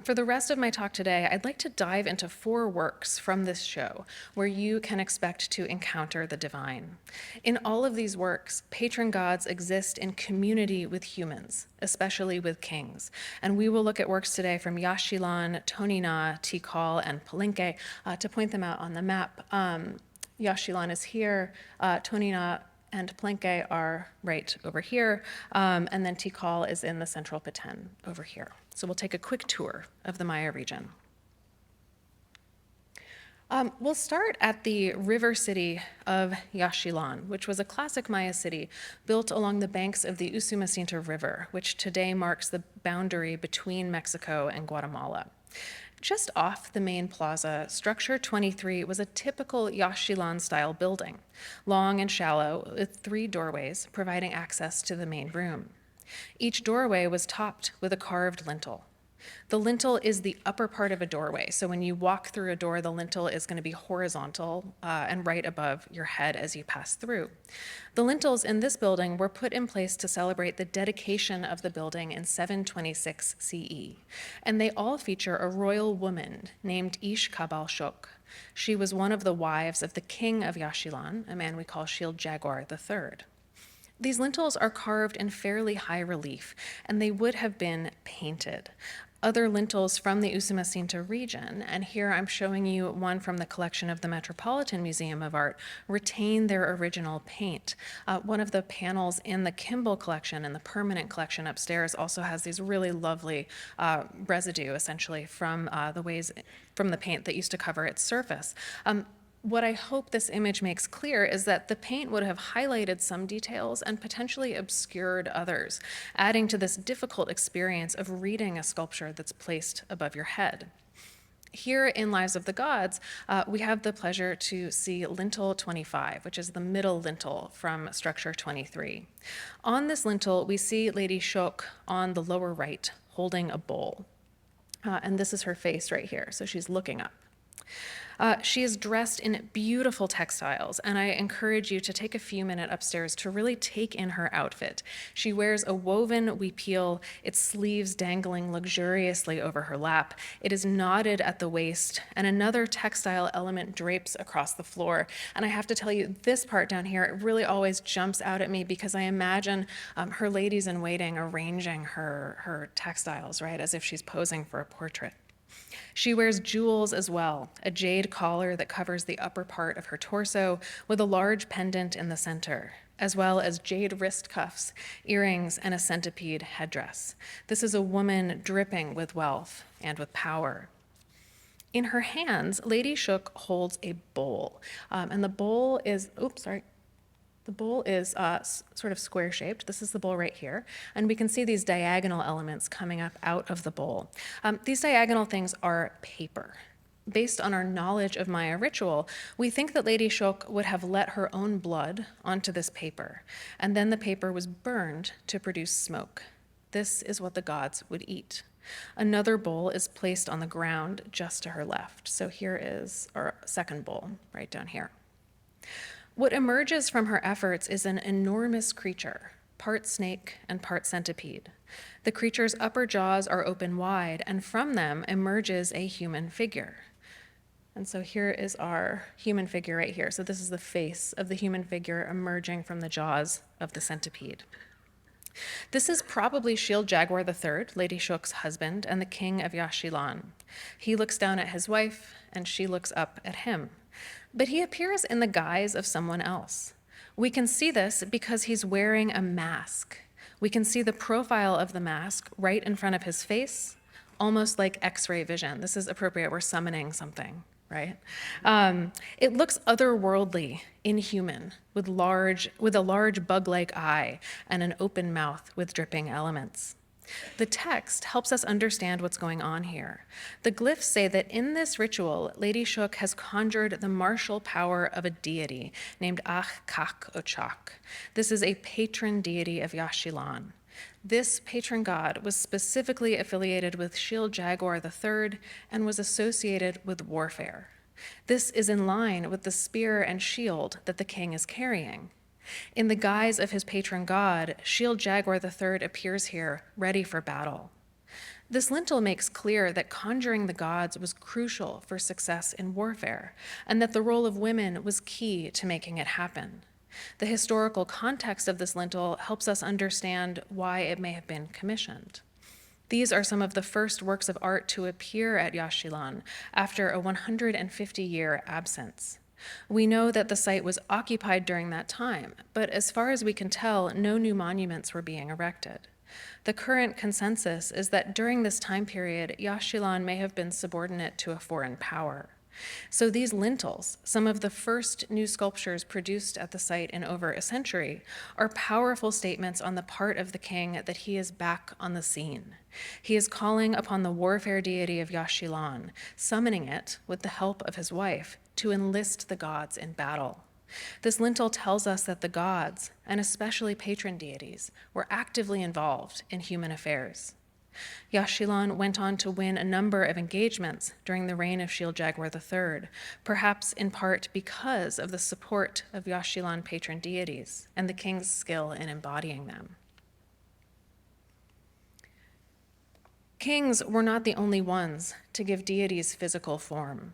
For the rest of my talk today, I'd like to dive into 4 works from this show where you can expect to encounter the divine. In all of these works, patron gods exist in community with humans, especially with kings. And we will look at works today from Yaxchilan, Tonina, Tikal, and Palenque to point them out on the map. Yaxchilan is here, Tonina and Palenque are right over here, and then Tikal is in the central Petén over here. So we'll take a quick tour of the Maya region. We'll start at the river city of Yaxchilan, which was a classic Maya city built along the banks of the Usumacinta River, which today marks the boundary between Mexico and Guatemala. Just off the main plaza, Structure 23 was a typical Yaxchilan-style building, long and shallow, with 3 doorways providing access to the main room. Each doorway was topped with a carved lintel. The lintel is the upper part of a doorway, so when you walk through a door, the lintel is going to be horizontal and right above your head as you pass through. The lintels in this building were put in place to celebrate the dedication of the building in 726 CE, and they all feature a royal woman named Ish Kabal Shok. She was one of the wives of the king of Yaxchilan, a man we call Shield Jaguar III. These lintels are carved in fairly high relief, and they would have been painted. Other lintels from the Usumacinta region, and here I'm showing you one from the collection of the Metropolitan Museum of Art, retain their original paint. One of the panels in the Kimball collection, in the permanent collection upstairs, also has these really lovely residue, essentially, from the paint that used to cover its surface. What I hope this image makes clear is that the paint would have highlighted some details and potentially obscured others, adding to this difficult experience of reading a sculpture that's placed above your head. Here in Lives of the Gods, we have the pleasure to see lintel 25, which is the middle lintel from structure 23. On this lintel, we see Lady Chaac on the lower right holding a bowl. And this is her face right here, so she's looking up. She is dressed in beautiful textiles, and I encourage you to take a few minutes upstairs to really take in her outfit. She wears a woven huipil, its sleeves dangling luxuriously over her lap. It is knotted at the waist, and another textile element drapes across the floor. And I have to tell you, this part down here, it really always jumps out at me because I imagine her ladies-in-waiting arranging her textiles, right, as if she's posing for a portrait. She wears jewels as well, a jade collar that covers the upper part of her torso with a large pendant in the center, as well as jade wrist cuffs, earrings, and a centipede headdress. This is a woman dripping with wealth and with power. In her hands, Lady Chaac holds a bowl, and the bowl is, The bowl is sort of square-shaped. This is the bowl right here. And we can see these diagonal elements coming up out of the bowl. These diagonal things are paper. Based on our knowledge of Maya ritual, we think that Lady Chaac would have let her own blood onto this paper, and then the paper was burned to produce smoke. This is what the gods would eat. Another bowl is placed on the ground just to her left. So here is our second bowl, right down here. What emerges from her efforts is an enormous creature, part snake and part centipede. The creature's upper jaws are open wide, and from them emerges a human figure. And so here is our human figure right here. So this is the face of the human figure emerging from the jaws of the centipede. This is probably Shield Jaguar III, Lady Chaac's husband, and the king of Yaxchilan. He looks down at his wife, and she looks up at him. But he appears in the guise of someone else. We can see this because he's wearing a mask. We can see the profile of the mask right in front of his face, almost like X-ray vision. This is appropriate. We're summoning something, right? It looks otherworldly, inhuman, with a large bug-like eye and an open mouth with dripping elements. The text helps us understand what's going on here. The glyphs say that in this ritual, Lady Chaac has conjured the martial power of a deity named Chaac or Chaac. This is a patron deity of Yaxchilan. This patron god was specifically affiliated with Shield Jaguar III and was associated with warfare. This is in line with the spear and shield that the king is carrying. In the guise of his patron god, Shield Jaguar III appears here, ready for battle. This lintel makes clear that conjuring the gods was crucial for success in warfare, and that the role of women was key to making it happen. The historical context of this lintel helps us understand why it may have been commissioned. These are some of the first works of art to appear at Yaxchilan after a 150-year absence. We know that the site was occupied during that time, but as far as we can tell, no new monuments were being erected. The current consensus is that during this time period, Yaxchilan may have been subordinate to a foreign power. So these lintels, some of the first new sculptures produced at the site in over a century, are powerful statements on the part of the king that he is back on the scene. He is calling upon the warfare deity of Yaxchilan, summoning it with the help of his wife to enlist the gods in battle. This lintel tells us that the gods, and especially patron deities, were actively involved in human affairs. Yaxchilan went on to win a number of engagements during the reign of Shield Jaguar III, perhaps in part because of the support of Yaxchilan patron deities and the king's skill in embodying them. Kings were not the only ones to give deities physical form.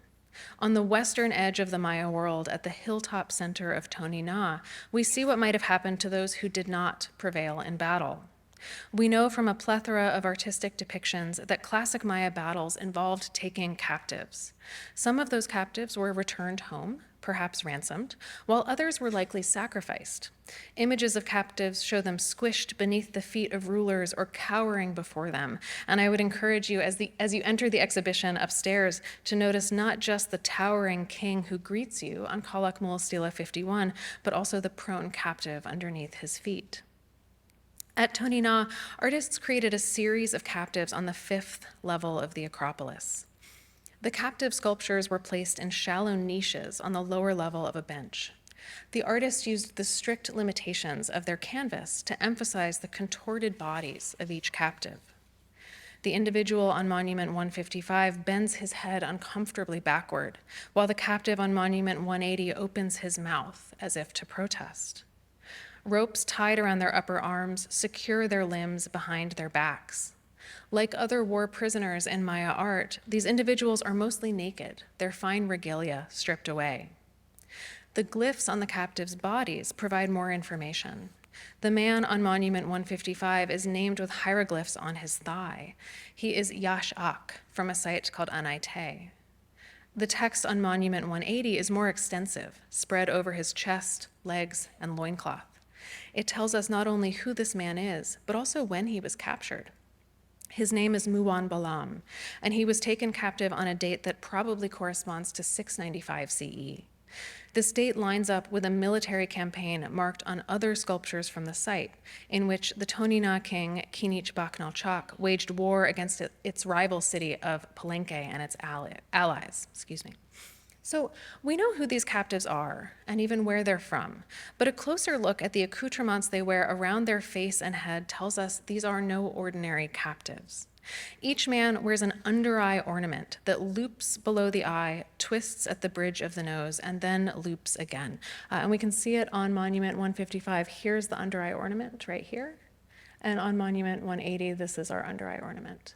On the western edge of the Maya world, at the hilltop center of Tonina, we see what might have happened to those who did not prevail in battle. We know from a plethora of artistic depictions that classic Maya battles involved taking captives. Some of those captives were returned home, perhaps ransomed, while others were likely sacrificed. Images of captives show them squished beneath the feet of rulers or cowering before them. And I would encourage you, as you enter the exhibition upstairs, to notice not just the towering king who greets you on Stela 51, but also the prone captive underneath his feet. At Tonina, artists created a series of captives on the 5th level of the Acropolis. The captive sculptures were placed in shallow niches on the lower level of a bench. The artists used the strict limitations of their canvas to emphasize the contorted bodies of each captive. The individual on Monument 155 bends his head uncomfortably backward, while the captive on Monument 180 opens his mouth as if to protest. Ropes tied around their upper arms secure their limbs behind their backs. Like other war prisoners in Maya art, these individuals are mostly naked, their fine regalia stripped away. The glyphs on the captives' bodies provide more information. The man on Monument 155 is named with hieroglyphs on his thigh. He is Chaac from a site called Anaite. The text on Monument 180 is more extensive, spread over his chest, legs, and loincloth. It tells us not only who this man is, but also when he was captured. His name is Muwan Balam, and he was taken captive on a date that probably corresponds to 695 CE. This date lines up with a military campaign marked on other sculptures from the site, in which the Tonina king Kinich Baknal Chaac waged war against its rival city of Palenque and its allies. So we know who these captives are and even where they're from, but a closer look at the accoutrements they wear around their face and head tells us these are no ordinary captives. Each man wears an under-eye ornament that loops below the eye, twists at the bridge of the nose, and then loops again. And we can see it on Monument 155. Here's the under-eye ornament right here. And on Monument 180, this is our under-eye ornament.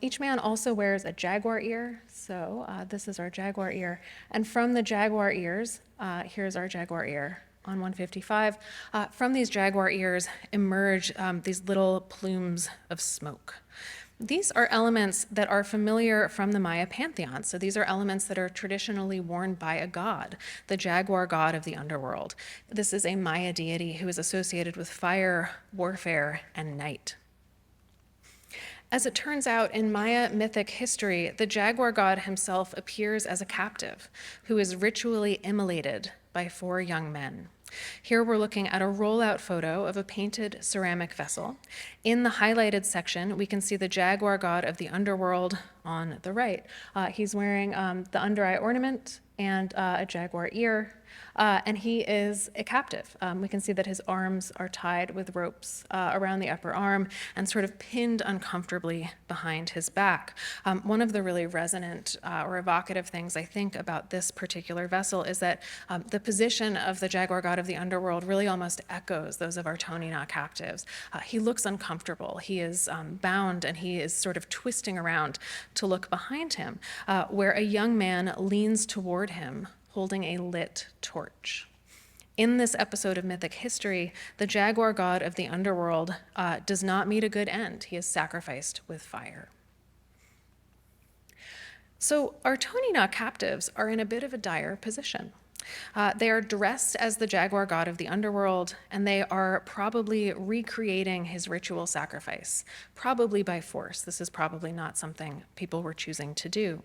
Each man also wears a jaguar ear, so this is our jaguar ear. And from the jaguar ears, here's our jaguar ear on 155. From these jaguar ears emerge these little plumes of smoke. These are elements that are familiar from the Maya pantheon. So these are elements that are traditionally worn by a god, the jaguar god of the underworld. This is a Maya deity who is associated with fire, warfare, and night. As it turns out, in Maya mythic history, the jaguar god himself appears as a captive who is ritually immolated by 4 young men. Here we're looking at a rollout photo of a painted ceramic vessel. In the highlighted section, we can see the jaguar god of the underworld on the right. He's wearing the under-eye ornament and a jaguar ear, and he is a captive. We can see that his arms are tied with ropes around the upper arm and sort of pinned uncomfortably behind his back. One of the really resonant or evocative things I think about this particular vessel is that the position of the jaguar god of the underworld really almost echoes those of our Tonina captives. He looks uncomfortable. He is bound and he is sort of twisting around to look behind him, where a young man leans toward him holding a lit torch. In this episode of mythic history, the jaguar god of the underworld does not meet a good end. He is sacrificed with fire. So our Tonina captives are in a bit of a dire position. They are dressed as the jaguar god of the underworld, and they are probably recreating his ritual sacrifice, probably by force. This is probably not something people were choosing to do.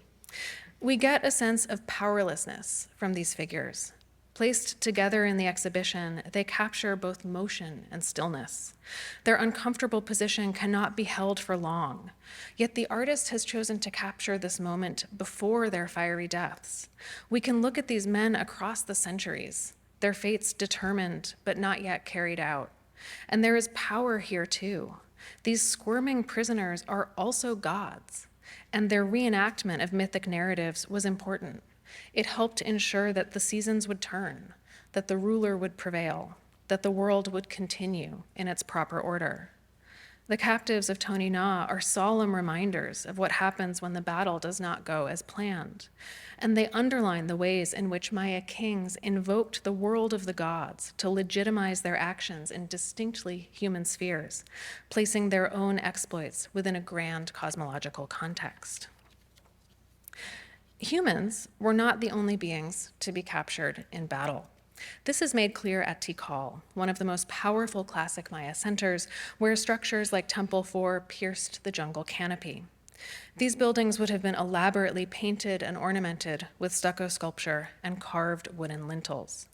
We get a sense of powerlessness from these figures. Placed together in the exhibition, they capture both motion and stillness. Their uncomfortable position cannot be held for long, yet the artist has chosen to capture this moment before their fiery deaths. We can look at these men across the centuries, their fates determined but not yet carried out. And there is power here too. These squirming prisoners are also gods, and their reenactment of mythic narratives was important. It helped ensure that the seasons would turn, that the ruler would prevail, that the world would continue in its proper order. The captives of Tonina are solemn reminders of what happens when the battle does not go as planned. And they underline the ways in which Maya kings invoked the world of the gods to legitimize their actions in distinctly human spheres, placing their own exploits within a grand cosmological context. Humans were not the only beings to be captured in battle. This is made clear at Tikal, one of the most powerful classic Maya centers, where structures like Temple 4 pierced the jungle canopy. These buildings would have been elaborately painted and ornamented with stucco sculpture and carved wooden lintels.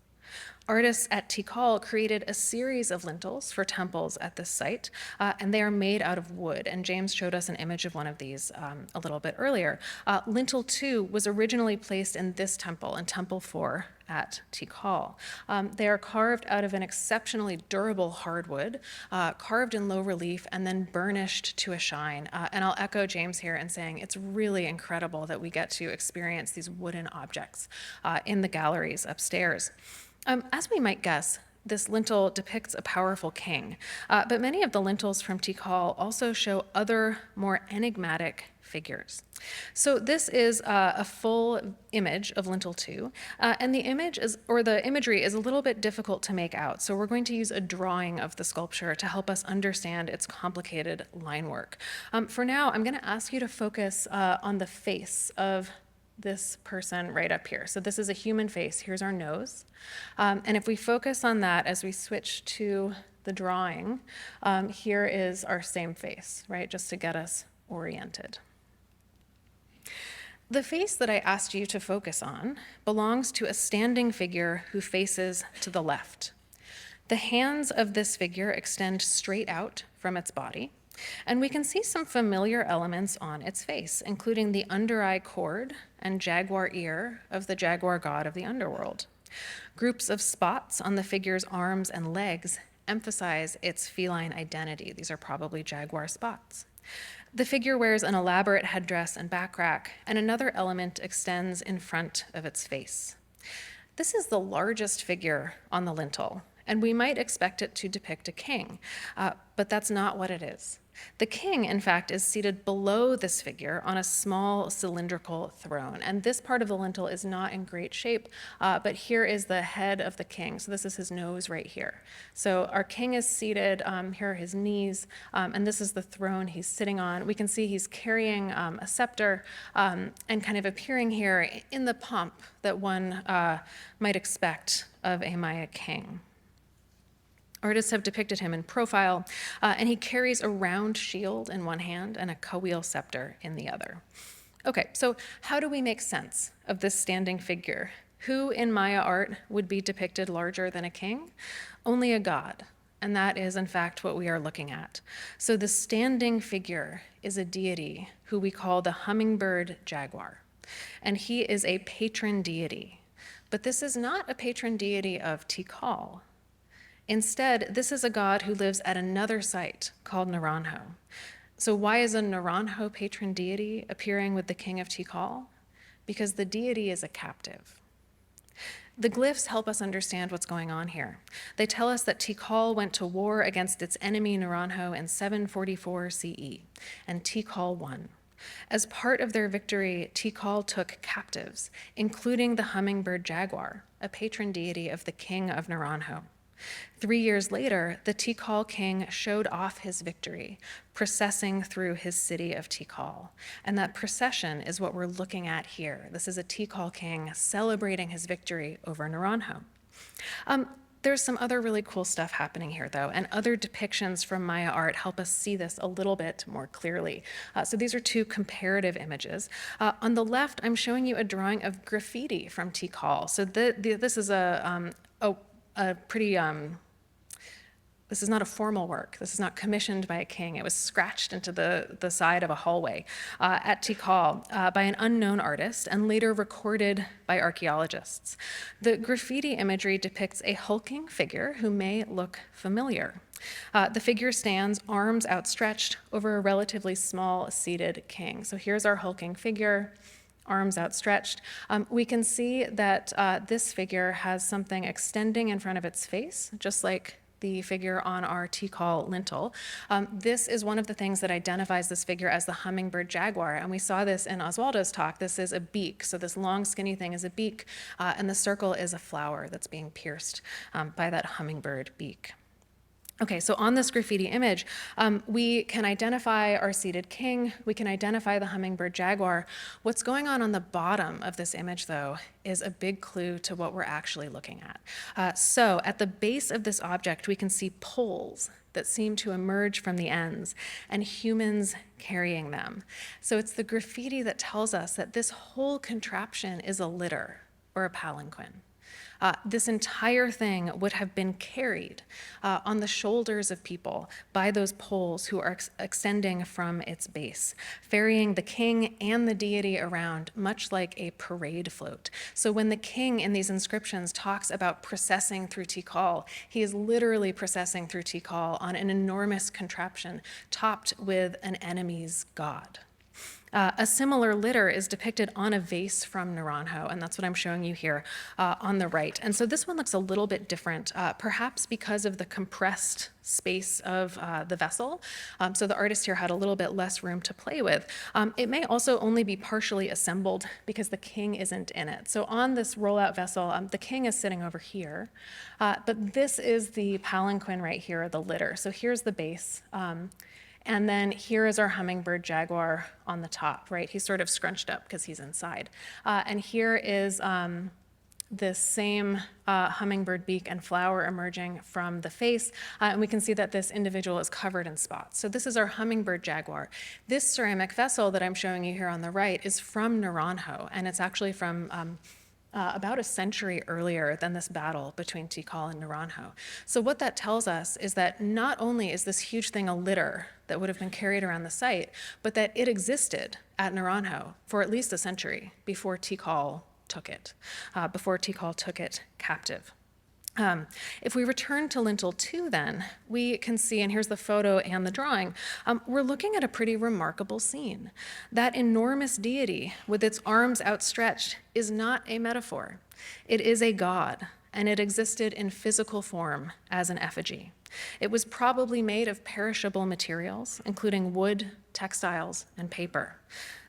Artists at Tikal created a series of lintels for temples at this site, and they are made out of wood. And James showed us an image of one of these a little bit earlier. Lintel 2 was originally placed in this temple, in Temple 4 at Tikal. They are carved out of an exceptionally durable hardwood, carved in low relief, and then burnished to a shine. And I'll echo James here in saying it's really incredible that we get to experience these wooden objects in the galleries upstairs. As we might guess, this lintel depicts a powerful king, but many of the lintels from Tikal also show other, more enigmatic figures. So this is a full image of Lintel 2, and the imagery is a little bit difficult to make out, so we're going to use a drawing of the sculpture to help us understand its complicated line work. For now, I'm going to ask you to focus on the face of this person right up here. So this is a human face. Here's our nose. And if we focus on that as we switch to the drawing, here is our same face, right? Just to get us oriented. The face that I asked you to focus on belongs to a standing figure who faces to the left. The hands of this figure extend straight out from its body, and we can see some familiar elements on its face, including the under-eye cord and jaguar ear of the jaguar god of the underworld. Groups of spots on the figure's arms and legs emphasize its feline identity. These are probably jaguar spots. The figure wears an elaborate headdress and back rack, and another element extends in front of its face. This is the largest figure on the lintel, and we might expect it to depict a king, but that's not what it is. The king, in fact, is seated below this figure on a small cylindrical throne, and this part of the lintel is not in great shape, but here is the head of the king. So this is his nose right here. So our king is seated, here are his knees, and this is the throne he's sitting on. We can see he's carrying a scepter and kind of appearing here in the pomp that one might expect of a Maya king. Artists have depicted him in profile, and he carries a round shield in one hand and a cowheel scepter in the other. Okay, so how do we make sense of this standing figure? Who in Maya art would be depicted larger than a king? Only a god, and that is in fact what we are looking at. So the standing figure is a deity who we call the hummingbird jaguar, and he is a patron deity. But this is not a patron deity of Tikal. Instead, this is a god who lives at another site called Naranjo. So why is a Naranjo patron deity appearing with the king of Tikal? Because the deity is a captive. The glyphs help us understand what's going on here. They tell us that Tikal went to war against its enemy Naranjo in 744 CE, and Tikal won. As part of their victory, Tikal took captives, including the hummingbird jaguar, a patron deity of the king of Naranjo. 3 years later, the Tikal king showed off his victory, processing through his city of Tikal. And that procession is what we're looking at here. This is a Tikal king celebrating his victory over Naranjo. There's some other really cool stuff happening here, though, and other depictions from Maya art help us see this a little bit more clearly. So these are two comparative images. On the left, I'm showing you a drawing of graffiti from Tikal. So this is a pretty, this is not a formal work. This is not commissioned by a king. It was scratched into the side of a hallway at Tikal by an unknown artist and later recorded by archaeologists. The graffiti imagery depicts a hulking figure who may look familiar. The figure stands, arms outstretched, over a relatively small seated king. So here's our hulking figure, arms outstretched. We can see that this figure has something extending in front of its face, just like the figure on our Tikal lintel. This is one of the things that identifies this figure as the hummingbird jaguar, and we saw this in Osvaldo's talk. This is a beak, so this long skinny thing is a beak, and the circle is a flower that's being pierced by that hummingbird beak. Okay, so on this graffiti image, we can identify our seated king, we can identify the hummingbird jaguar. What's going on the bottom of this image, though, is a big clue to what we're actually looking at. So at the base of this object, we can see poles that seem to emerge from the ends, and humans carrying them. So it's the graffiti that tells us that this whole contraption is a litter or a palanquin. This entire thing would have been carried on the shoulders of people by those poles who are extending from its base, ferrying the king and the deity around, much like a parade float. So when the king in these inscriptions talks about processing through Tikal, he is literally processing through Tikal on an enormous contraption topped with an enemy's god. A similar litter is depicted on a vase from Naranjo, and that's what I'm showing you here on the right. And so this one looks a little bit different, perhaps because of the compressed space of the vessel. So the artist here had a little bit less room to play with. It may also only be partially assembled because the king isn't in it. So on this rollout vessel, the king is sitting over here, but this is the palanquin right here, the litter. So here's the base. And then here is our hummingbird jaguar on the top, right? He's sort of scrunched up because he's inside. And here is this same hummingbird beak and flower emerging from the face. And we can see that this individual is covered in spots. So this is our hummingbird jaguar. This ceramic vessel that I'm showing you here on the right is from Naranjo, and it's actually from about a century earlier than this battle between Tikal and Naranjo. So what that tells us is that not only is this huge thing a litter that would have been carried around the site, but that it existed at Naranjo for at least a century before Tikal took it, captive. If we return to lintel 2 then, we can see, and here's the photo and the drawing, we're looking at a pretty remarkable scene. That enormous deity with its arms outstretched is not a metaphor. It is a god, and it existed in physical form as an effigy. It was probably made of perishable materials, including wood, textiles, and paper.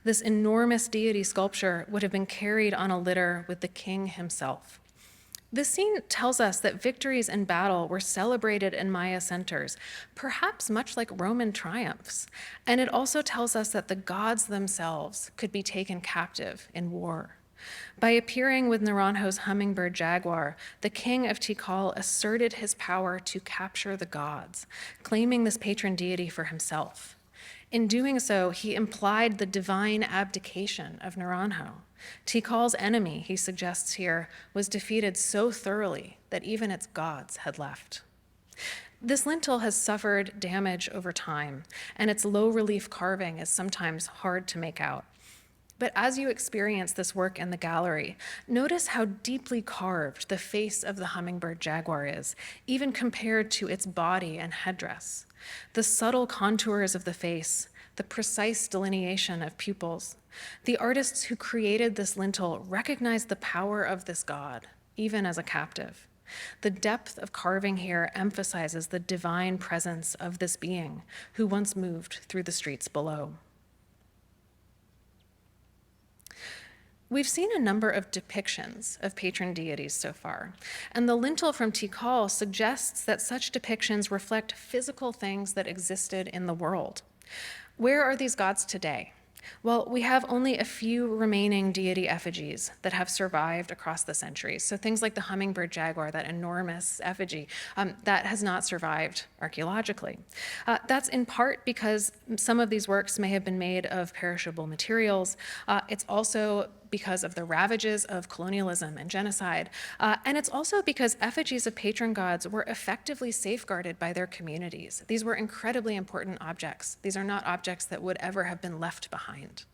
This enormous deity sculpture would have been carried on a litter with the king himself. This scene tells us that victories in battle were celebrated in Maya centers, perhaps much like Roman triumphs. And it also tells us that the gods themselves could be taken captive in war. By appearing with Naranjo's hummingbird jaguar, the king of Tikal asserted his power to capture the gods, claiming this patron deity for himself. In doing so, he implied the divine abdication of Naranjo. Tikal's enemy, he suggests here, was defeated so thoroughly that even its gods had left. This lintel has suffered damage over time, and its low relief carving is sometimes hard to make out. But as you experience this work in the gallery, notice how deeply carved the face of the hummingbird jaguar is, even compared to its body and headdress. The subtle contours of the face, the precise delineation of pupils. The artists who created this lintel recognized the power of this god, even as a captive. The depth of carving here emphasizes the divine presence of this being who once moved through the streets below. We've seen a number of depictions of patron deities so far, and the lintel from Tikal suggests that such depictions reflect physical things that existed in the world. Where are these gods today? Well, we have only a few remaining deity effigies that have survived across the centuries. So things like the hummingbird jaguar, that enormous effigy, that has not survived archaeologically. That's in part because some of these works may have been made of perishable materials. It's also because of the ravages of colonialism and genocide. And it's also because effigies of patron gods were effectively safeguarded by their communities. These were incredibly important objects. These are not objects that would ever have been left behind.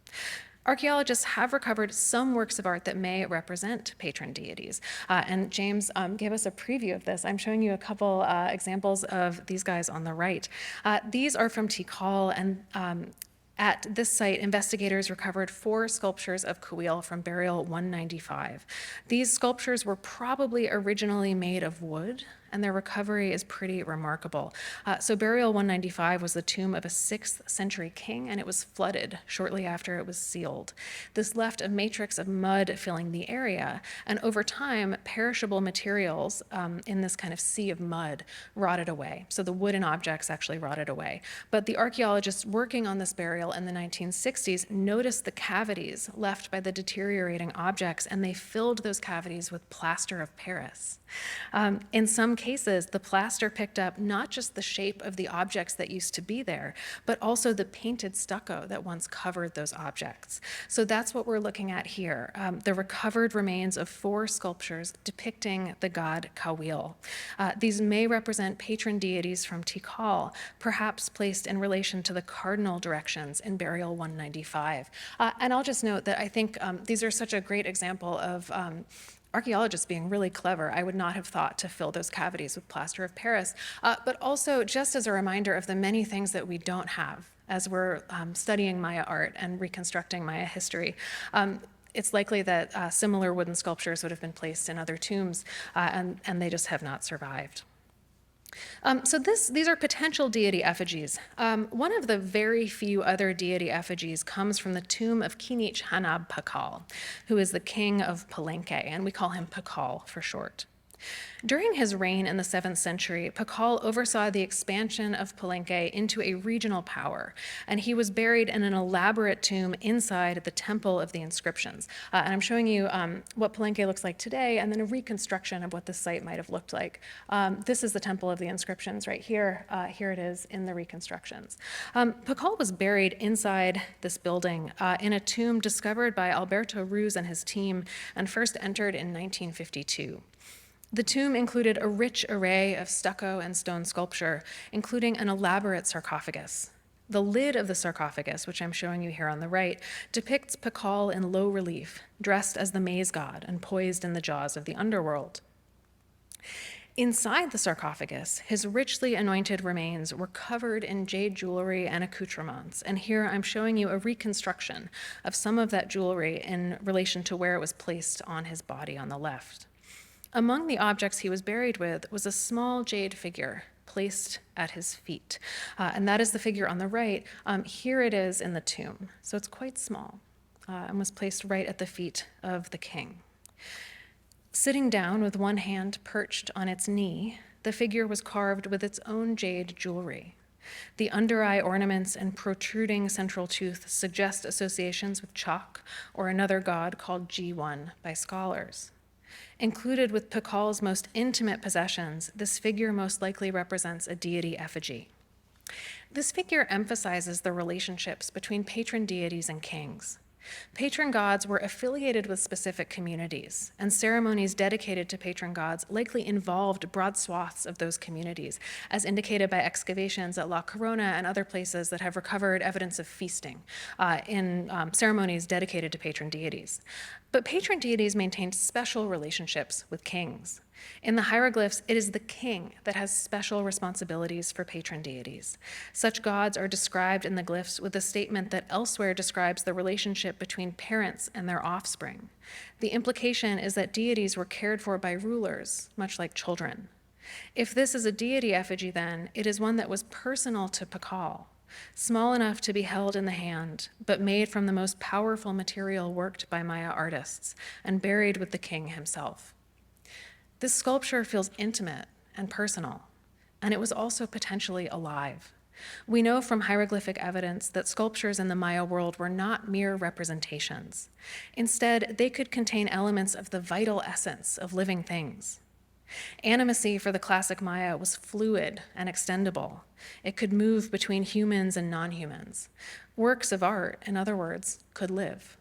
Archaeologists have recovered some works of art that may represent patron deities. And James gave us a preview of this. I'm showing you a couple examples of these guys on the right. These are from Tikal, and at this site, investigators recovered 4 sculptures of Kuil from burial 195. These sculptures were probably originally made of wood and their recovery is pretty remarkable. So burial 195 was the tomb of a 6th century king, and it was flooded shortly after it was sealed. This left a matrix of mud filling the area, and over time, perishable materials in this kind of sea of mud rotted away. So the wooden objects actually rotted away. But the archaeologists working on this burial in the 1960s noticed the cavities left by the deteriorating objects, and they filled those cavities with plaster of Paris. In some cases, the plaster picked up not just the shape of the objects that used to be there, but also the painted stucco that once covered those objects. So that's what we're looking at here, the recovered remains of 4 sculptures depicting the god Kawil. These may represent patron deities from Tikal, perhaps placed in relation to the cardinal directions in burial 195. And I'll just note that I think these are such a great example of archaeologists being really clever. I would not have thought to fill those cavities with plaster of Paris, but also just as a reminder of the many things that we don't have as we're studying Maya art and reconstructing Maya history. It's likely that similar wooden sculptures would have been placed in other tombs, and they just have not survived. So these are potential deity effigies. One of the very few other deity effigies comes from the tomb of Kinich Hanab Pakal, who is the king of Palenque, and we call him Pakal for short. During his reign in the 7th century, Pakal oversaw the expansion of Palenque into a regional power, and he was buried in an elaborate tomb inside the Temple of the Inscriptions. And I'm showing you what Palenque looks like today, and then a reconstruction of what this site might have looked like. This is the Temple of the Inscriptions right here. Here it is in the reconstructions. Pakal was buried inside this building in a tomb discovered by Alberto Ruz and his team, and first entered in 1952. The tomb included a rich array of stucco and stone sculpture, including an elaborate sarcophagus. The lid of the sarcophagus, which I'm showing you here on the right, depicts Pakal in low relief, dressed as the maize god and poised in the jaws of the underworld. Inside the sarcophagus, his richly anointed remains were covered in jade jewelry and accoutrements, and here I'm showing you a reconstruction of some of that jewelry in relation to where it was placed on his body on the left. Among the objects he was buried with was a small jade figure placed at his feet. And that is the figure on the right. Here it is in the tomb. So it's quite small and was placed right at the feet of the king. Sitting down with one hand perched on its knee, the figure was carved with its own jade jewelry. The under-eye ornaments and protruding central tooth suggest associations with Chaac, or another god called G1 by scholars. Included with Pakal's most intimate possessions, this figure most likely represents a deity effigy. This figure emphasizes the relationships between patron deities and kings. Patron gods were affiliated with specific communities, and ceremonies dedicated to patron gods likely involved broad swaths of those communities, as indicated by excavations at La Corona and other places that have recovered evidence of feasting in ceremonies dedicated to patron deities. But patron deities maintained special relationships with kings. In the hieroglyphs, it is the king that has special responsibilities for patron deities. Such gods are described in the glyphs with a statement that elsewhere describes the relationship between parents and their offspring. The implication is that deities were cared for by rulers, much like children. If this is a deity effigy, then, it is one that was personal to Pakal, small enough to be held in the hand, but made from the most powerful material worked by Maya artists, and buried with the king himself. This sculpture feels intimate and personal, and it was also potentially alive. We know from hieroglyphic evidence that sculptures in the Maya world were not mere representations. Instead, they could contain elements of the vital essence of living things. Animacy for the classic Maya was fluid and extendable. It could move between humans and non-humans. Works of art, in other words, could live.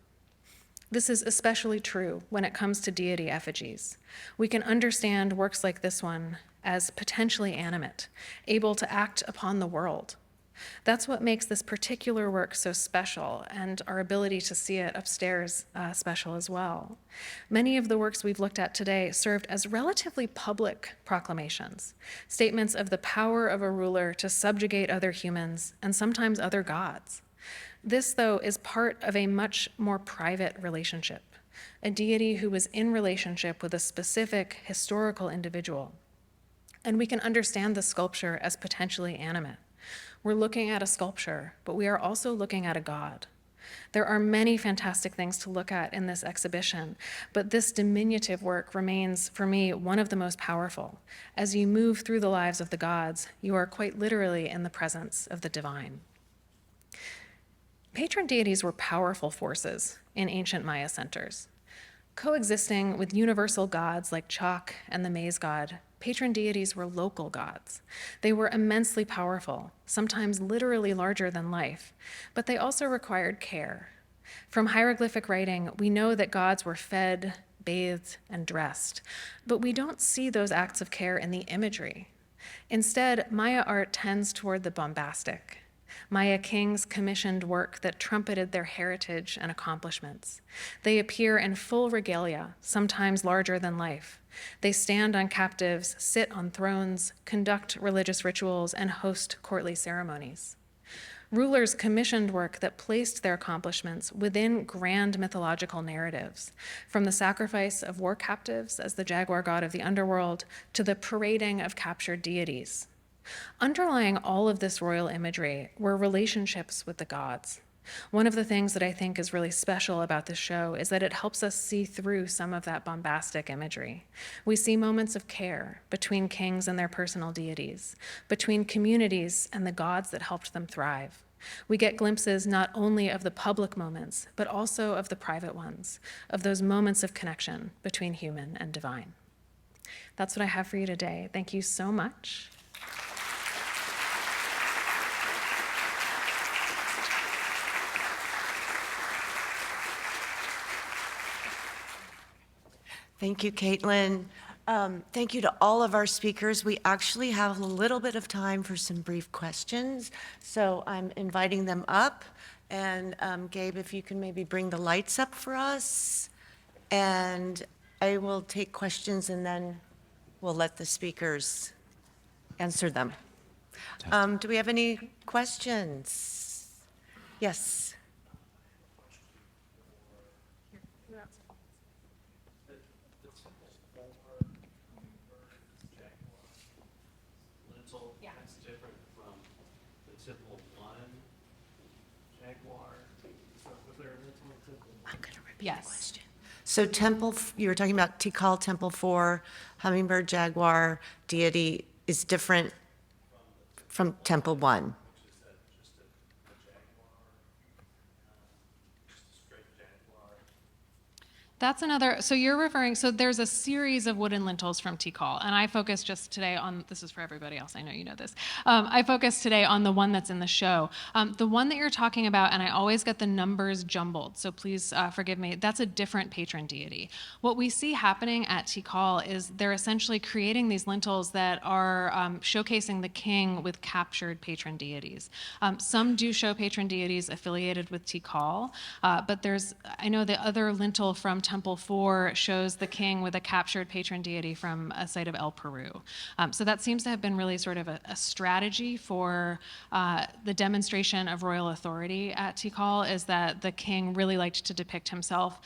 This is especially true when it comes to deity effigies. We can understand works like this one as potentially animate, able to act upon the world. That's what makes this particular work so special, and our ability to see it upstairs special as well. Many of the works we've looked at today served as relatively public proclamations, statements of the power of a ruler to subjugate other humans and sometimes other gods. This, though, is part of a much more private relationship, a deity who was in relationship with a specific historical individual. And we can understand the sculpture as potentially animate. We're looking at a sculpture, but we are also looking at a god. There are many fantastic things to look at in this exhibition, but this diminutive work remains, for me, one of the most powerful. As you move through the lives of the gods, you are quite literally in the presence of the divine. Patron deities were powerful forces in ancient Maya centers. Coexisting with universal gods like Chaac and the maize god, patron deities were local gods. They were immensely powerful, sometimes literally larger than life, but they also required care. From hieroglyphic writing, we know that gods were fed, bathed, and dressed, but we don't see those acts of care in the imagery. Instead, Maya art tends toward the bombastic. Maya kings commissioned work that trumpeted their heritage and accomplishments. They appear in full regalia, sometimes larger than life. They stand on captives, sit on thrones, conduct religious rituals, and host courtly ceremonies. Rulers commissioned work that placed their accomplishments within grand mythological narratives, from the sacrifice of war captives as the jaguar god of the underworld to the parading of captured deities. Underlying all of this royal imagery were relationships with the gods. One of the things that I think is really special about this show is that it helps us see through some of that bombastic imagery. We see moments of care between kings and their personal deities, between communities and the gods that helped them thrive. We get glimpses not only of the public moments, but also of the private ones, of those moments of connection between human and divine. That's what I have for you today. Thank you so much. Thank you, Caitlin. Thank you to all of our speakers. We actually have a little bit of time for some brief questions, so I'm inviting them up. And Gabe, if you can maybe bring the lights up for us. And I will take questions and then we'll let the speakers answer them. Do we have any questions? Yes. Lintel, that's different from the typical one jaguar. So was there a lintel and typical? I'm going to repeat Yes. the question. So you were talking about Tikal Temple 4, Hummingbird Jaguar deity is different from Temple 1. Which is that just a jaguar, just a straight jaguar. That's another, so you're referring, so there's a series of wooden lintels from Tikal, and I focus just today on, this is for everybody else, I know you know this. I focus today on the one that's in the show. The one that you're talking about, and I always get the numbers jumbled, so please forgive me, that's a different patron deity. What we see happening at Tikal is they're essentially creating these lintels that are showcasing the king with captured patron deities. Some do show patron deities affiliated with Tikal, but I know the other lintel from Temple 4 shows the king with a captured patron deity from a site of El Peru. So that seems to have been really sort of a strategy for the demonstration of royal authority at Tikal, is that the king really liked to depict himself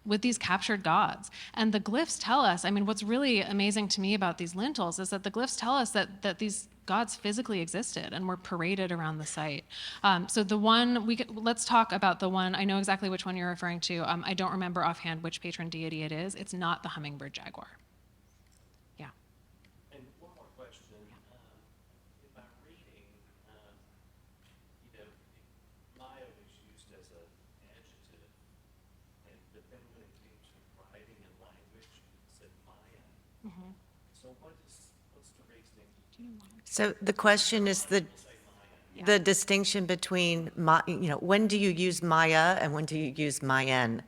with these captured gods. And the glyphs tell us, I mean, what's really amazing to me about these lintels is that the glyphs tell us that these gods physically existed and were paraded around the site. So the one, let's talk about the one, I know exactly which one you're referring to. I don't remember offhand which patron deity it is. It's not the hummingbird jaguar. Yeah. And one more question. In my reading, Maya was used as an adjective, but then when it came to writing and language, it said Maya. So what's the reasoning? So the question is the distinction between, when do you use Maya and when do you use Mayan?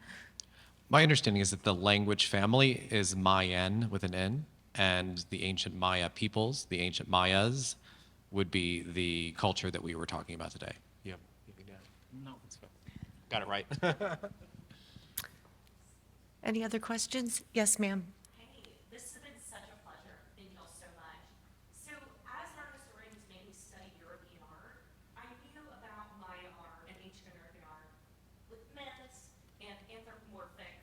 My understanding is that the language family is Mayan with an N, and the ancient Maya peoples, the ancient Mayas, would be the culture that we were talking about today. Yeah. No, got it right. Any other questions? Yes, ma'am. Hey, this has been such a pleasure. Thank you all so much. So, as an art historian who's mainly studied European art, I knew about Maya art and ancient American art with myths and anthropomorphic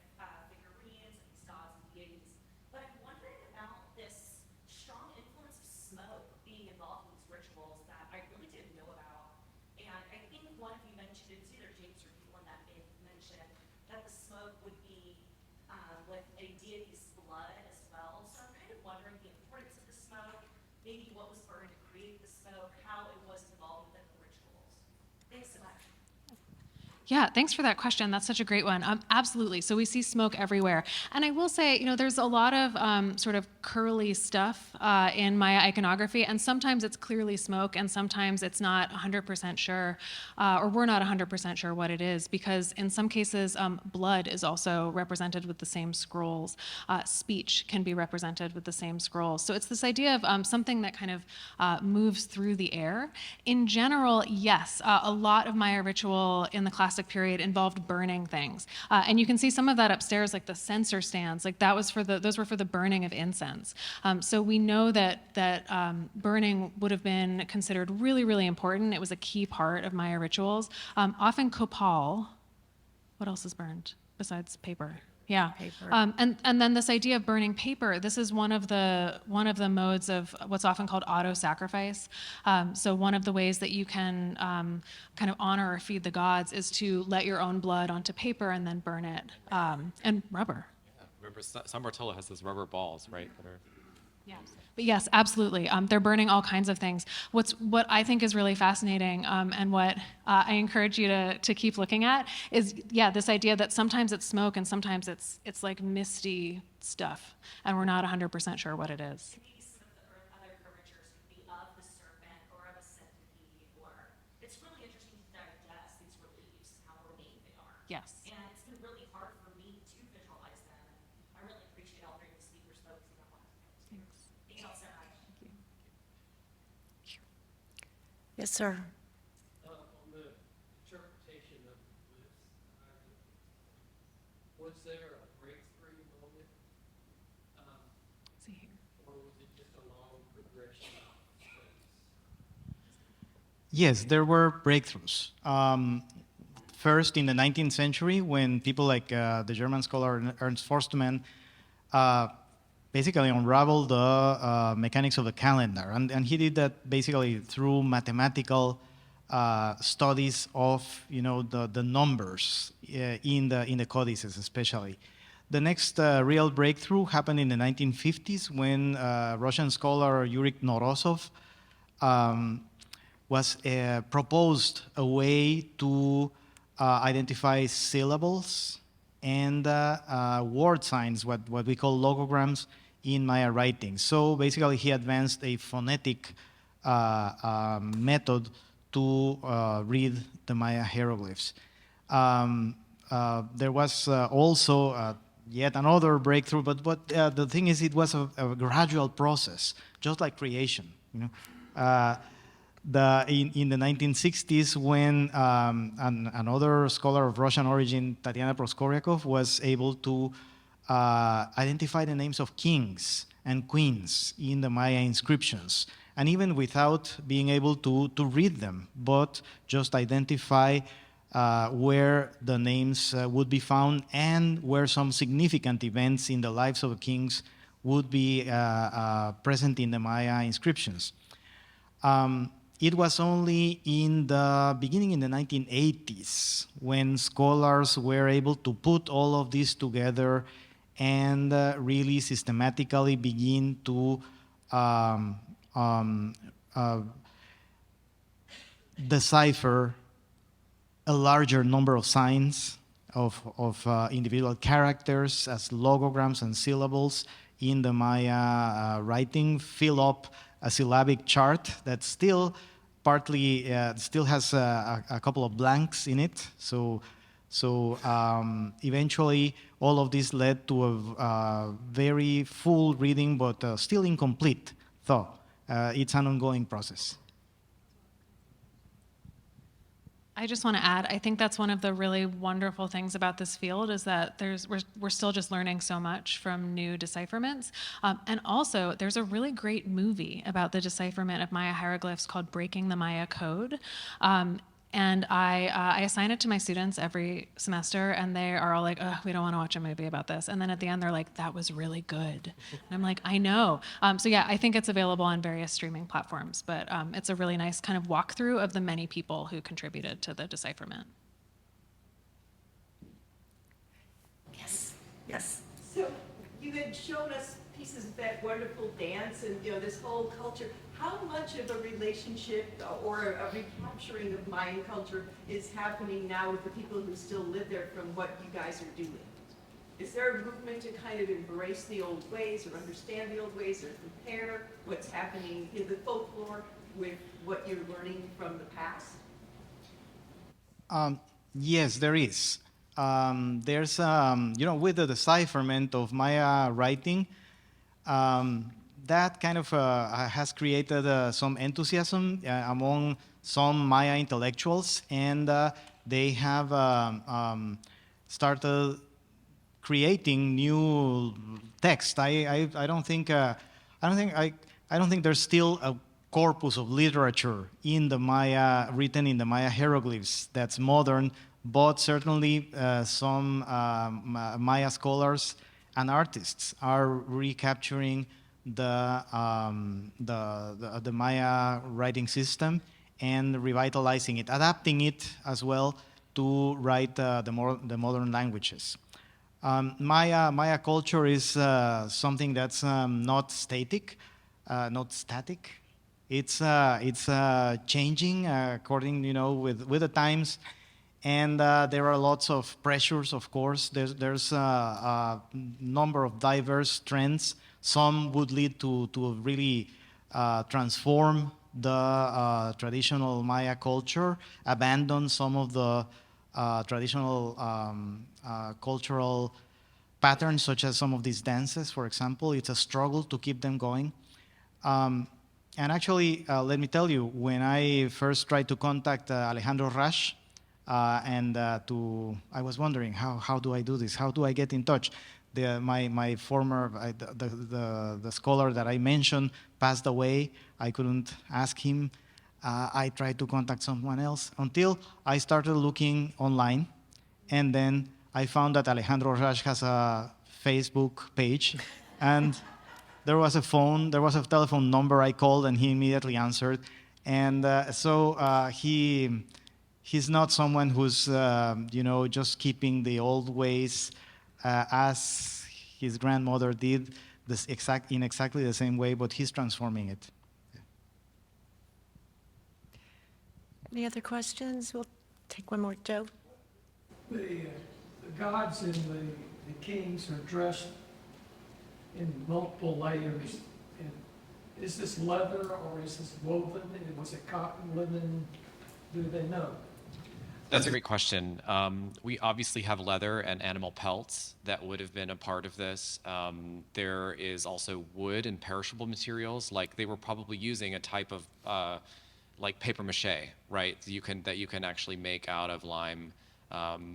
figurines and these gods and deities. But I'm wondering about this strong influence maybe what was burned to create the smoke, how it was involved within the rituals. Thanks so much. Yeah, thanks for that question. That's such a great one. Absolutely. So we see smoke everywhere. And I will say, there's a lot of sort of curly stuff in Maya iconography, and sometimes it's clearly smoke, and sometimes it's not 100% sure, or we're not 100% sure what it is, because in some cases, blood is also represented with the same scrolls. Speech can be represented with the same scrolls. So it's this idea of something that kind of moves through the air. In general, yes, a lot of Maya ritual in the classic period involved burning things, and you can see some of that upstairs, like the censer stands. Like those were for the burning of incense. So we know that burning would have been considered really, really important. It was a key part of Maya rituals. Often copal. What else is burned besides paper? Yeah, Paper. and then this idea of burning paper. This is one of the modes of what's often called auto-sacrifice. So one of the ways that you can kind of honor or feed the gods is to let your own blood onto paper and then burn it. And rubber. Yeah, remember, San Bartolo has those rubber balls, right? That are Yeah. But yes, absolutely. They're burning all kinds of things. What I think is really fascinating, and what I encourage you to keep looking at is, this idea that sometimes it's smoke and sometimes it's like misty stuff, and we're not 100% sure what it is. Maybe some of the other curvatures could be of the serpent or of a centipede, or it's really interesting to digest these reliefs and how ornate they are. Yes. And it's been really hard for me to visualize them. I really appreciate all three of the speakers focusing on one. Thanks. Thank you all so much. Yes, sir. On the interpretation of this, was there a breakthrough moment, See here. or was it just a long progression of things? Yes, there were breakthroughs. First, in the 19th century, when people like the German scholar Ernst Forstmann basically unraveled the mechanics of the calendar. And he did that basically through mathematical studies of the numbers in the codices especially. The next real breakthrough happened in the 1950s when Russian scholar Yuri Knorosov was proposed a way to identify syllables and word signs, what we call logograms, in Maya writing. So basically, he advanced a phonetic method to read the Maya hieroglyphs. There was also yet another breakthrough, but the thing is, it was a gradual process, just like creation. In the 1960s, when another scholar of Russian origin, Tatiana Proskoryakov, was able to identify the names of kings and queens in the Maya inscriptions, and even without being able to read them, but just identify where the names would be found and where some significant events in the lives of the kings would be present in the Maya inscriptions. It was only in the beginning in the 1980s when scholars were able to put all of this together and really systematically begin to decipher a larger number of signs of individual characters as logograms and syllables in the Maya writing, fill up a syllabic chart that still partly still has a couple of blanks in it. So eventually, all of this led to a very full reading, but still incomplete thought. It's an ongoing process. I just want to add, I think that's one of the really wonderful things about this field is that we're still just learning so much from new decipherments. And also, there's a really great movie about the decipherment of Maya hieroglyphs called Breaking the Maya Code. And I assign it to my students every semester, and they are all like, "Ugh, we don't want to watch a movie about this." And then at the end, they're like, "That was really good." And I'm like, "I know." So yeah, I think it's available on various streaming platforms, but it's a really nice kind of walkthrough of the many people who contributed to the decipherment. Yes. Yes. So you had shown us pieces of that wonderful dance and, you know, this whole culture. How much of a relationship or a recapturing of Mayan culture is happening now with the people who still live there from what you guys are doing? Is there a movement to kind of embrace the old ways or understand the old ways or compare what's happening in the folklore with what you're learning from the past? Yes, there is. There's, with the decipherment of Maya writing, that kind of has created some enthusiasm among some Maya intellectuals, and they have started creating new text. I don't think there's still a corpus of literature in the Maya written in the Maya hieroglyphs that's modern, but certainly some Maya scholars and artists are recapturing the Maya writing system and revitalizing it, adapting it as well to write the modern languages. Maya culture is something that's not static, not static. It's changing according, with the times, and there are lots of pressures. Of course, there's a number of diverse trends. Some would lead to really transform the traditional Maya culture, abandon some of the traditional cultural patterns, such as some of these dances, for example. It's a struggle to keep them going. And actually, let me tell you, when I first tried to contact Alejandro Rasch, I was wondering, how do I do this? How do I get in touch? My former, the scholar that I mentioned passed away. I couldn't ask him. I tried to contact someone else until I started looking online, and then I found that Alejandro Rasch has a Facebook page, and there was a telephone number. I called, and he immediately answered. And he's not someone who's just keeping the old ways as his grandmother did, in exactly the same way, but he's transforming it. Any other questions? We'll take one more. Joe? The gods and the kings are dressed in multiple layers. And is this leather or is this woven? And was it cotton, linen? Do they know? That's a great question. We obviously have leather and animal pelts that would have been a part of this. There is also wood and perishable materials, like they were probably using a type of like paper mache, right? That you can actually make out of lime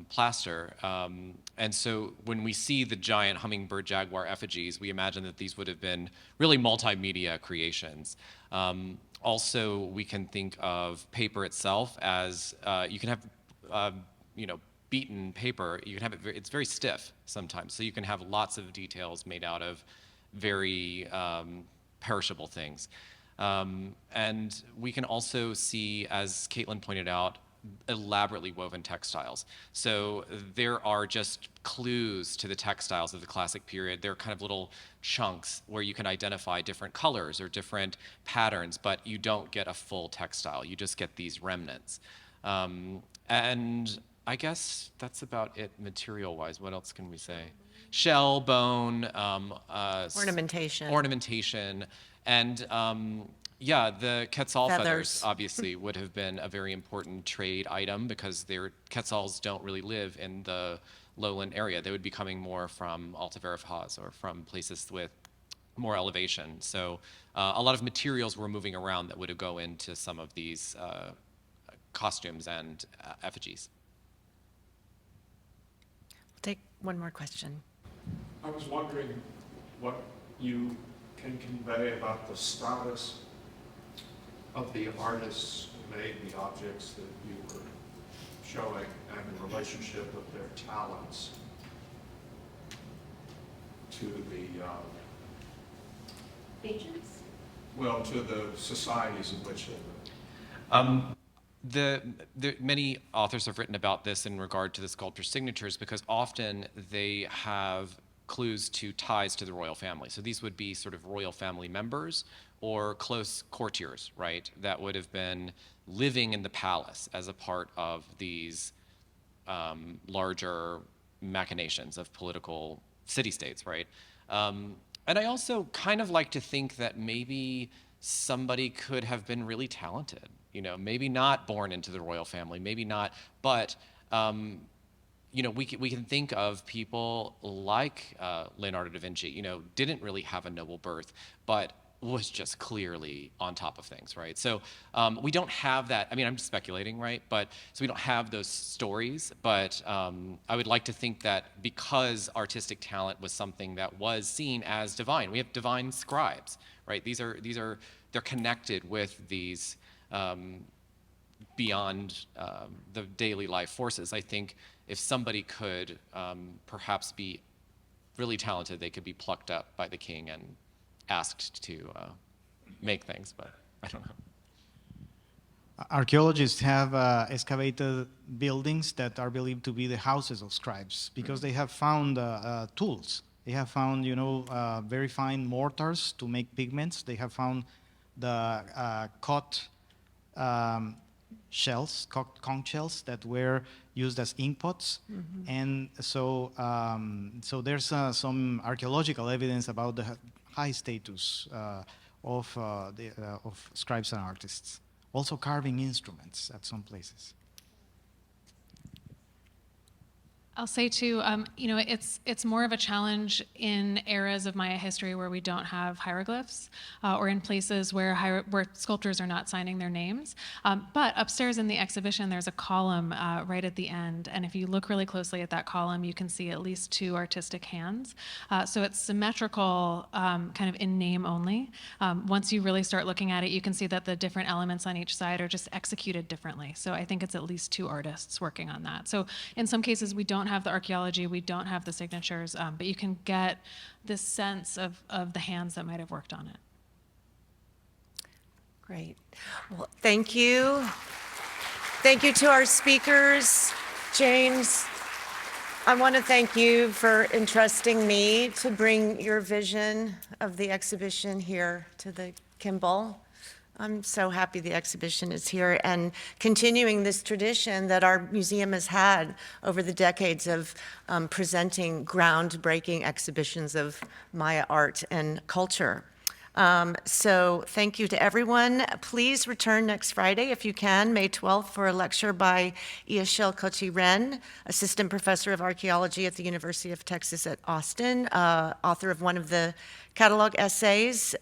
plaster. And so when we see the giant hummingbird jaguar effigies, we imagine that these would have been really multimedia creations. Also, we can think of paper itself as you can have, beaten paper. You can have it. It's very stiff sometimes, so you can have lots of details made out of very perishable things. And we can also see, as Caitlin pointed out, elaborately woven textiles. So there are just clues to the textiles of the classic period. They're kind of little chunks where you can identify different colors or different patterns, but you don't get a full textile. You just get these remnants. And I guess that's about it material-wise. What else can we say? Shell, bone, ornamentation, and the Quetzal feathers obviously would have been a very important trade item because Quetzals don't really live in the lowland area. They would be coming more from Alta Verapaz or from places with more elevation. So a lot of materials were moving around that would go into some of these costumes and effigies. We'll take one more question. I was wondering what you can convey about the status of the artists who made the objects that you were showing and the relationship of their talents to the Agents? well, to the societies in which they live. Many authors have written about this in regard to the sculptor's signatures because often they have clues to ties to the royal family. So these would be sort of royal family members or close courtiers, right, that would have been living in the palace as a part of these larger machinations of political city-states, right? And I also kind of like to think that maybe somebody could have been really talented, you know, maybe not born into the royal family, maybe not, but you know, we can think of people like Leonardo da Vinci, you know, didn't really have a noble birth, but was just clearly on top of things, right? So we don't have that. I mean, I'm just speculating, right? But so we don't have those stories. But I would like to think that because artistic talent was something that was seen as divine, we have divine scribes, right? They're connected with these beyond the daily life forces. I think if somebody could perhaps be really talented, they could be plucked up by the king and asked to make things, but I don't know. Archaeologists have excavated buildings that are believed to be the houses of scribes because they have found tools. They have found, you know, very fine mortars to make pigments. They have found the cut shells, conch shells that were used as ink pots. And so, so there's some archaeological evidence about the high status of scribes and artists. Also carving instruments at some places. I'll say too, you know, it's more of a challenge in eras of Maya history where we don't have hieroglyphs, or in places where sculptors are not signing their names. But upstairs in the exhibition, there's a column right at the end, and if you look really closely at that column, you can see at least 2 artistic hands. So it's symmetrical, kind of in name only. Once you really start looking at it, you can see that the different elements on each side are just executed differently. So I think it's at least 2 artists working on that. So in some cases, we don't have the archaeology, we don't have the signatures, but you can get this sense of the hands that might have worked on it. Great. Well, thank you. Thank you to our speakers. James, I want to thank you for entrusting me to bring your vision of the exhibition here to the Kimball. I'm so happy the exhibition is here and continuing this tradition that our museum has had over the decades of presenting groundbreaking exhibitions of Maya art and culture. So thank you to everyone. Please return next Friday, if you can, May 12th, for a lecture by Iyashel Kochi-Ren, Assistant Professor of Archaeology at the University of Texas at Austin, author of one of the catalog essays.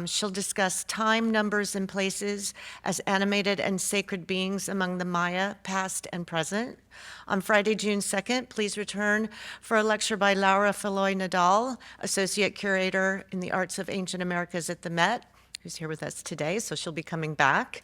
She'll discuss time, numbers, and places as animated and sacred beings among the Maya, past and present. On Friday, June 2nd, please return for a lecture by Laura Falloy-Nadal, Associate Curator in the Arts of Ancient Americas at the Met, who's here with us today, so she'll be coming back.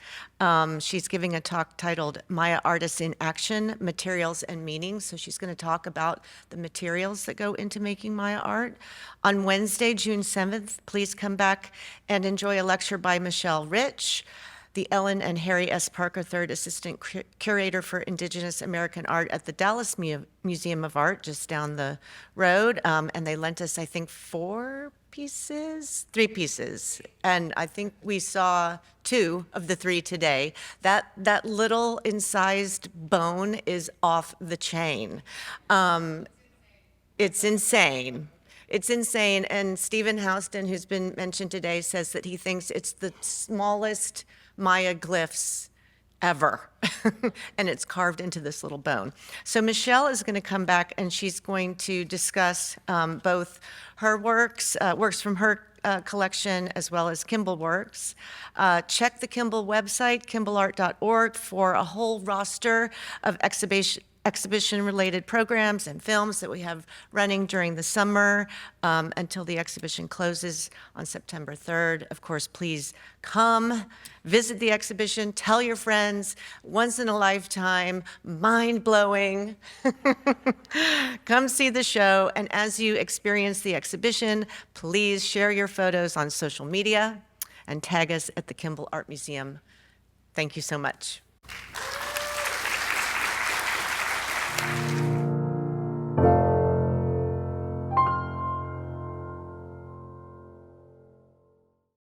She's giving a talk titled Maya Artists in Action, Materials and Meanings. So she's going to talk about the materials that go into making Maya art. On Wednesday, June 7th, please come back and enjoy a lecture by Michelle Rich, the Ellen and Harry S. Parker III Assistant Curator for Indigenous American Art at the Dallas Museum of Art, just down the road. And they lent us, I think, 3 pieces. And I think we saw 2 of the 3 today. That little incised bone is off the chain. It's insane. It's insane. And Stephen Houston, who's been mentioned today, says that he thinks it's the smallest Maya glyphs ever. And it's carved into this little bone. So Michelle is going to come back and she's going to discuss both her works from her collection as well as Kimball works. Check the Kimball website, kimballart.org, for a whole roster of exhibition-related programs and films that we have running during the summer until the exhibition closes on September 3rd. Of course, please come, visit the exhibition, tell your friends, once in a lifetime, mind-blowing. Come see the show, and as you experience the exhibition, please share your photos on social media and tag us at the Kimball Art Museum. Thank you so much.